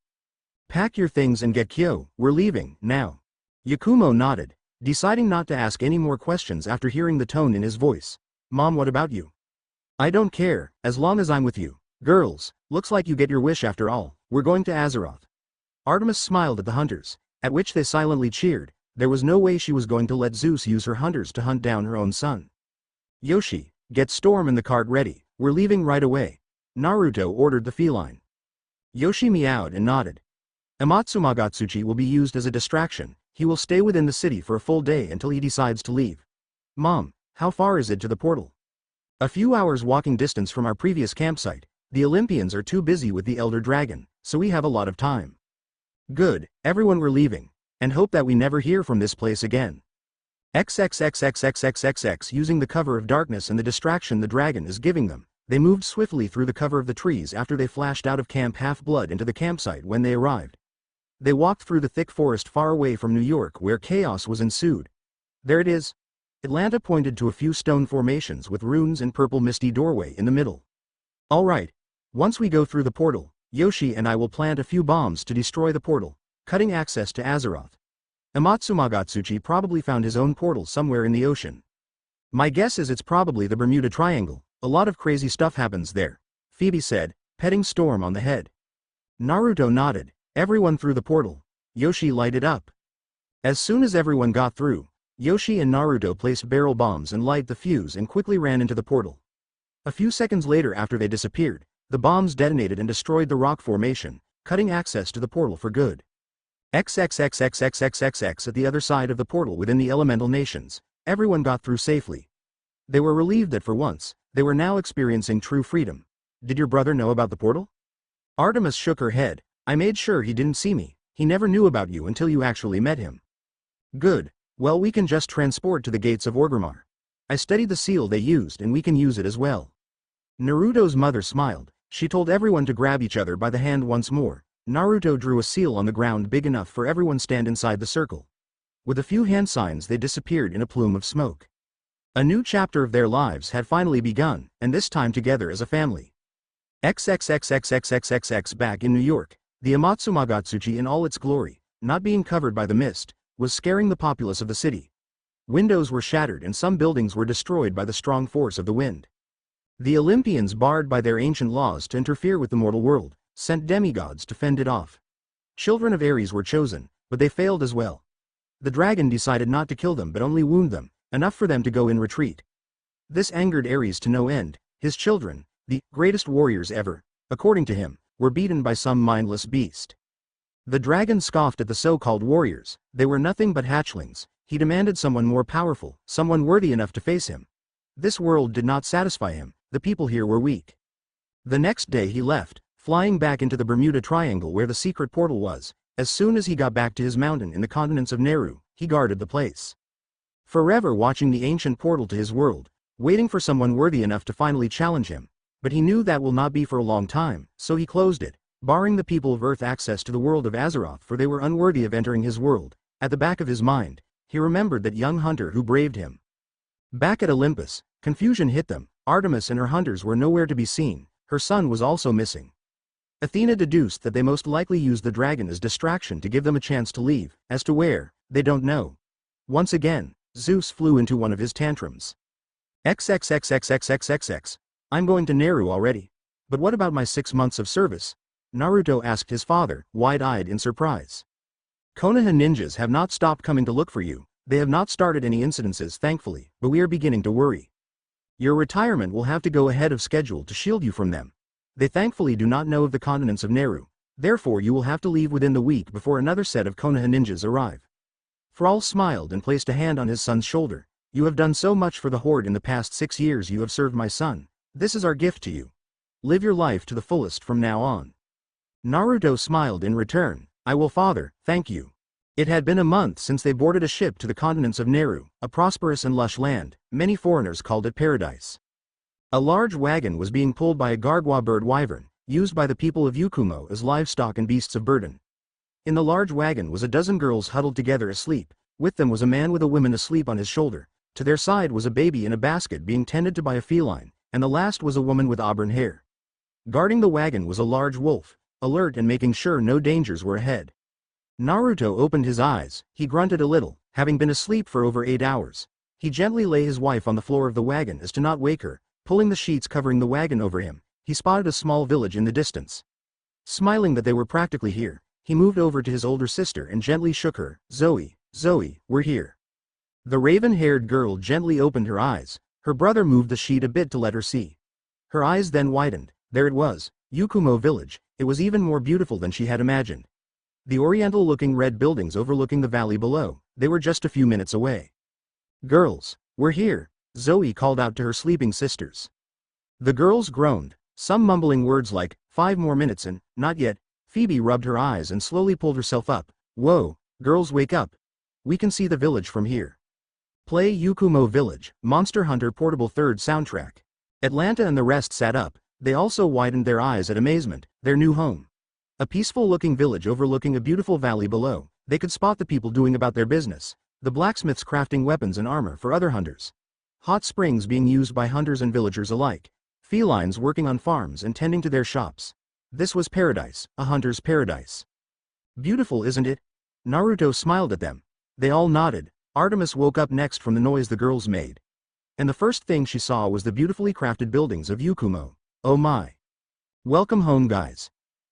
Speaker 1: Pack your things and get Kyo, we're leaving, now. Yakumo nodded, deciding not to ask any more questions after hearing the tone in his voice. Mom, what about you? I don't care, as long as I'm with you. Girls, looks like you get your wish after all. We're going to Azeroth. Artemis smiled at the hunters, at which they silently cheered. There was no way she was going to let Zeus use her hunters to hunt down her own son. Yoshi, get Storm and the cart ready. We're leaving right away. Naruto ordered the feline. Yoshi meowed and nodded. Amatsumagotsuchi will be used as a distraction. He will stay within the city for a full day until he decides to leave. Mom, how far is it to the portal? A few hours walking distance from our previous campsite. The Olympians are too busy with the Elder Dragon, so we have a lot of time. Good, everyone, we're leaving, and hope that we never hear from this place again. XXXXXXXX. Using the cover of darkness and the distraction the dragon is giving them, they moved swiftly through the cover of the trees after they flashed out of Camp Half-Blood into the campsite when they arrived. They walked through the thick forest far away from New York where chaos was ensued. There it is. Atlanta pointed to a few stone formations with runes and purple misty doorway in the middle. All right. Once we go through the portal, Yoshi and I will plant a few bombs to destroy the portal, cutting access to Azeroth. Amatsumagotsuchi probably found his own portal somewhere in the ocean. My guess is it's probably the Bermuda Triangle. A lot of crazy stuff happens there, Phoebe said, petting Storm on the head. Naruto nodded. Everyone through the portal. Yoshi lighted up. As soon as everyone got through, Yoshi and Naruto placed barrel bombs and light the fuse and quickly ran into the portal. A few seconds later after they disappeared, the bombs detonated and destroyed the rock formation, cutting access to the portal for good. XXXXXXXX at the other side of the portal within the elemental nations, everyone got through safely. They were relieved that for once, they were now experiencing true freedom. Did your brother know about the portal? Artemis shook her head. I made sure he didn't see me. He never knew about you until you actually met him. Good. Well, we can just transport to the gates of Orgrimmar. I studied the seal they used and we can use it as well. Naruto's mother smiled. She told everyone to grab each other by the hand once more. Naruto drew a seal on the ground big enough for everyone to stand inside the circle. With a few hand signs they disappeared in a plume of smoke. A new chapter of their lives had finally begun, and this time together as a family. XXXXXXXX back in New York, the Amatsumagatsuchi in all its glory, not being covered by the mist, was scaring the populace of the city. Windows were shattered and some buildings were destroyed by the strong force of the wind. The Olympians, barred by their ancient laws to interfere with the mortal world, sent demigods to fend it off. Children of Ares were chosen, but they failed as well. The dragon decided not to kill them but only wound them, enough for them to go in retreat. This angered Ares to no end. His children, the greatest warriors ever, according to him, were beaten by some mindless beast. The dragon scoffed at the so-called warriors. They were nothing but hatchlings. He demanded someone more powerful, someone worthy enough to face him. This world did not satisfy him. The people here were weak. The next day he left, flying back into the Bermuda Triangle where the secret portal was. As soon as he got back to his mountain in the continents of Naru, he guarded the place. Forever watching the ancient portal to his world, waiting for someone worthy enough to finally challenge him. But he knew that will not be for a long time, so he closed it, barring the people of Earth access to the world of Azeroth for they were unworthy of entering his world. At the back of his mind, he remembered that young hunter who braved him. Back at Olympus, confusion hit them. Artemis and her hunters were nowhere to be seen. Her son was also missing. Athena deduced that they most likely used the dragon as distraction to give them a chance to leave. As to where, they don't know. Once again, Zeus flew into one of his tantrums. XXXXXXXX. I'm going to Naru already. But what about my 6 months of service? Naruto asked his father, wide-eyed in surprise. Konoha ninjas have not stopped coming to look for you. They have not started any incidences thankfully, but we are beginning to worry. Your retirement will have to go ahead of schedule to shield you from them. They thankfully do not know of the continents of Naru. Therefore you will have to leave within the week before another set of Konoha ninjas arrive. Thrall smiled and placed a hand on his son's shoulder. You have done so much for the Horde in the past 6 years. You have served my son. This is our gift to you. Live your life to the fullest from now on. Naruto smiled in return. I will, father, thank you. It had been a month since they boarded a ship to the continents of Naru, a prosperous and lush land. Many foreigners called it paradise. A large wagon was being pulled by a gargwa bird wyvern, used by the people of Yakumo as livestock and beasts of burden. In the large wagon was a dozen girls huddled together asleep. With them was a man with a woman asleep on his shoulder. To their side was a baby in a basket being tended to by a feline, and the last was a woman with auburn hair. Guarding the wagon was a large wolf, alert and making sure no dangers were ahead. Naruto opened his eyes. He grunted a little, having been asleep for over 8 hours. He gently lay his wife on the floor of the wagon as to not wake her. Pulling the sheets covering the wagon over him, he spotted a small village in the distance. Smiling that they were practically here, he moved over to his older sister and gently shook her. Zoe, we're here. The raven-haired girl gently opened her eyes. Her brother moved the sheet a bit to let her see. Her eyes then widened. There it was, Yakumo village. It was even more beautiful than she had imagined. The oriental-looking red buildings overlooking the valley below. They were just a few minutes away. Girls, we're here, Zoe called out to her sleeping sisters. The girls groaned, some mumbling words like, 5 more minutes and, not yet. Phoebe rubbed her eyes and slowly pulled herself up. Whoa, girls wake up. We can see the village from here. Play Yakumo Village, Monster Hunter Portable 3rd soundtrack. Atlanta and the rest sat up. They also widened their eyes at amazement, their new home. A peaceful-looking village overlooking a beautiful valley below. They could spot the people doing about their business. The blacksmiths crafting weapons and armor for other hunters. Hot springs being used by hunters and villagers alike. Felines working on farms and tending to their shops. This was paradise, a hunter's paradise. Beautiful, isn't it? Naruto smiled at them. They all nodded. Artemis woke up next from the noise the girls made. And the first thing she saw was the beautifully crafted buildings of Yakumo. Oh my. Welcome home, guys.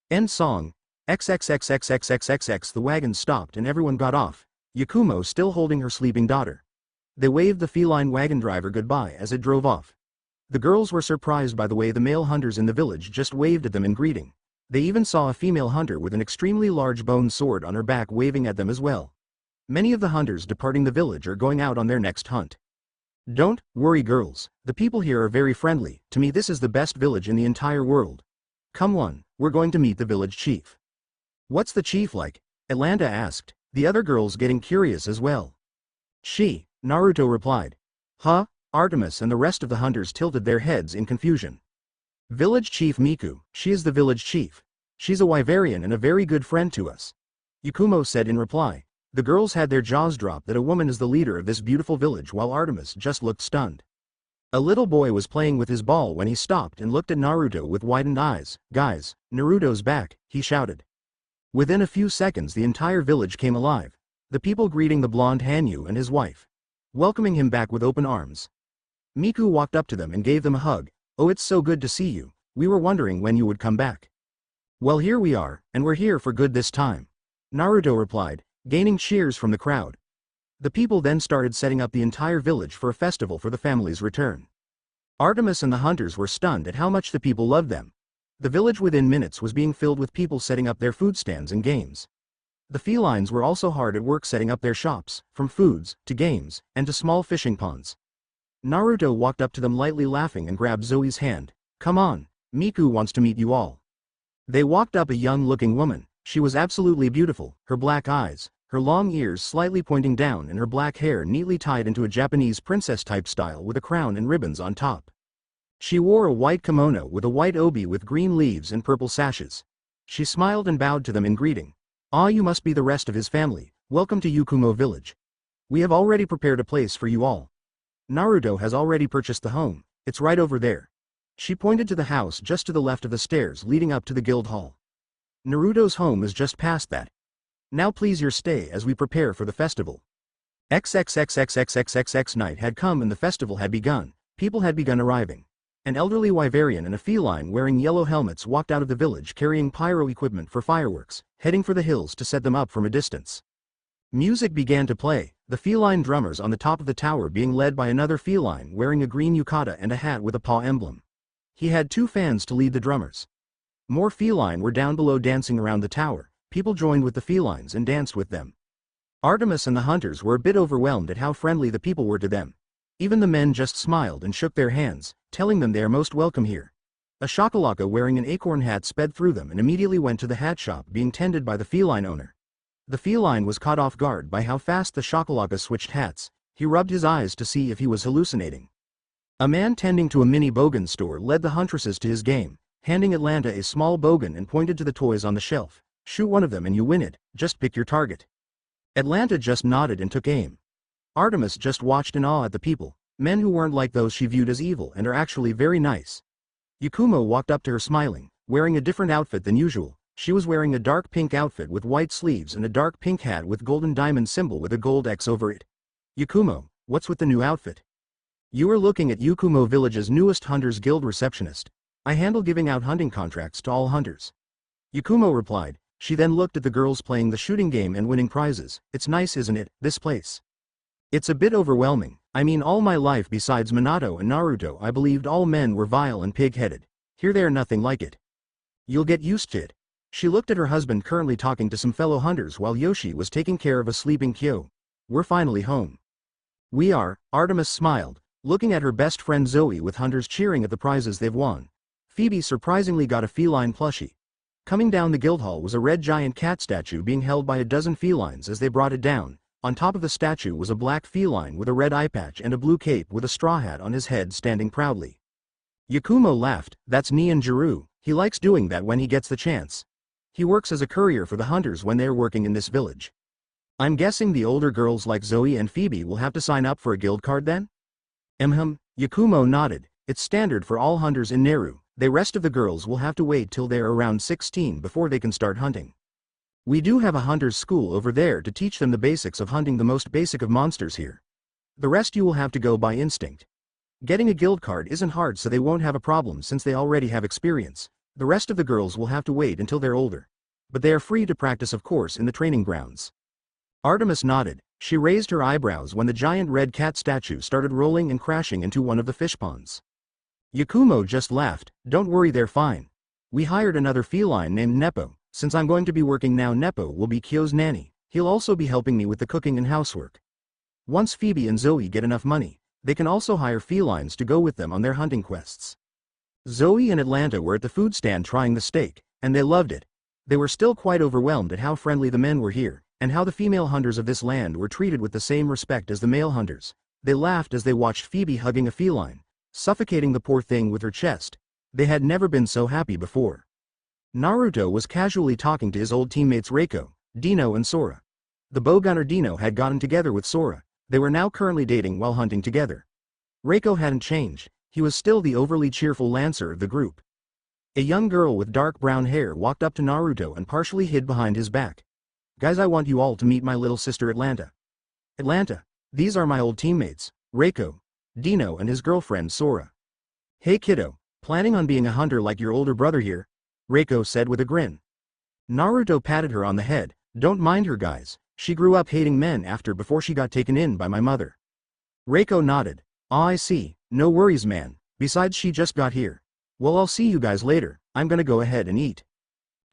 Speaker 1: End song. XXXXXXXX. The wagon stopped and everyone got off. Yakumo still holding her sleeping daughter. They waved the feline wagon driver goodbye as it drove off. The girls were surprised by the way the male hunters in the village just waved at them in greeting. They even saw a female hunter with an extremely large bone sword on her back waving at them as well. Many of the hunters departing the village are going out on their next hunt. Don't worry girls, the people here are very friendly. To me this is the best village in the entire world. Come on, we're going to meet the village chief. What's the chief like? Atlanta asked, the other girls getting curious as well. Naruto replied. Huh? Artemis and the rest of the hunters tilted their heads in confusion. Village Chief Miku, she is the village chief. She's a Wyverian and a very good friend to us. Yakumo said in reply. The girls had their jaws drop that a woman is the leader of this beautiful village while Artemis just looked stunned. A little boy was playing with his ball when he stopped and looked at Naruto with widened eyes. Guys, Naruto's back, he shouted. Within a few seconds the entire village came alive. The people greeting the blonde Hanyu and his wife. Welcoming him back with open arms. Miku walked up to them and gave them a hug. Oh, it's so good to see you. We were wondering when you would come back. Well, here we are, and we're here for good this time. Naruto replied, gaining cheers from the crowd. The people then started setting up the entire village for a festival for the family's return. Artemis and the hunters were stunned at how much the people loved them. The village within minutes was being filled with people setting up their food stands and games. The felines were also hard at work setting up their shops, from foods, to games, and to small fishing ponds. Naruto walked up to them lightly laughing and grabbed Zoe's hand. Come on, Miku wants to meet you all. They walked up a young-looking woman. She was absolutely beautiful, her black eyes, her long ears slightly pointing down and her black hair neatly tied into a Japanese princess-type style with a crown and ribbons on top. She wore a white kimono with a white obi with green leaves and purple sashes. She smiled and bowed to them in greeting. Ah, you must be the rest of his family. Welcome to Yakumo village. We have already prepared a place for you all. Naruto has already purchased the home. It's right over there. She pointed to the house just to the left of the stairs leading up to the guild hall. Naruto's home is just past that. Now please your stay as we prepare for the festival. XXXXXXXX night had come and the festival had begun. People had begun arriving. An elderly Wyverian and a feline wearing yellow helmets walked out of the village carrying pyro equipment for fireworks, heading for the hills to set them up from a distance. Music began to play, the feline drummers on the top of the tower being led by another feline wearing a green yukata and a hat with a paw emblem. He had 2 fans to lead the drummers. More feline were down below dancing around the tower. People joined with the felines and danced with them. Artemis and the hunters were a bit overwhelmed at how friendly the people were to them. Even the men just smiled and shook their hands, telling them they are most welcome here. A shakalaka wearing an acorn hat sped through them and immediately went to the hat shop being tended by the feline owner. The feline was caught off guard by how fast the shakalaka switched hats. He rubbed his eyes to see if he was hallucinating. A man tending to a mini bogan store led the huntresses to his game, handing Atlanta a small bogan and pointed to the toys on the shelf. Shoot one of them and you win it, just pick your target. Atlanta just nodded and took aim. Artemis just watched in awe at the people, men who weren't like those she viewed as evil and are actually very nice. Yakumo walked up to her smiling, wearing a different outfit than usual. She was wearing a dark pink outfit with white sleeves and a dark pink hat with golden diamond symbol with a gold X over it. Yakumo, what's with the new outfit? You are looking at Yakumo Village's newest Hunters Guild receptionist. I handle giving out hunting contracts to all hunters. Yakumo replied. She then looked at the girls playing the shooting game and winning prizes. It's nice, isn't it, this place? It's a bit overwhelming. I mean, all my life besides Minato and Naruto I believed all men were vile and pig-headed. Here they are nothing like it. You'll get used to it. She looked at her husband currently talking to some fellow hunters while Yoshi was taking care of a sleeping Kyo. We're finally home. We are, Artemis smiled, looking at her best friend Zoe with hunters cheering at the prizes they've won. Phoebe surprisingly got a feline plushie. Coming down the guild hall was a red giant cat statue being held by a dozen felines as they brought it down. On top of the statue was a black feline with a red eye patch and a blue cape with a straw hat on his head standing proudly. Yakumo laughed. That's Nianjiro. He likes doing that when he gets the chance. He works as a courier for the hunters when they're working in this village. I'm guessing the older girls like Zoe and Phoebe will have to sign up for a guild card then? Yakumo nodded. It's standard for all hunters in Naru. The rest of the girls will have to wait till they're around 16 before they can start hunting. We do have a hunter's school over there to teach them the basics of hunting, the most basic of monsters here. The rest you will have to go by instinct. Getting a guild card isn't hard, so they won't have a problem since they already have experience. The rest of the girls will have to wait until they're older. But they are free to practice, of course, in the training grounds. Artemis nodded. She raised her eyebrows when the giant red cat statue started rolling and crashing into one of the fish ponds. Yakumo just laughed. Don't worry, they're fine. We hired another feline named Nepo. Since I'm going to be working now, Nepo will be Kyo's nanny. He'll also be helping me with the cooking and housework. Once Phoebe and Zoe get enough money, they can also hire felines to go with them on their hunting quests. Zoe and Atlanta were at the food stand trying the steak, and they loved it. They were still quite overwhelmed at how friendly the men were here, and how the female hunters of this land were treated with the same respect as the male hunters. They laughed as they watched Phoebe hugging a feline, suffocating the poor thing with her chest. They had never been so happy before. Naruto was casually talking to his old teammates Reiko, Dino and Sora. The bowgunner Dino had gotten together with Sora. They were now currently dating while hunting together. Reiko hadn't changed. He was still the overly cheerful lancer of the group. A young girl with dark brown hair walked up to Naruto and partially hid behind his back. Guys, I want you all to meet my little sister Atlanta. Atlanta, these are my old teammates, Reiko, Dino and his girlfriend Sora. Hey kiddo, planning on being a hunter like your older brother here? Reiko said with a grin. Naruto patted her on the head. Don't mind her guys, she grew up hating men before she got taken in by my mother. Reiko nodded. Ah, I see, no worries man, besides she just got here. Well, I'll see you guys later, I'm gonna go ahead and eat.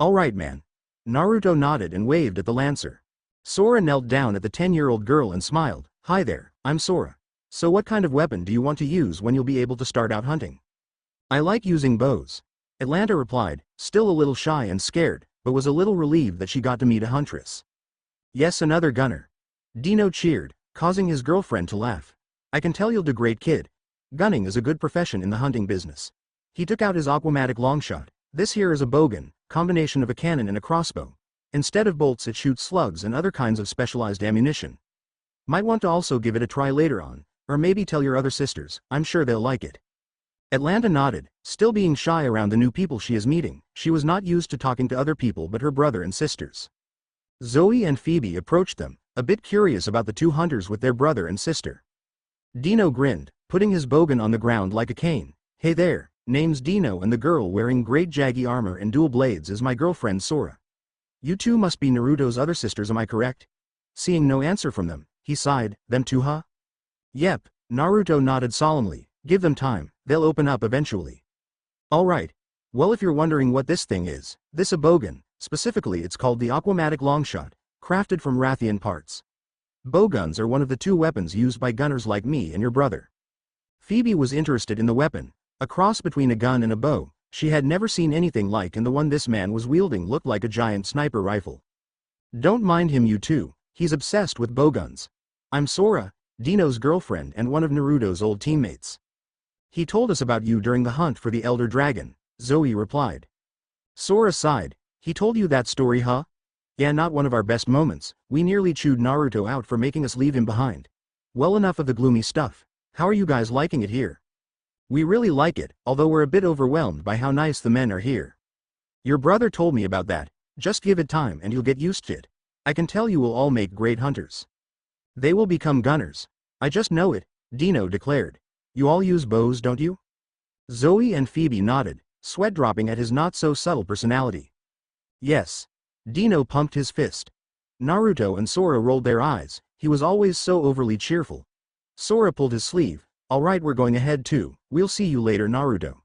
Speaker 1: Alright man. Naruto nodded and waved at the lancer. Sora knelt down at the 10-year-old girl and smiled. Hi there, I'm Sora. So what kind of weapon do you want to use when you'll be able to start out hunting? I like using bows. Atlanta replied, still a little shy and scared, but was a little relieved that she got to meet a huntress. Yes, another gunner. Dino cheered, causing his girlfriend to laugh. I can tell you'll do great, kid. Gunning is a good profession in the hunting business. He took out his aquamatic longshot. This here is a bowgun, combination of a cannon and a crossbow. Instead of bolts it shoots slugs and other kinds of specialized ammunition. Might want to also give it a try later on, or maybe tell your other sisters, I'm sure they'll like it. Atlanta nodded, still being shy around the new people she is meeting. She was not used to talking to other people but her brother and sisters. Zoe and Phoebe approached them, a bit curious about the two hunters with their brother and sister. Dino grinned, putting his bowgun on the ground like a cane. Hey there, name's Dino and the girl wearing great jaggy armor and dual blades is my girlfriend Sora. You two must be Naruto's other sisters, am I correct? Seeing no answer from them, he sighed, them too huh? Yep, Naruto nodded solemnly. Give them time, they'll open up eventually. Alright. Well, if you're wondering what this thing is, this a bowgun, specifically it's called the aquamatic longshot, crafted from Rathian parts. Bowguns are one of the two weapons used by gunners like me and your brother. Phoebe was interested in the weapon, a cross between a gun and a bow. She had never seen anything like, and the one this man was wielding looked like a giant sniper rifle. Don't mind him, you two, he's obsessed with bowguns. I'm Sora, Dino's girlfriend and one of Naruto's old teammates. He told us about you during the hunt for the Elder Dragon, Zoe replied. Sora sighed. He told you that story, huh? Yeah, not one of our best moments. We nearly chewed Naruto out for making us leave him behind. Well, enough of the gloomy stuff. How are you guys liking it here? We really like it, although we're a bit overwhelmed by how nice the men are here. Your brother told me about that. Just give it time and you'll get used to it. I can tell you will all make great hunters. They will become gunners. I just know it, Dino declared. You all use bows, don't you? Zoe and Phoebe nodded, sweat dropping at his not-so-subtle personality. Yes. Dino pumped his fist. Naruto and Sora rolled their eyes. He was always so overly cheerful. Sora pulled his sleeve. Alright, we're going ahead too. We'll see you later, Naruto.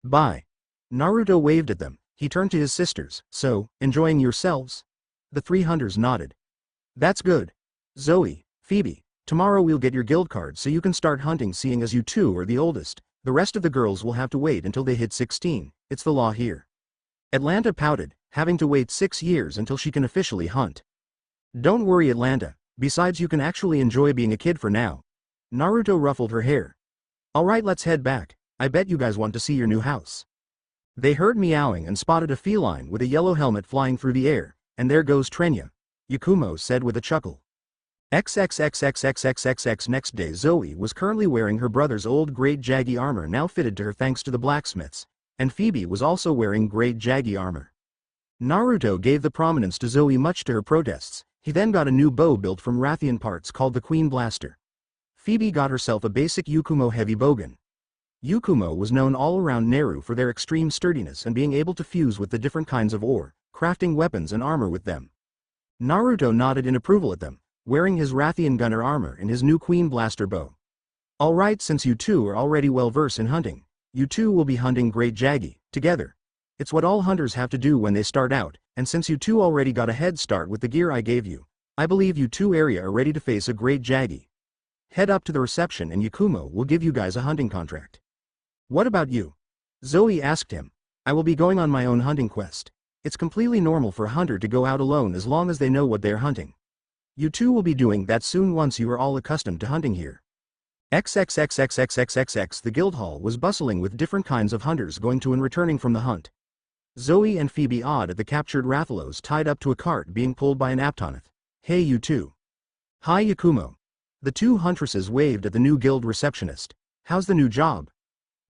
Speaker 1: Bye. Naruto waved at them. He turned to his sisters. So, enjoying yourselves? The three hunters nodded. That's good. Zoe, Phoebe, tomorrow we'll get your guild card so you can start hunting, seeing as you two are the oldest. The rest of the girls will have to wait until they hit 16. It's the law here. Atlanta pouted, having to wait 6 years until she can officially hunt. Don't worry, Atlanta. Besides, you can actually enjoy being a kid for now. Naruto ruffled her hair. Alright, let's head back. I bet you guys want to see your new house. They heard meowing and spotted a feline with a yellow helmet flying through the air, and there goes Trenya, Yakumo said with a chuckle. XXXXXXXX. Next day, Zoe was currently wearing her brother's old great jaggy armor, now fitted to her thanks to the blacksmiths, and Phoebe was also wearing great jaggy armor. Naruto gave the prominence to Zoe much to her protests. He then got a new bow built from Rathian parts called the Queen Blaster. Phoebe got herself a basic Yakumo heavy bowgun. Yakumo was known all around Naru for their extreme sturdiness and being able to fuse with the different kinds of ore, crafting weapons and armor with them. Naruto nodded in approval at them. wearing his Rathian gunner armor and his new Queen Blaster bow. Alright, since you two are already well versed in hunting, you two will be hunting Great Jaggy, together. It's what all hunters have to do when they start out, and since you two already got a head start with the gear I gave you, I believe you two area are ready to face a Great Jaggy. Head up to the reception and Yakumo will give you guys a hunting contract. What about you? Zoe asked him. I will be going on my own hunting quest. It's completely normal for a hunter to go out alone as long as they know what they're hunting. You two will be doing that soon once you are all accustomed to hunting here. XXXXXXXX. The Guildhall was bustling with different kinds of hunters going to and returning from the hunt. Zoe and Phoebe awed at the captured Rathalos tied up to a cart being pulled by an Aptonath. Hey you two. Hi Yakumo. The two huntresses waved at the new guild receptionist. How's the new job?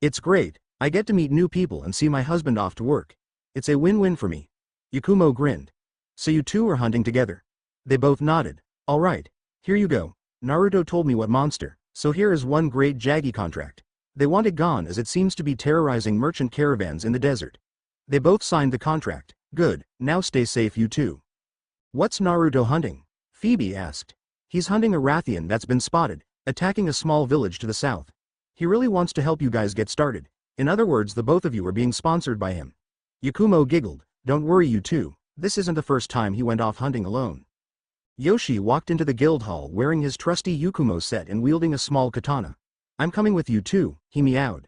Speaker 1: It's great, I get to meet new people and see my husband off to work. It's a win-win for me. Yakumo grinned. So you two are hunting together? They both nodded. Alright, here you go. Naruto told me what monster, so here is one Great Jaggy contract. They want it gone as it seems to be terrorizing merchant caravans in the desert. They both signed the contract. Good, now stay safe you two. What's Naruto hunting? Phoebe asked. He's hunting a Rathian that's been spotted, attacking a small village to the south. He really wants to help you guys get started. In other words, the both of you are being sponsored by him. Yakumo giggled. Don't worry you two, this isn't the first time he went off hunting alone. Yoshi walked into the guild hall wearing his trusty Yakumo set and wielding a small katana. I'm coming with you too, he meowed.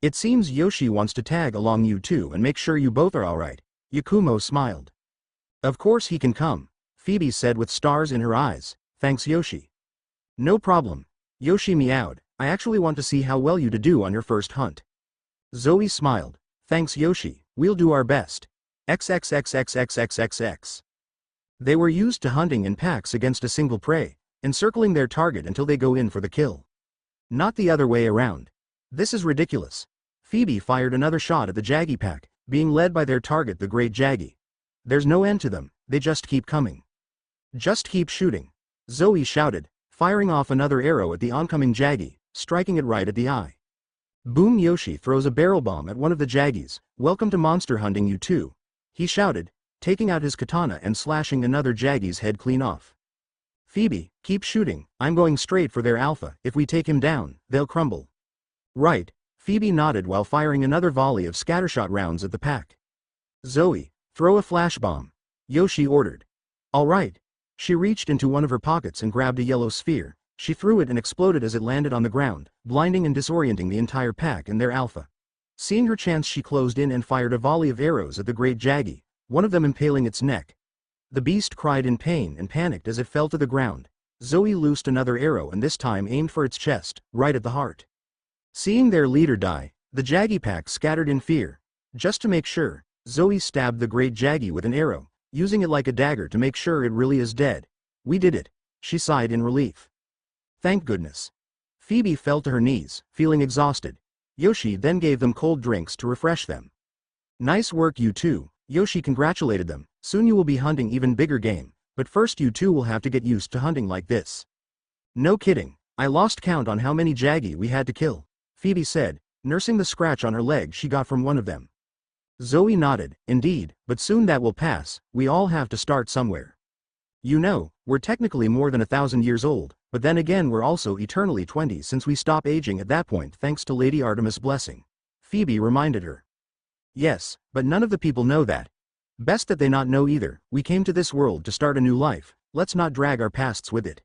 Speaker 1: It seems Yoshi wants to tag along you two and make sure you both are alright. Yakumo smiled. Of course he can come, Phoebe said with stars in her eyes. Thanks Yoshi. No problem. Yoshi meowed. I actually want to see how well you do on your first hunt. Zoe smiled. Thanks Yoshi, we'll do our best. XXXXXXXX. They were used to hunting in packs against a single prey, encircling their target until they go in for the kill. Not the other way around. This is ridiculous. Phoebe fired another shot at the Jaggy pack, being led by their target the Great Jaggy. There's no end to them, they just keep coming. Just keep shooting. Zoe shouted, firing off another arrow at the oncoming Jaggy, striking it right at the eye. Boom! Yoshi throws a barrel bomb at one of the Jaggies. Welcome to monster hunting you two, he shouted, taking out his katana and slashing another Jaggy's head clean off. Phoebe, keep shooting, I'm going straight for their alpha. If we take him down, they'll crumble. Right, Phoebe nodded while firing another volley of scattershot rounds at the pack. Zoe, throw a flash bomb, Yoshi ordered. All right. She reached into one of her pockets and grabbed a yellow sphere. She threw it and exploded as it landed on the ground, blinding and disorienting the entire pack and their alpha. Seeing her chance, she closed in and fired a volley of arrows at the Great Jaggy, one of them impaling its neck. The beast cried in pain and panicked as it fell to the ground. Zoe loosed another arrow and this time aimed for its chest, right at the heart. Seeing their leader die, the Jaggy pack scattered in fear. Just to make sure, Zoe stabbed the Great Jaggy with an arrow, using it like a dagger to make sure it really is dead. We did it, she sighed in relief. Thank goodness. Phoebe fell to her knees, feeling exhausted. Yoshi then gave them cold drinks to refresh them. Nice work you two, Yoshi congratulated them. Soon you will be hunting even bigger game, but first you two will have to get used to hunting like this. No kidding, I lost count on how many Jaggy we had to kill, Phoebe said, nursing the scratch on her leg she got from one of them. Zoe nodded. Indeed, but soon that will pass. We all have to start somewhere. You know, we're technically more than 1,000 years old, but then again we're also eternally 20 since we stop aging at that point thanks to Lady Artemis' blessing. Phoebe reminded her. Yes, but none of the people know that. Best that they not know either. We came to this world to start a new life, let's not drag our pasts with it.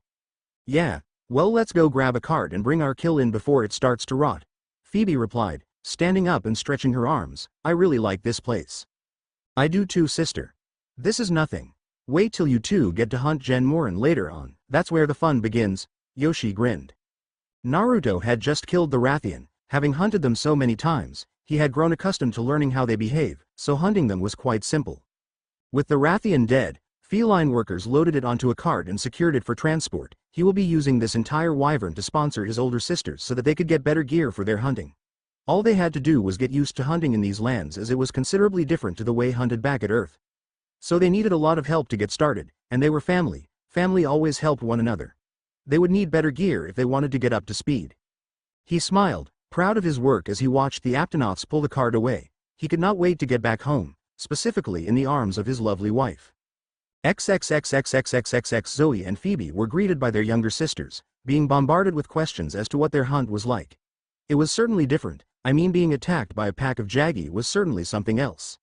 Speaker 1: Yeah, well let's go grab a cart and bring our kill in before it starts to rot. Phoebe replied, standing up and stretching her arms. I really like this place. I do too sister. This is nothing. Wait till you two get to hunt Gen Morin later on, that's where the fun begins, Yoshi grinned. Naruto had just killed the Rathian, having hunted them so many times, he had grown accustomed to learning how they behave, so hunting them was quite simple. With the Rathian dead, feline workers loaded it onto a cart and secured it for transport. He will be using this entire wyvern to sponsor his older sisters so that they could get better gear for their hunting. All they had to do was get used to hunting in these lands as it was considerably different to the way hunted back at Earth. So they needed a lot of help to get started, and they were family. Family always helped one another. They would need better gear if they wanted to get up to speed. He smiled, proud of his work as he watched the Aptonaths pull the cart away. He could not wait to get back home, specifically in the arms of his lovely wife. XXXXXXXX Zoe and Phoebe were greeted by their younger sisters, being bombarded with questions as to what their hunt was like. It was certainly different. I mean, being attacked by a pack of Jaggy was certainly something else.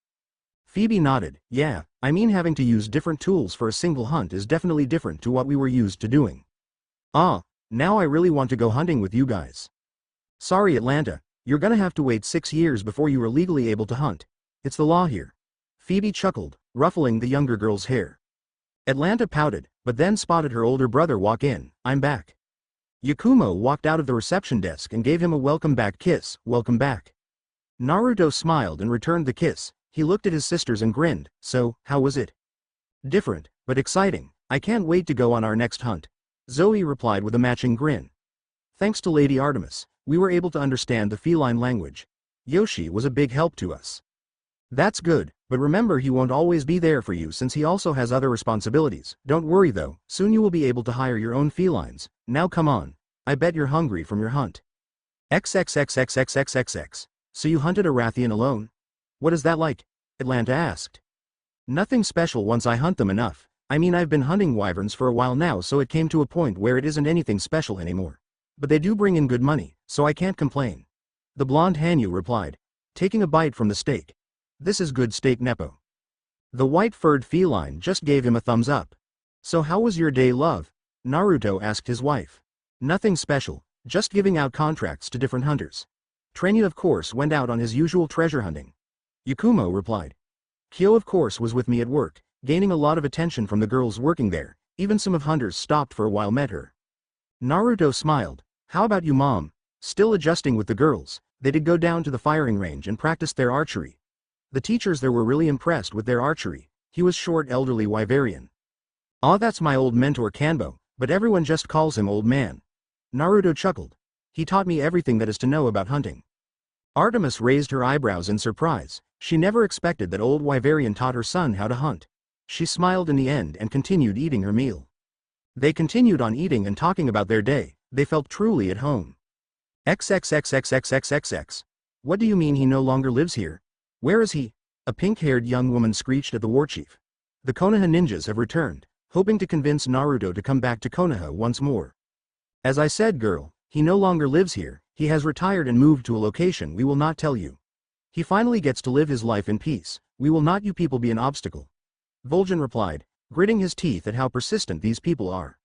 Speaker 1: Phoebe nodded. Yeah, I mean, having to use different tools for a single hunt is definitely different to what we were used to doing. Ah, now I really want to go hunting with you guys. Sorry Atlanta, you're gonna have to wait 6 years before you are legally able to hunt. It's the law here. Phoebe chuckled, ruffling the younger girl's hair. Atlanta pouted, but then spotted her older brother walk in. I'm back. Yakumo walked out of the reception desk and gave him a welcome back kiss. Welcome back. Naruto smiled and returned the kiss. He looked at his sisters and grinned. So, how was it? Different, but exciting. I can't wait to go on our next hunt. Zoe replied with a matching grin. Thanks to Lady Artemis, we were able to understand the feline language. Yoshi was a big help to us. That's good, but remember, he won't always be there for you since he also has other responsibilities. Don't worry though, soon you will be able to hire your own felines. Now come on. I bet you're hungry from your hunt. XXXXXXXX. So you hunted a Rathian alone? What is that like? Atlanta asked. Nothing special once I hunt them enough. I mean, I've been hunting wyverns for a while now, so it came to a point where it isn't anything special anymore. But they do bring in good money, so I can't complain. The blonde Hanyu replied, taking a bite from the steak. This is good steak Nepo. The white-furred feline just gave him a thumbs up. So how was your day, love? Naruto asked his wife. Nothing special, just giving out contracts to different hunters. Trenya of course went out on his usual treasure hunting. Yakumo replied. Kyo of course was with me at work, gaining a lot of attention from the girls working there. Even some of hunters stopped for a while met her. Naruto smiled. How about you, mom? Still adjusting with the girls, they did go down to the firing range and practiced their archery. The teachers there were really impressed with their archery. He was short, elderly Wyverian. Aw, that's my old mentor Kanbo, but everyone just calls him old man. Naruto chuckled. He taught me everything that is to know about hunting. Artemis raised her eyebrows in surprise. She never expected that old Wyverian taught her son how to hunt. She smiled in the end and continued eating her meal. They continued on eating and talking about their day. They felt truly at home. XXXXXXXX. What do you mean he no longer lives here? Where is he? A pink-haired young woman screeched at the warchief. The Konoha ninjas have returned, hoping to convince Naruto to come back to Konoha once more. As I said, girl, he no longer lives here. He has retired and moved to a location we will not tell you. He finally gets to live his life in peace. We will not you people be an obstacle. Vol'jin replied, gritting his teeth at how persistent these people are.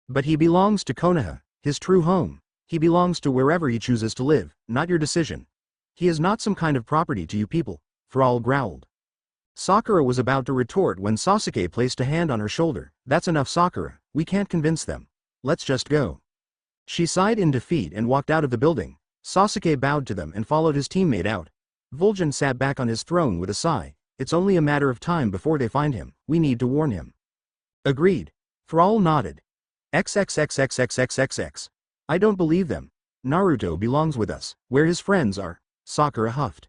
Speaker 1: But he belongs to Konoha, his true home. He belongs to wherever he chooses to live, not your decision. He is not some kind of property to you people, Thrall growled. Sakura was about to retort when Sasuke placed a hand on her shoulder. That's enough, Sakura, we can't convince them. Let's just go. She sighed in defeat and walked out of the building. Sasuke bowed to them and followed his teammate out. Vol'jin sat back on his throne with a sigh. It's only a matter of time before they find him. We need to warn him. Agreed. Thrall nodded. XXXXXXXX. I don't believe them. Naruto belongs with us, where his friends are. Sakura huffed.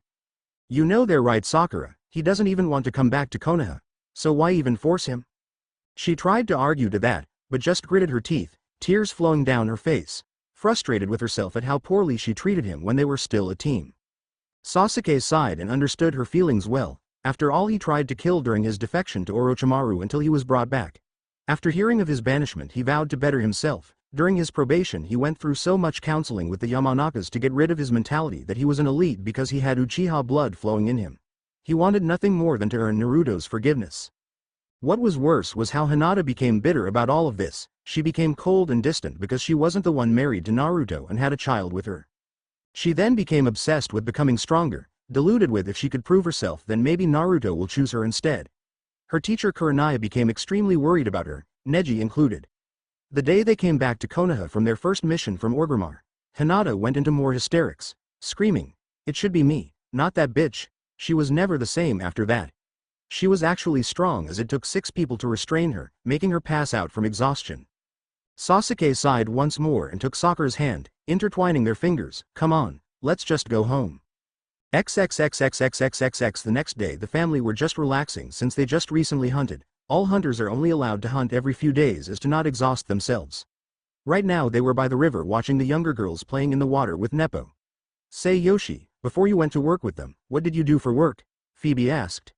Speaker 1: You know they're right, Sakura. He doesn't even want to come back to Konoha. So why even force him? She tried to argue to that, but just gritted her teeth, tears flowing down her face, frustrated with herself at how poorly she treated him when they were still a team. Sasuke sighed and understood her feelings well. After all, he tried to kill during his defection to Orochimaru until he was brought back. After hearing of his banishment, he vowed to better himself. During his probation, he went through so much counseling with the Yamanakas to get rid of his mentality that he was an elite because he had Uchiha blood flowing in him. He wanted nothing more than to earn Naruto's forgiveness. What was worse was how Hinata became bitter about all of this. She became cold and distant because she wasn't the one married to Naruto and had a child with her. She then became obsessed with becoming stronger, deluded with if she could prove herself then maybe Naruto will choose her instead. Her teacher Kurenai became extremely worried about her, Neji included. The day they came back to Konoha from their first mission from Orgrimmar, Hinata went into more hysterics, screaming, "It should be me, not that bitch." She was never the same after that. She was actually strong as it took 6 people to restrain her, making her pass out from exhaustion. Sasuke sighed once more and took Sakura's hand, intertwining their fingers. Come on, let's just go home. XXXXXXXX. The next day the family were just relaxing since they just recently hunted. All hunters are only allowed to hunt every few days as to not exhaust themselves. Right now they were by the river watching the younger girls playing in the water with Nepo. Say Yoshi, before you went to work with them, what did you do for work? Phoebe asked.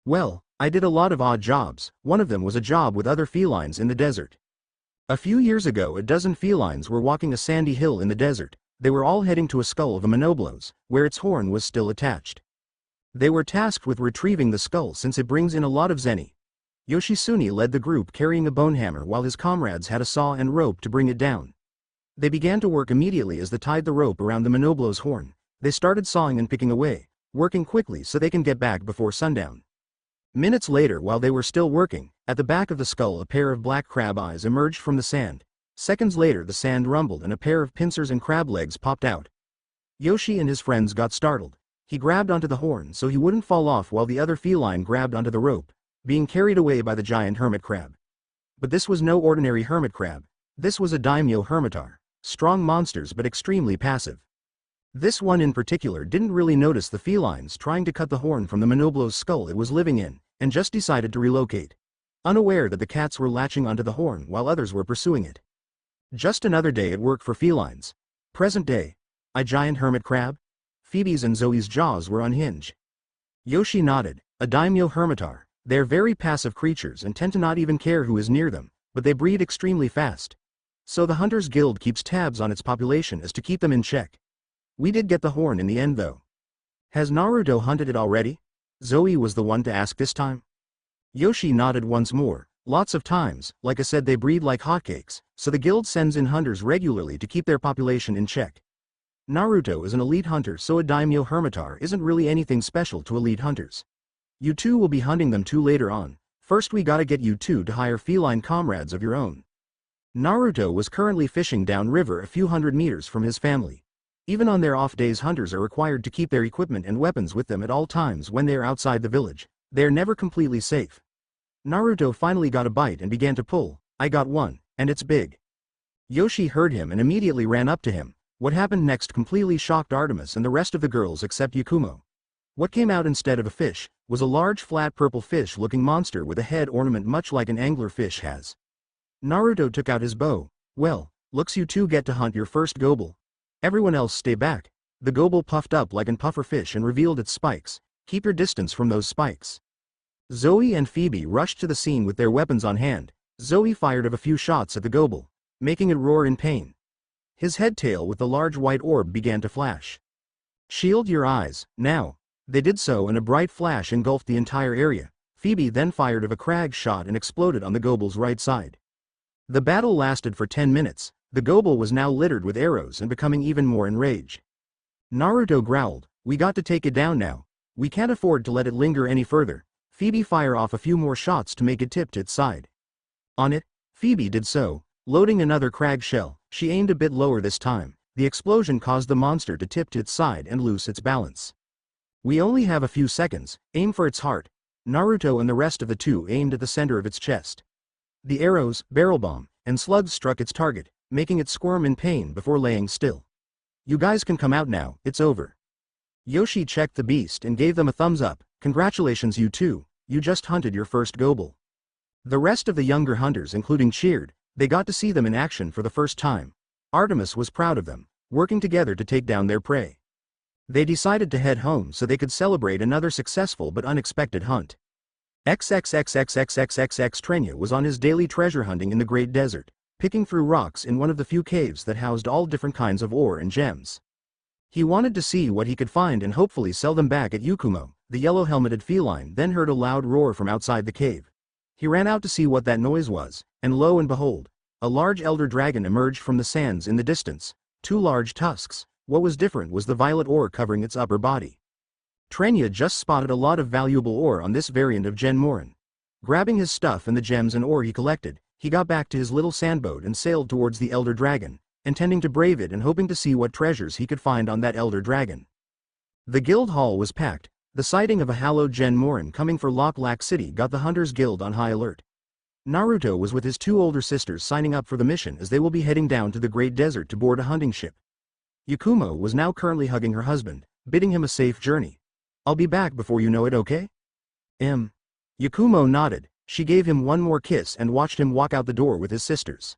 Speaker 1: Well, I did a lot of odd jobs. One of them was a job with other felines in the desert. A few years ago, a dozen felines were walking a sandy hill in the desert. They were all heading to a skull of a monoblos, where its horn was still attached. They were tasked with retrieving the skull since it brings in a lot of zeni. Yoshitsune led the group carrying a bone hammer while his comrades had a saw and rope to bring it down. They began to work immediately as they tied the rope around the monoblo's horn. They started sawing and picking away, working quickly so they can get back before sundown. Minutes later, while they were still working, at the back of the skull a pair of black crab eyes emerged from the sand. Seconds later the sand rumbled and a pair of pincers and crab legs popped out. Yoshi and his friends got startled. He grabbed onto the horn so he wouldn't fall off while the other feline grabbed onto the rope, being carried away by the giant hermit crab. But this was no ordinary hermit crab. This was a daimyo hermitar. Strong monsters but extremely passive. This one in particular didn't really notice the felines trying to cut the horn from the monoblo's skull it was living in, and just decided to relocate, unaware that the cats were latching onto the horn while others were pursuing it. Just another day at work for felines. Present day. A giant hermit crab? Phoebe's and Zoe's jaws were unhinged. Yoshi nodded. A daimyo hermitar. They're very passive creatures and tend to not even care who is near them, but they breed extremely fast. So the Hunters Guild keeps tabs on its population as to keep them in check. We did get the horn in the end though. Has Naruto hunted it already? Zoe was the one to ask this time. Yoshi nodded once more. Lots of times, like I said, they breed like hotcakes, so the guild sends in hunters regularly to keep their population in check. Naruto is an elite hunter, so a daimyo hermitar isn't really anything special to elite hunters. You two will be hunting them too later on. First we gotta get you two to hire feline comrades of your own. Naruto was currently fishing downriver a few hundred meters from his family. Even on their off days, hunters are required to keep their equipment and weapons with them at all times when they are outside the village. They are never completely safe. Naruto finally got a bite and began to pull. I got one, and it's big. Yoshi heard him and immediately ran up to him. What happened next completely shocked Artemis and the rest of the girls except Yakumo. What came out instead of a fish was a large flat purple fish-looking monster with a head ornament much like an anglerfish has. Naruto took out his bow. Well, looks you two get to hunt your first gobel. Everyone else stay back. The gobel puffed up like an puffer fish and revealed its spikes. Keep your distance from those spikes. Zoe and Phoebe rushed to the scene with their weapons on hand. Zoe fired a few shots at the gobel, making it roar in pain. His head tail with the large white orb began to flash. Shield your eyes, now. They did so and a bright flash engulfed the entire area. Phoebe then fired a crag shot and exploded on the gobel's right side. The battle lasted for 10 minutes. The gobel was now littered with arrows and becoming even more enraged. Naruto growled, we got to take it down now. We can't afford to let it linger any further. Phoebe fire off a few more shots to make it tip to its side. On it, Phoebe did so, loading another crag shell. She aimed a bit lower this time. The explosion caused the monster to tip to its side and lose its balance. We only have a few seconds. Aim for its heart. Naruto and the rest of the two aimed at the center of its chest. The arrows, barrel bomb, and slugs struck its target, making it squirm in pain before laying still. You guys can come out now, it's over. Yoshi checked the beast and gave them a thumbs up. Congratulations you two, you just hunted your first gobel. The rest of the younger hunters including cheered. They got to see them in action for the first time. Artemis was proud of them, working together to take down their prey. They decided to head home so they could celebrate another successful but unexpected hunt. XXXXXXXX Trenya was on his daily treasure hunting in the Great Desert, picking through rocks in one of the few caves that housed all different kinds of ore and gems. He wanted to see what he could find and hopefully sell them back at Yakumo. The yellow-helmeted feline then heard a loud roar from outside the cave. He ran out to see what that noise was, and lo and behold, a large elder dragon emerged from the sands in the distance. Two large tusks. What was different was the violet ore covering its upper body. Trenya just spotted a lot of valuable ore on this variant of Gen Morin. Grabbing his stuff and the gems and ore he collected, he got back to his little sandboat and sailed towards the elder dragon, intending to brave it and hoping to see what treasures he could find on that elder dragon. The guild hall was packed. The sighting of a hallowed Gen Morin coming for Lock Lac City got the Hunters Guild on high alert. Naruto was with his two older sisters signing up for the mission as they will be heading down to the Great Desert to board a hunting ship. Yakumo was now currently hugging her husband, bidding him a safe journey. I'll be back before you know it, okay? Yakumo nodded. She gave him one more kiss and watched him walk out the door with his sisters.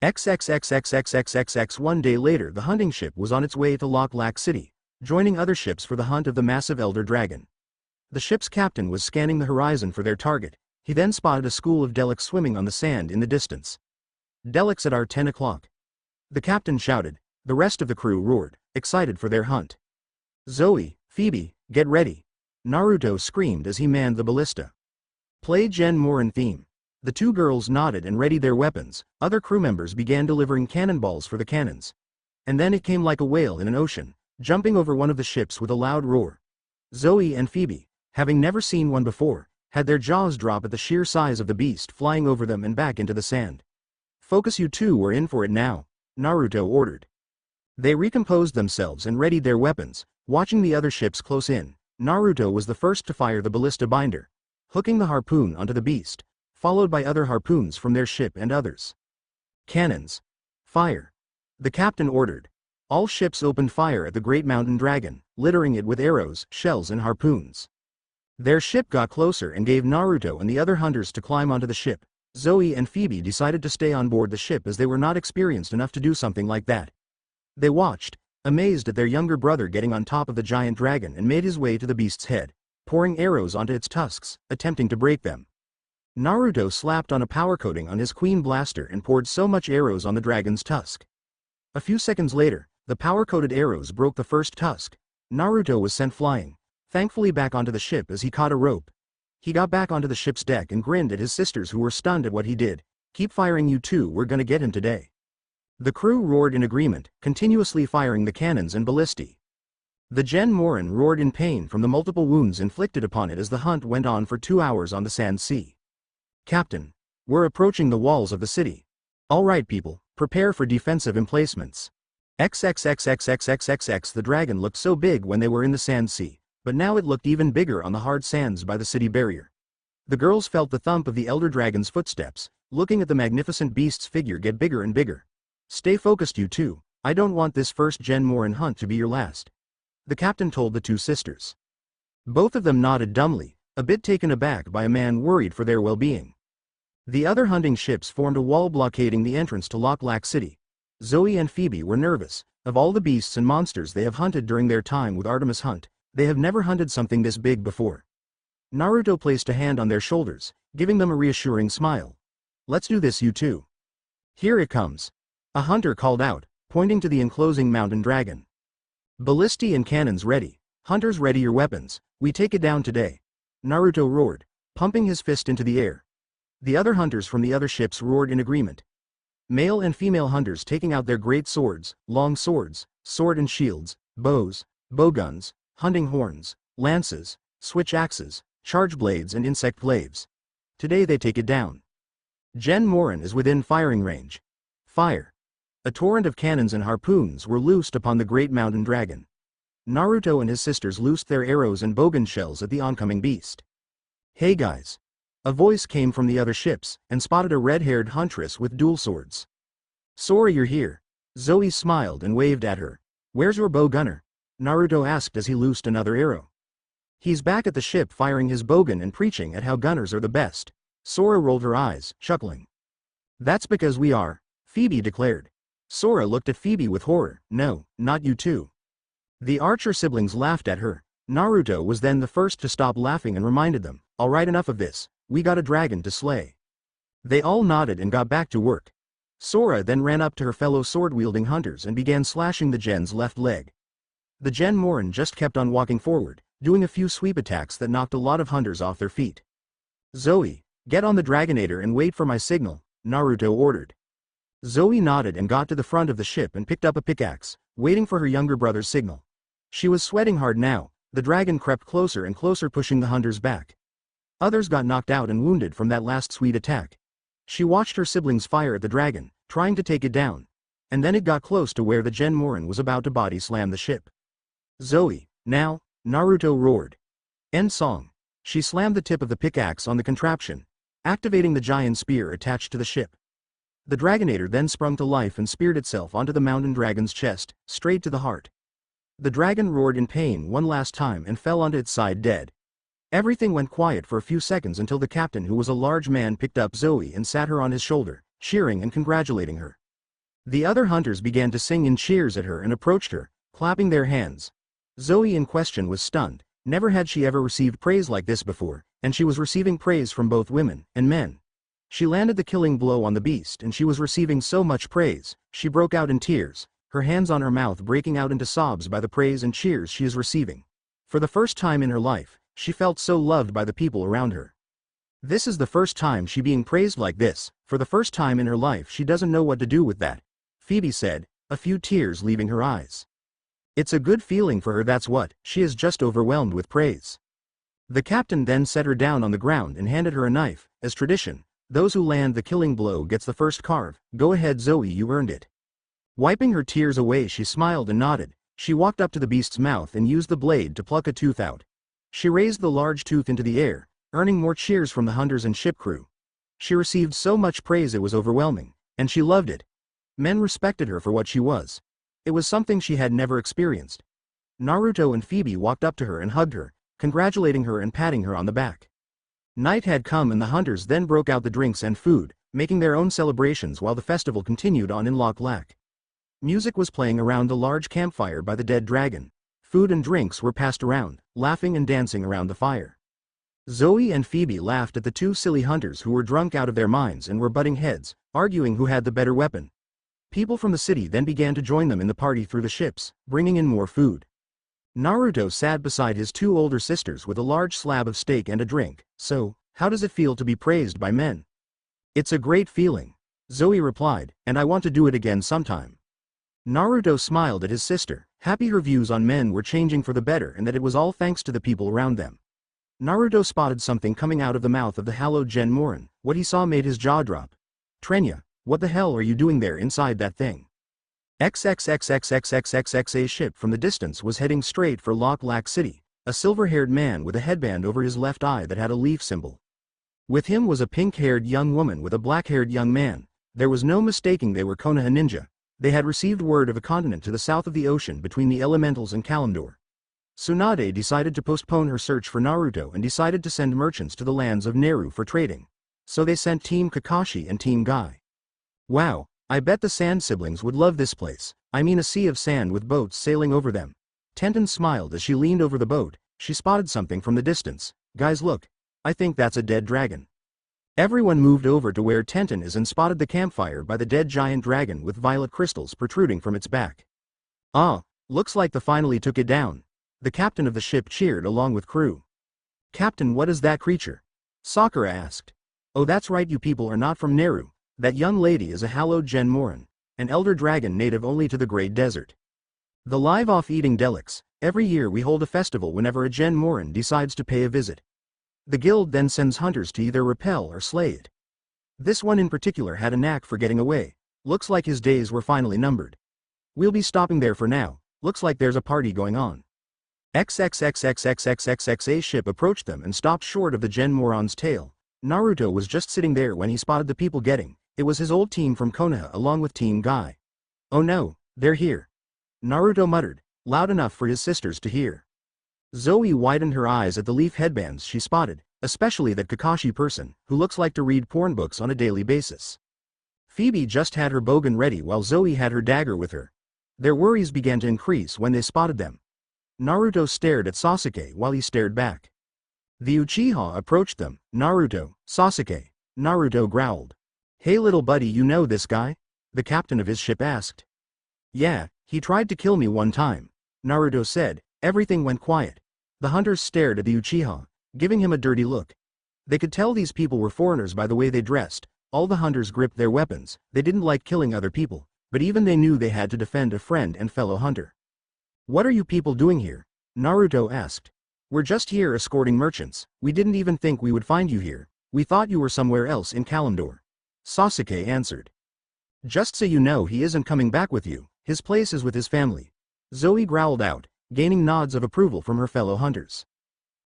Speaker 1: XXXXXXXX. One day later the hunting ship was on its way to Lock Lac City, joining other ships for the hunt of the massive elder dragon. The ship's captain was scanning the horizon for their target. He then spotted a school of Delics swimming on the sand in the distance. "Delics at our 10 o'clock. The captain shouted. The rest of the crew roared, excited for their hunt. "Zoe, Phoebe, get ready!" Naruto screamed as he manned the ballista. "Play Gen Morin theme." The two girls nodded and readied their weapons. Other crew members began delivering cannonballs for the cannons. And then it came like a whale in an ocean, jumping over one of the ships with a loud roar. Zoe and Phoebe, having never seen one before, had their jaws drop at the sheer size of the beast flying over them and back into the sand. "Focus, you two, we're in for it now," Naruto ordered. They recomposed themselves and readied their weapons, watching the other ships close in. Naruto was the first to fire the ballista binder, hooking the harpoon onto the beast, followed by other harpoons from their ship and others. "Cannons. Fire!" the captain ordered. All ships opened fire at the great mountain dragon, littering it with arrows, shells and harpoons. Their ship got closer and gave Naruto and the other hunters to climb onto the ship. Zoe and Phoebe decided to stay on board the ship as they were not experienced enough to do something like that. They watched, amazed at their younger brother getting on top of the giant dragon and made his way to the beast's head, pouring arrows onto its tusks, attempting to break them. Naruto slapped on a power coating on his queen blaster and poured so much arrows on the dragon's tusk. A few seconds later, the power-coated arrows broke the first tusk. Naruto was sent flying, thankfully back onto the ship as he caught a rope. He got back onto the ship's deck and grinned at his sisters who were stunned at what he did. "Keep firing, you two, we're gonna get him today." The crew roared in agreement, continuously firing the cannons and ballistae. The Gen Morin roared in pain from the multiple wounds inflicted upon it as the hunt went on for 2 hours on the sand sea. "Captain, we're approaching the walls of the city. All right, people, prepare for defensive emplacements." XXXXXXXX. The dragon looked so big when they were in the sand sea, but now it looked even bigger on the hard sands by the city barrier. The girls felt the thump of the elder dragon's footsteps, looking at the magnificent beast's figure get bigger and bigger. "Stay focused, you two. I don't want this first Gen Morin hunt to be your last," the captain told the two sisters. Both of them nodded dumbly, a bit taken aback by a man worried for their well-being. The other hunting ships formed a wall blockading the entrance to Lock Lack City. Zoe and Phoebe were nervous. Of all the beasts and monsters they have hunted during their time with Artemis Hunt, they have never hunted something this big before. Naruto placed a hand on their shoulders, giving them a reassuring smile. "Let's do this, you two. Here it comes," a hunter called out, pointing to the enclosing mountain dragon. "Ballistae and cannons ready. Hunters, ready your weapons. We take it down today," Naruto roared, pumping his fist into the air. The other hunters from the other ships roared in agreement. Male and female hunters taking out their great swords, long swords, sword and shields, bows, bowguns, hunting horns, lances, switch axes, charge blades and insect glaives. Today they take it down. Gen Morin is within firing range. Fire! A torrent of cannons and harpoons were loosed upon the great mountain dragon. Naruto and his sisters loosed their arrows and bogan shells at the oncoming beast. "Hey guys!" A voice came from the other ships, and spotted a red-haired huntress with dual swords. "Sora, you're here." Zoe smiled and waved at her. "Where's your bow gunner?" Naruto asked as he loosed another arrow. "He's back at the ship firing his bogan and preaching at how gunners are the best." Sora rolled her eyes, chuckling. "That's because we are," Phoebe declared. Sora looked at Phoebe with horror. "No, not you two." The archer siblings laughed at her. Naruto was then the first to stop laughing and reminded them, "All right, enough of this. We got a dragon to slay." They all nodded and got back to work. Sora then ran up to her fellow sword-wielding hunters and began slashing the Gen's left leg. The Gen Morin just kept on walking forward, doing a few sweep attacks that knocked a lot of hunters off their feet. "Zoe, get on the Dragonator and wait for my signal," Naruto ordered. Zoe nodded and got to the front of the ship and picked up a pickaxe, waiting for her younger brother's signal. She was sweating hard now. The dragon crept closer and closer, pushing the hunters back. Others got knocked out and wounded from that last sweet attack. She watched her siblings fire at the dragon, trying to take it down. And then it got close to where the Gen Morin was about to body slam the ship. "Zoe, now," Naruto roared. End song. She slammed the tip of the pickaxe on the contraption, activating the giant spear attached to the ship. The Dragonator then sprung to life and speared itself onto the mountain dragon's chest, straight to the heart. The dragon roared in pain one last time and fell onto its side dead. Everything went quiet for a few seconds until the captain, who was a large man, picked up Zoe and sat her on his shoulder, cheering and congratulating her. The other hunters began to sing in cheers at her and approached her, clapping their hands. Zoe in question was stunned, Never had she ever received praise like this before, and she was receiving praise from both women and men. She landed the killing blow on the beast and she was receiving so much praise, she broke out in tears, her hands on her mouth breaking out into sobs by the praise and cheers she is receiving. For the first time in her life, she felt so loved by the people around her. This is the first time she being praised like this, for the first time in her life she doesn't know what to do with that. Phoebe said, a few tears leaving her eyes. It's a good feeling for her, that's what, she is just overwhelmed with praise. The captain then set her down on the ground and handed her a knife, as tradition, those who land the killing blow gets the first carve, go ahead Zoe, you earned it. Wiping her tears away she smiled and nodded, she walked up to the beast's mouth and used the blade to pluck a tooth out. She raised the large tooth into the air, earning more cheers from the hunters and ship crew. She received so much praise it was overwhelming, and she loved it. Men respected her for what she was. It was something she had never experienced. Naruto and Phoebe walked up to her and hugged her, congratulating her and patting her on the back. Night had come and the hunters then broke out the drinks and food, making their own celebrations while the festival continued on in Loch Lac. Music was playing around the large campfire by the dead dragon. Food and drinks were passed around, laughing and dancing around the fire. Zoe and Phoebe laughed at the two silly hunters who were drunk out of their minds and were butting heads, arguing who had the better weapon. People from the city then began to join them in the party through the ships, bringing in more food. Naruto sat beside his two older sisters with a large slab of steak and a drink. So, how does it feel to be praised by men? It's a great feeling. Zoe replied, and I want to do it again sometime. Naruto smiled at his sister, happy her views on men were changing for the better and that it was all thanks to the people around them. Naruto spotted something coming out of the mouth of the hallowed Gen Morin. What he saw made his jaw drop. Trenya, what the hell are you doing there inside that thing? XXXXXXXXA ship from the distance was heading straight for Loch Lac City, a silver-haired man with a headband over his left eye that had a leaf symbol. With him was a pink-haired young woman with a black-haired young man. There was no mistaking they were Konoha ninja. They had received word of a continent to the south of the ocean between the elementals and Kalimdor. Tsunade decided to postpone her search for Naruto and decided to send merchants to the lands of Neru for trading. So they sent Team Kakashi and Team Guy. Wow, I bet the Sand siblings would love this place. I mean a sea of sand with boats sailing over them. Tenten smiled as she leaned over the boat. She spotted something from the distance. Guys, look. I think that's a dead dragon. Everyone moved over to where Tenten is and spotted the campfire by the dead giant dragon with violet crystals protruding from its back. Ah, looks like they finally took it down. The captain of the ship cheered along with crew. Captain, what is that creature? Sakura asked. Oh, that's right, you people are not from Neru. That young lady is a hallowed Gen Morin, an elder dragon native only to the Great Desert. The live-off eating deluxe. Every year we hold a festival whenever a Gen Morin decides to pay a visit. The guild then sends hunters to either repel or slay it. This one in particular had a knack for getting away. Looks like his days were finally numbered. We'll be stopping there for now. Looks like there's a party going on. XXXXXXXXA ship approached them and stopped short of the Gen Moron's tail. Naruto was just sitting there when he spotted the people getting. It was his old team from Konoha along with Team Guy. Oh no, they're here. Naruto muttered, loud enough for his sisters to hear. Zoe widened her eyes at the leaf headbands she spotted, especially that Kakashi person, who looks like to read porn books on a daily basis. Phoebe just had her bogan ready while Zoe had her dagger with her. Their worries began to increase when they spotted them. Naruto stared at Sasuke while he stared back. The Uchiha approached them. Naruto, Sasuke. Naruto growled. Hey little buddy, you know this guy? The captain of his ship asked. Yeah, he tried to kill me one time. Naruto said. Everything went quiet. The hunters stared at the Uchiha, giving him a dirty look. They could tell these people were foreigners by the way they dressed. All the hunters gripped their weapons. They didn't like killing other people, but even they knew they had to defend a friend and fellow hunter. What are you people doing here? Naruto asked. We're just here escorting merchants. We didn't even think we would find you here. We thought you were somewhere else in Kalimdor. Sasuke answered. Just so you know, he isn't coming back with you. His place is with his family. Zoe growled out, gaining nods of approval from her fellow hunters.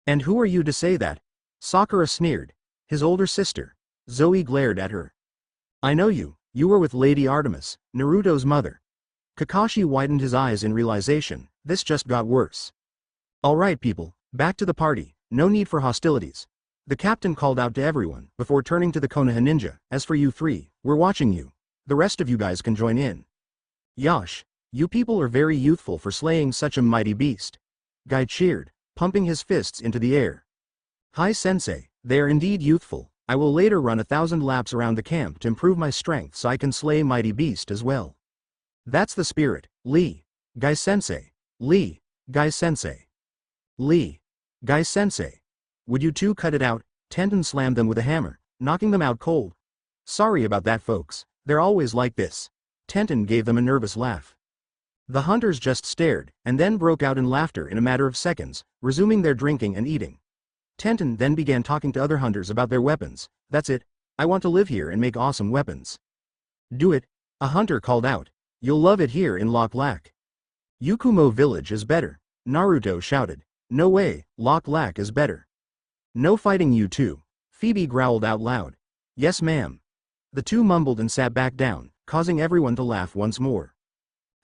Speaker 1: And who are you to say that? Sakura sneered. His older sister. Zoe glared at her. I know you. You were with Lady Artemis, Naruto's mother. Kakashi widened his eyes in realization. This just got worse. Alright people, back to the party. No need for hostilities. The captain called out to everyone, before turning to the Konoha ninja. As for you three, we're watching you. The rest of you guys can join in. Yash, you people are very youthful for slaying such a mighty beast. Guy cheered. pumping his fists into the air. Hi sensei, they are indeed youthful. I will later run 1,000 laps around the camp to improve my strength so I can slay mighty beast as well. That's the spirit, Lee. Guy sensei. Lee. Guy sensei. Lee. Guy sensei. Would you two cut it out? Tenten slammed them with a hammer, knocking them out cold. Sorry about that folks, they're always like this. Tenten gave them a nervous laugh. The hunters just stared, and then broke out in laughter in a matter of seconds, resuming their drinking and eating. Tenten then began talking to other hunters about their weapons. That's it, I want to live here and make awesome weapons. Do it, a hunter called out. You'll love it here in Lok Lak. Yakumo village is better, Naruto shouted. No way, Lok Lak is better. No fighting you two, Phoebe growled out loud. Yes ma'am. The two mumbled and sat back down, causing everyone to laugh once more.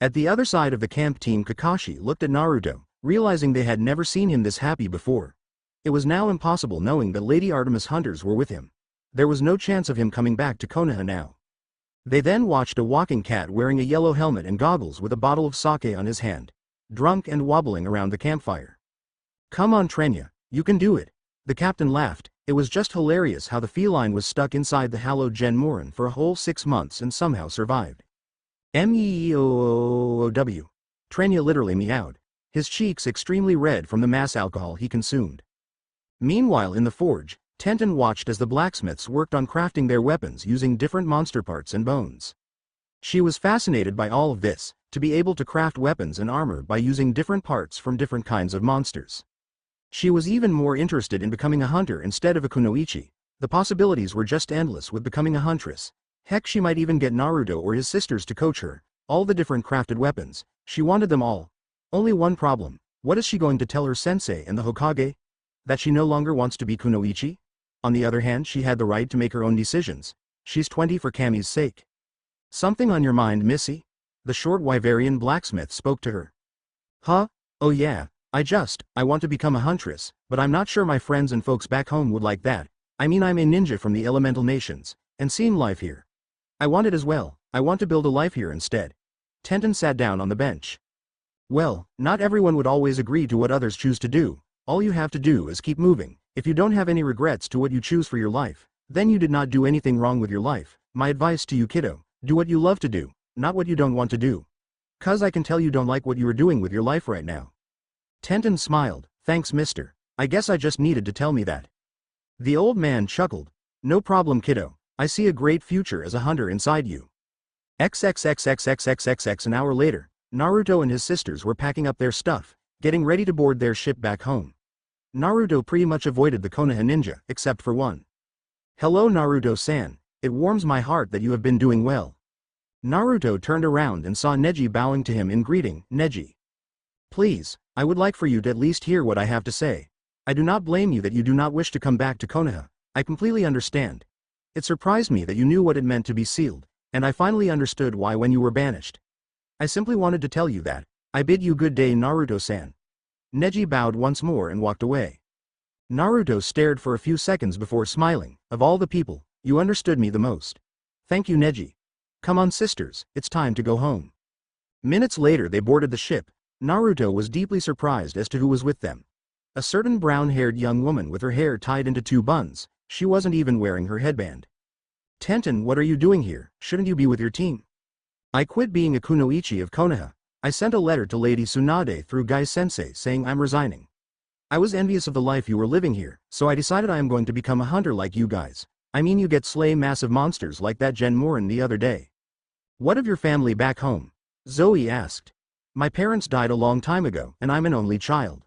Speaker 1: At the other side of the camp team Kakashi looked at Naruto, realizing they had never seen him this happy before. It was now impossible knowing that Lady Artemis hunters were with him. There was no chance of him coming back to Konoha now. They then watched a walking cat wearing a yellow helmet and goggles with a bottle of sake on his hand, drunk and wobbling around the campfire. Come on Trenya, you can do it. The captain laughed. It was just hilarious how the feline was stuck inside the hallowed Genmoran for a whole 6 months and somehow survived. Meow. Trenya literally meowed, his cheeks extremely red from the mass alcohol he consumed. Meanwhile in the forge, Tenten watched as the blacksmiths worked on crafting their weapons using different monster parts and bones. She was fascinated by all of this, to be able to craft weapons and armor by using different parts from different kinds of monsters. She was even more interested in becoming a hunter instead of a kunoichi. The possibilities were just endless with becoming a huntress. Heck, she might even get Naruto or his sisters to coach her. All the different crafted weapons, she wanted them all. Only one problem, what is she going to tell her sensei and the Hokage? That she no longer wants to be kunoichi? On the other hand, she had the right to make her own decisions. She's 20 for Kami's sake. Something on your mind, Missy? The short Wyverian blacksmith spoke to her. Huh? Oh yeah, I want to become a huntress, but I'm not sure my friends and folks back home would like that. I mean, I'm a ninja from the elemental nations, and seeing life here. I want it as well. I want to build a life here instead. Tenten sat down on the bench. Well, not everyone would always agree to what others choose to do. All you have to do is keep moving. If you don't have any regrets to what you choose for your life, then you did not do anything wrong with your life. My advice to you kiddo, do what you love to do, not what you don't want to do. 'Cause I can tell you don't like what you are doing with your life right now. Tenten smiled, thanks mister, I guess I just needed to tell me that. The old man chuckled, no problem kiddo, I see a great future as a hunter inside you. XXXXXXXX an hour later, Naruto and his sisters were packing up their stuff, getting ready to board their ship back home. Naruto pretty much avoided the Konoha ninja, except for one. Hello Naruto-san, it warms my heart that you have been doing well. Naruto turned around and saw Neji bowing to him in greeting. Neji. Please, I would like for you to at least hear what I have to say. I do not blame you that you do not wish to come back to Konoha. I completely understand. It surprised me that you knew what it meant to be sealed, and I finally understood why when you were banished. I simply wanted to tell you that. I bid you good day Naruto-san. Neji bowed once more and walked away. Naruto stared for a few seconds before smiling. Of all the people, you understood me the most. Thank you Neji. Come on sisters, it's time to go home. Minutes later they boarded the ship. Naruto was deeply surprised as to who was with them. A certain brown-haired young woman with her hair tied into 2 buns, she wasn't even wearing her headband. Tenten, what are you doing here? Shouldn't you be with your team? I quit being a kunoichi of Konoha. I sent a letter to Lady Tsunade through Guy-sensei saying I'm resigning. I was envious of the life you were living here, so I decided I am going to become a hunter like you guys. I mean you get slay massive monsters like that Genmoran the other day. What of your family back home? Zoe asked. My parents died a long time ago and I'm an only child.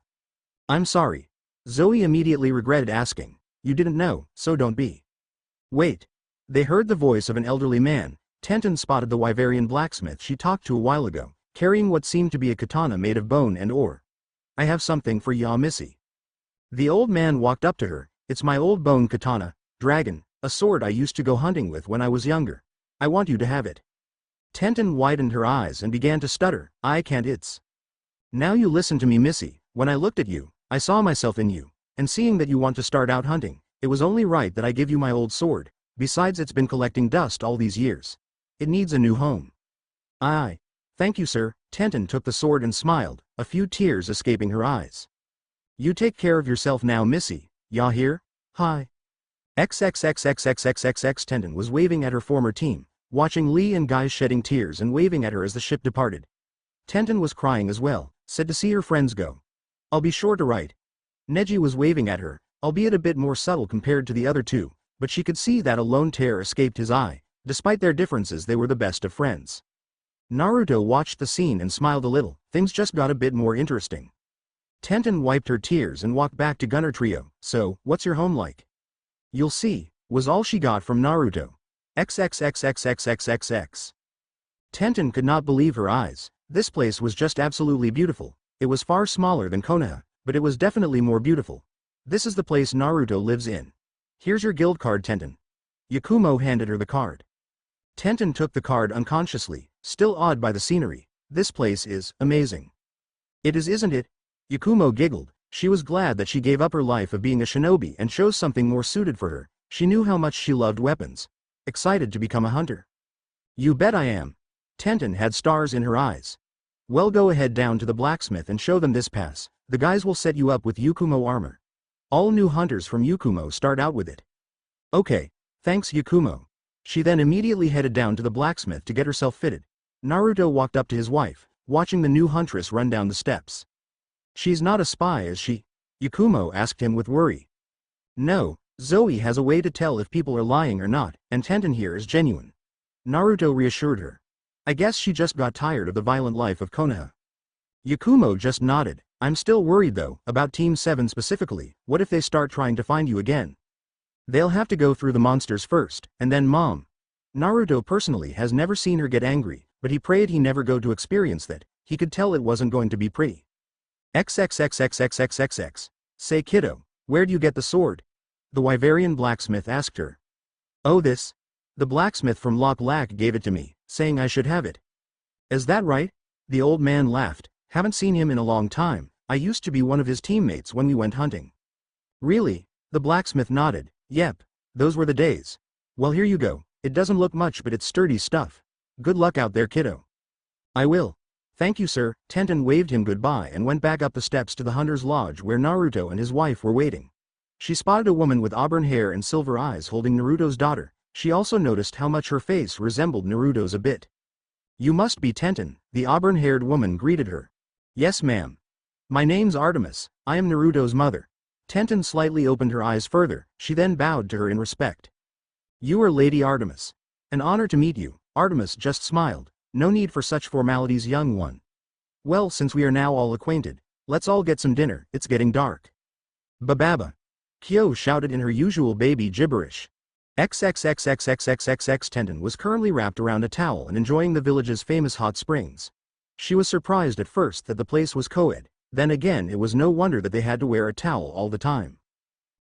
Speaker 1: I'm sorry. Zoe immediately regretted asking. You didn't know, so don't be. Wait. They heard the voice of an elderly man. Tenten spotted the Wyverian blacksmith she talked to a while ago, carrying what seemed to be a katana made of bone and ore. I have something for ya Missy. The old man walked up to her. It's my old bone katana, dragon, a sword I used to go hunting with when I was younger. I want you to have it. Tenten widened her eyes and began to stutter. I can't it's. Now you listen to me Missy, when I looked at you, I saw myself in you, and seeing that you want to start out hunting, it was only right that I give you my old sword, besides it's been collecting dust all these years. It needs a new home. Aye. Thank you sir. Tenten took the sword and smiled, a few tears escaping her eyes. You take care of yourself now, Missy, ya hear? Hi. XXXXXXXX Tenten was waving at her former team, watching Lee and Guy shedding tears and waving at her as the ship departed. Tenten was crying as well, sad to see her friends go. I'll be sure to write. Neji was waving at her, albeit a bit more subtle compared to the other two, but she could see that a lone tear escaped his eye. Despite their differences, they were the best of friends. Naruto watched the scene and smiled a little. Things just got a bit more interesting. Tenten wiped her tears and walked back to Gunner Trio. So, what's your home like? You'll see, was all she got from Naruto. XXXXXXXX. Tenten could not believe her eyes. This place was just absolutely beautiful. It was far smaller than Konoha, but it was definitely more beautiful. This is the place Naruto lives in. Here's your guild card, Tenten. Yakumo handed her the card. Tenten took the card unconsciously, still awed by the scenery. This place is amazing. It is, isn't it? Yakumo giggled. She was glad that she gave up her life of being a shinobi and chose something more suited for her. She knew how much she loved weapons. Excited to become a hunter. You bet I am. Tenten had stars in her eyes. Well, go ahead down to the blacksmith and show them this pass. The guys will set you up with Yakumo armor. All new hunters from Yakumo start out with it. Okay, thanks Yakumo. She then immediately headed down to the blacksmith to get herself fitted. Naruto walked up to his wife, watching the new huntress run down the steps. She's not a spy, is she? Yakumo asked him with worry. No, Zoe has a way to tell if people are lying or not, and Tenten here is genuine. Naruto reassured her. I guess she just got tired of the violent life of Konoha. Yakumo just nodded. I'm still worried though, about Team 7 specifically. What if they start trying to find you again? They'll have to go through the monsters first, and then Mom. Naruto personally has never seen her get angry, but he prayed he never go to experience that. He could tell it wasn't going to be pretty. XXXXXXXX. Say kiddo, where'd you get the sword? The Wyverian blacksmith asked her. Oh, this? The blacksmith from Lok Lak gave it to me, saying I should have it. Is that right? The old man laughed. Haven't seen him in a long time. I used to be one of his teammates when we went hunting. Really? The blacksmith nodded. Yep, those were the days. Well, here you go. It doesn't look much, but it's sturdy stuff. Good luck out there, kiddo. I will. Thank you, sir. Tenten waved him goodbye and went back up the steps to the hunter's lodge where Naruto and his wife were waiting. She spotted a woman with auburn hair and silver eyes holding Naruto's daughter. She also noticed how much her face resembled Naruto's a bit. You must be Tenten, the auburn-haired woman greeted her. Yes, ma'am. My name's Artemis. I am Naruto's mother. Tenten slightly opened her eyes further. She then bowed to her in respect. You are Lady Artemis. An honor to meet you. Artemis just smiled. No need for such formalities, young one. Well, since we are now all acquainted, let's all get some dinner. It's getting dark. Bababa. Kyo shouted in her usual baby gibberish. XXXXXXXX Tenten was currently wrapped around a towel and enjoying the village's famous hot springs. She was surprised at first that the place was co-ed, then again it was no wonder that they had to wear a towel all the time.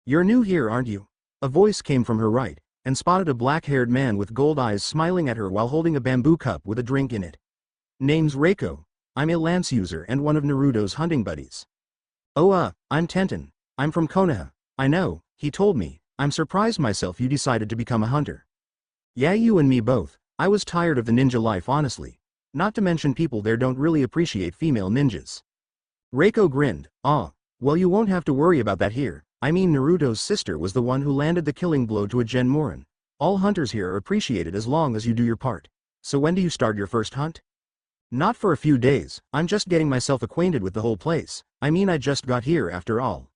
Speaker 1: You're new here, aren't you? A voice came from her right, and spotted a black-haired man with gold eyes smiling at her while holding a bamboo cup with a drink in it. Name's Reiko. I'm a lance user and one of Naruto's hunting buddies. Oh I'm Tenten. I'm from Konoha. I know, he told me. I'm surprised myself you decided to become a hunter. Yeah, you and me both. I was tired of the ninja life, honestly. Not to mention people there don't really appreciate female ninjas. Reiko grinned. Well, you won't have to worry about that here. I mean, Naruto's sister was the one who landed the killing blow to a Genmoran. All hunters here are appreciated as long as you do your part. So when do you start your first hunt? Not for a few days. I'm just getting myself acquainted with the whole place. I mean, I just got here after all.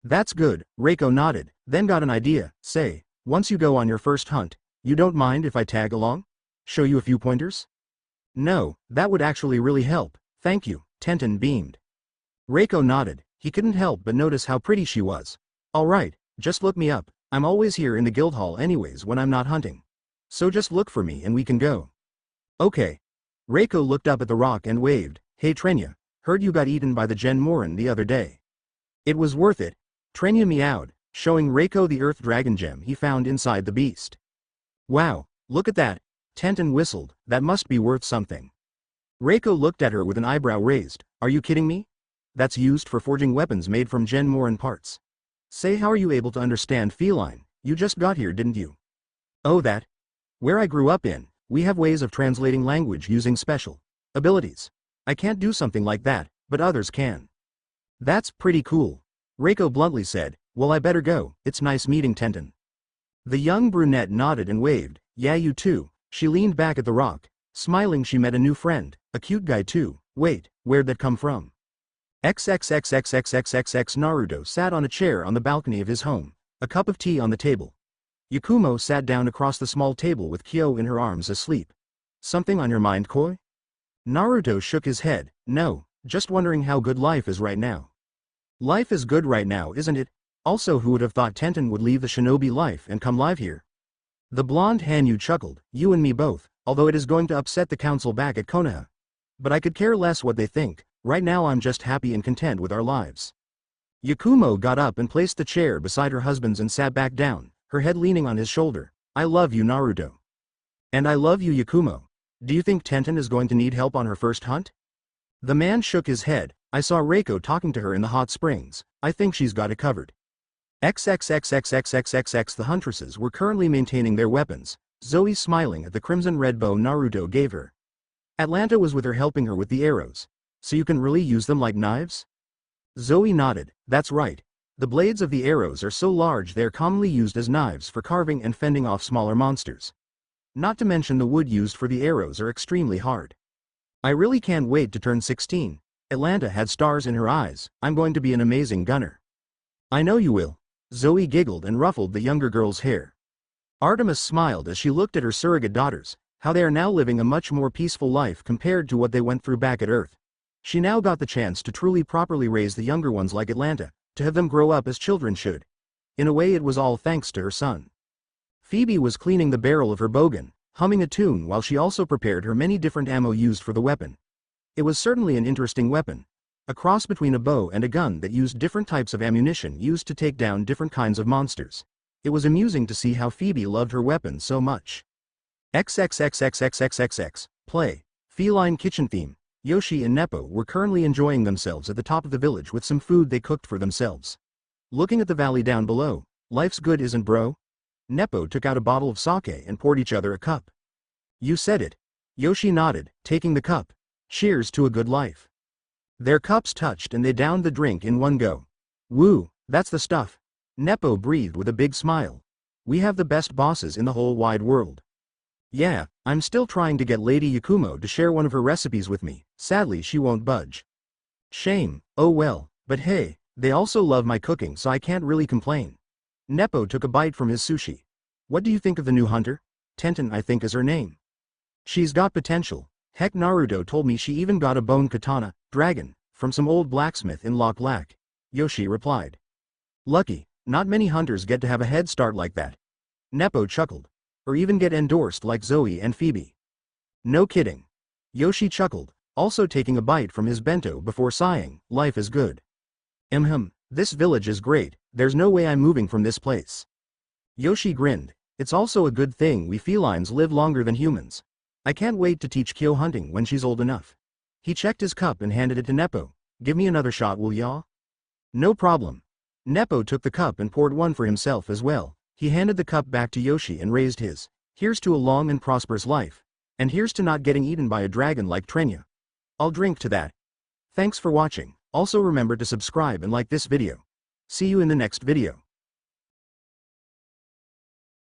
Speaker 1: That's good, Reiko nodded, then got an idea. Say, once you go on your first hunt, you don't mind if I tag along? Show you a few pointers? No, that would actually really help, thank you, Tenten beamed. Reiko nodded. He couldn't help but notice how pretty she was. Alright, just look me up. I'm always here in the guild hall anyways when I'm not hunting. So just look for me and we can go. Okay. Reiko looked up at the rock and waved. Hey Trenya, heard you got eaten by the Genmoran the other day. It was worth it. Trenya meowed, showing Reiko the earth dragon gem he found inside the beast. Wow, look at that. Tenten whistled. That must be worth something. Reiko looked at her with an eyebrow raised. Are you kidding me? That's used for forging weapons made from Genmoran parts. Say, how are you able to understand feline? You just got here, didn't you? Oh, that. Where I grew up in, we have ways of translating language using special abilities. I can't do something like that, but others can. That's pretty cool. Reiko bluntly said, well, I better go, it's nice meeting Tenten. The young brunette nodded and waved, yeah, you too. She leaned back at the rock. Smiling, she met a new friend, a cute guy too. Wait, where'd that come from? XXXXXXXX Naruto sat on a chair on the balcony of his home, a cup of tea on the table. Yakumo sat down across the small table with Kyo in her arms asleep. Something on your mind, Koi? Naruto shook his head, no, just wondering how good life is right now. Life is good right now, isn't it? Also, who would have thought Tenten would leave the shinobi life and come live here? The blonde Hanyu chuckled, you and me both, although it is going to upset the council back at Konoha. But I could care less what they think, right now I'm just happy and content with our lives. Yakumo got up and placed the chair beside her husband's and sat back down, her head leaning on his shoulder. I love you, Naruto. And I love you, Yakumo. Do you think Tenten is going to need help on her first hunt? The man shook his head. I saw Reiko talking to her in the hot springs. I think she's got it covered. XXXXXXXX The huntresses were currently maintaining their weapons, Zoe smiling at the crimson red bow Naruto gave her. Atlanta was with her helping her with the arrows. So you can really use them like knives? Zoe nodded, that's right. The blades of the arrows are so large they are commonly used as knives for carving and fending off smaller monsters. Not to mention the wood used for the arrows are extremely hard. I really can't wait to turn 16. Atlanta had stars in her eyes, I'm going to be an amazing gunner. I know you will. Zoe giggled and ruffled the younger girl's hair. Artemis smiled as she looked at her surrogate daughters, how they are now living a much more peaceful life compared to what they went through back at Earth. She now got the chance to truly properly raise the younger ones like Atlanta, to have them grow up as children should. In a way it was all thanks to her son. Phoebe was cleaning the barrel of her bogan, humming a tune while she also prepared her many different ammo used for the weapon. It was certainly an interesting weapon. A cross between a bow and a gun that used different types of ammunition used to take down different kinds of monsters. It was amusing to see how Phoebe loved her weapon so much. XXXXXXXX, play, feline kitchen theme. Yoshi and Nepo were currently enjoying themselves at the top of the village with some food they cooked for themselves. Looking at the valley down below, life's good, isn't bro? Nepo took out a bottle of sake and poured each other a cup. You said it. Yoshi nodded, taking the cup. Cheers to a good life. Their cups touched and they downed the drink in one go. Woo, that's the stuff. Nepo breathed with a big smile. We have the best bosses in the whole wide world. Yeah, I'm still trying to get Lady Yakumo to share one of her recipes with me, sadly she won't budge. Shame, oh well, but hey, they also love my cooking so I can't really complain. Nepo took a bite from his sushi. What do you think of the new hunter? Tenten I think is her name. She's got potential. Heck, Naruto told me she even got a bone katana, dragon, from some old blacksmith in Lok Lak. Yoshi replied. Lucky, not many hunters get to have a head start like that. Nepo chuckled. Or even get endorsed like Zoe and Phoebe. No kidding. Yoshi chuckled, also taking a bite from his bento before sighing, life is good. This village is great, there's no way I'm moving from this place. Yoshi grinned, it's also a good thing we felines live longer than humans. I can't wait to teach Kyo hunting when she's old enough. He checked his cup and handed it to Nepo. Give me another shot, will ya? No problem. Nepo took the cup and poured one for himself as well. He handed the cup back to Yoshi and raised his. Here's to a long and prosperous life. And here's to not getting eaten by a dragon like Trenya. I'll drink to that. Thanks for watching. Also remember to subscribe and like this video. See you in the next video.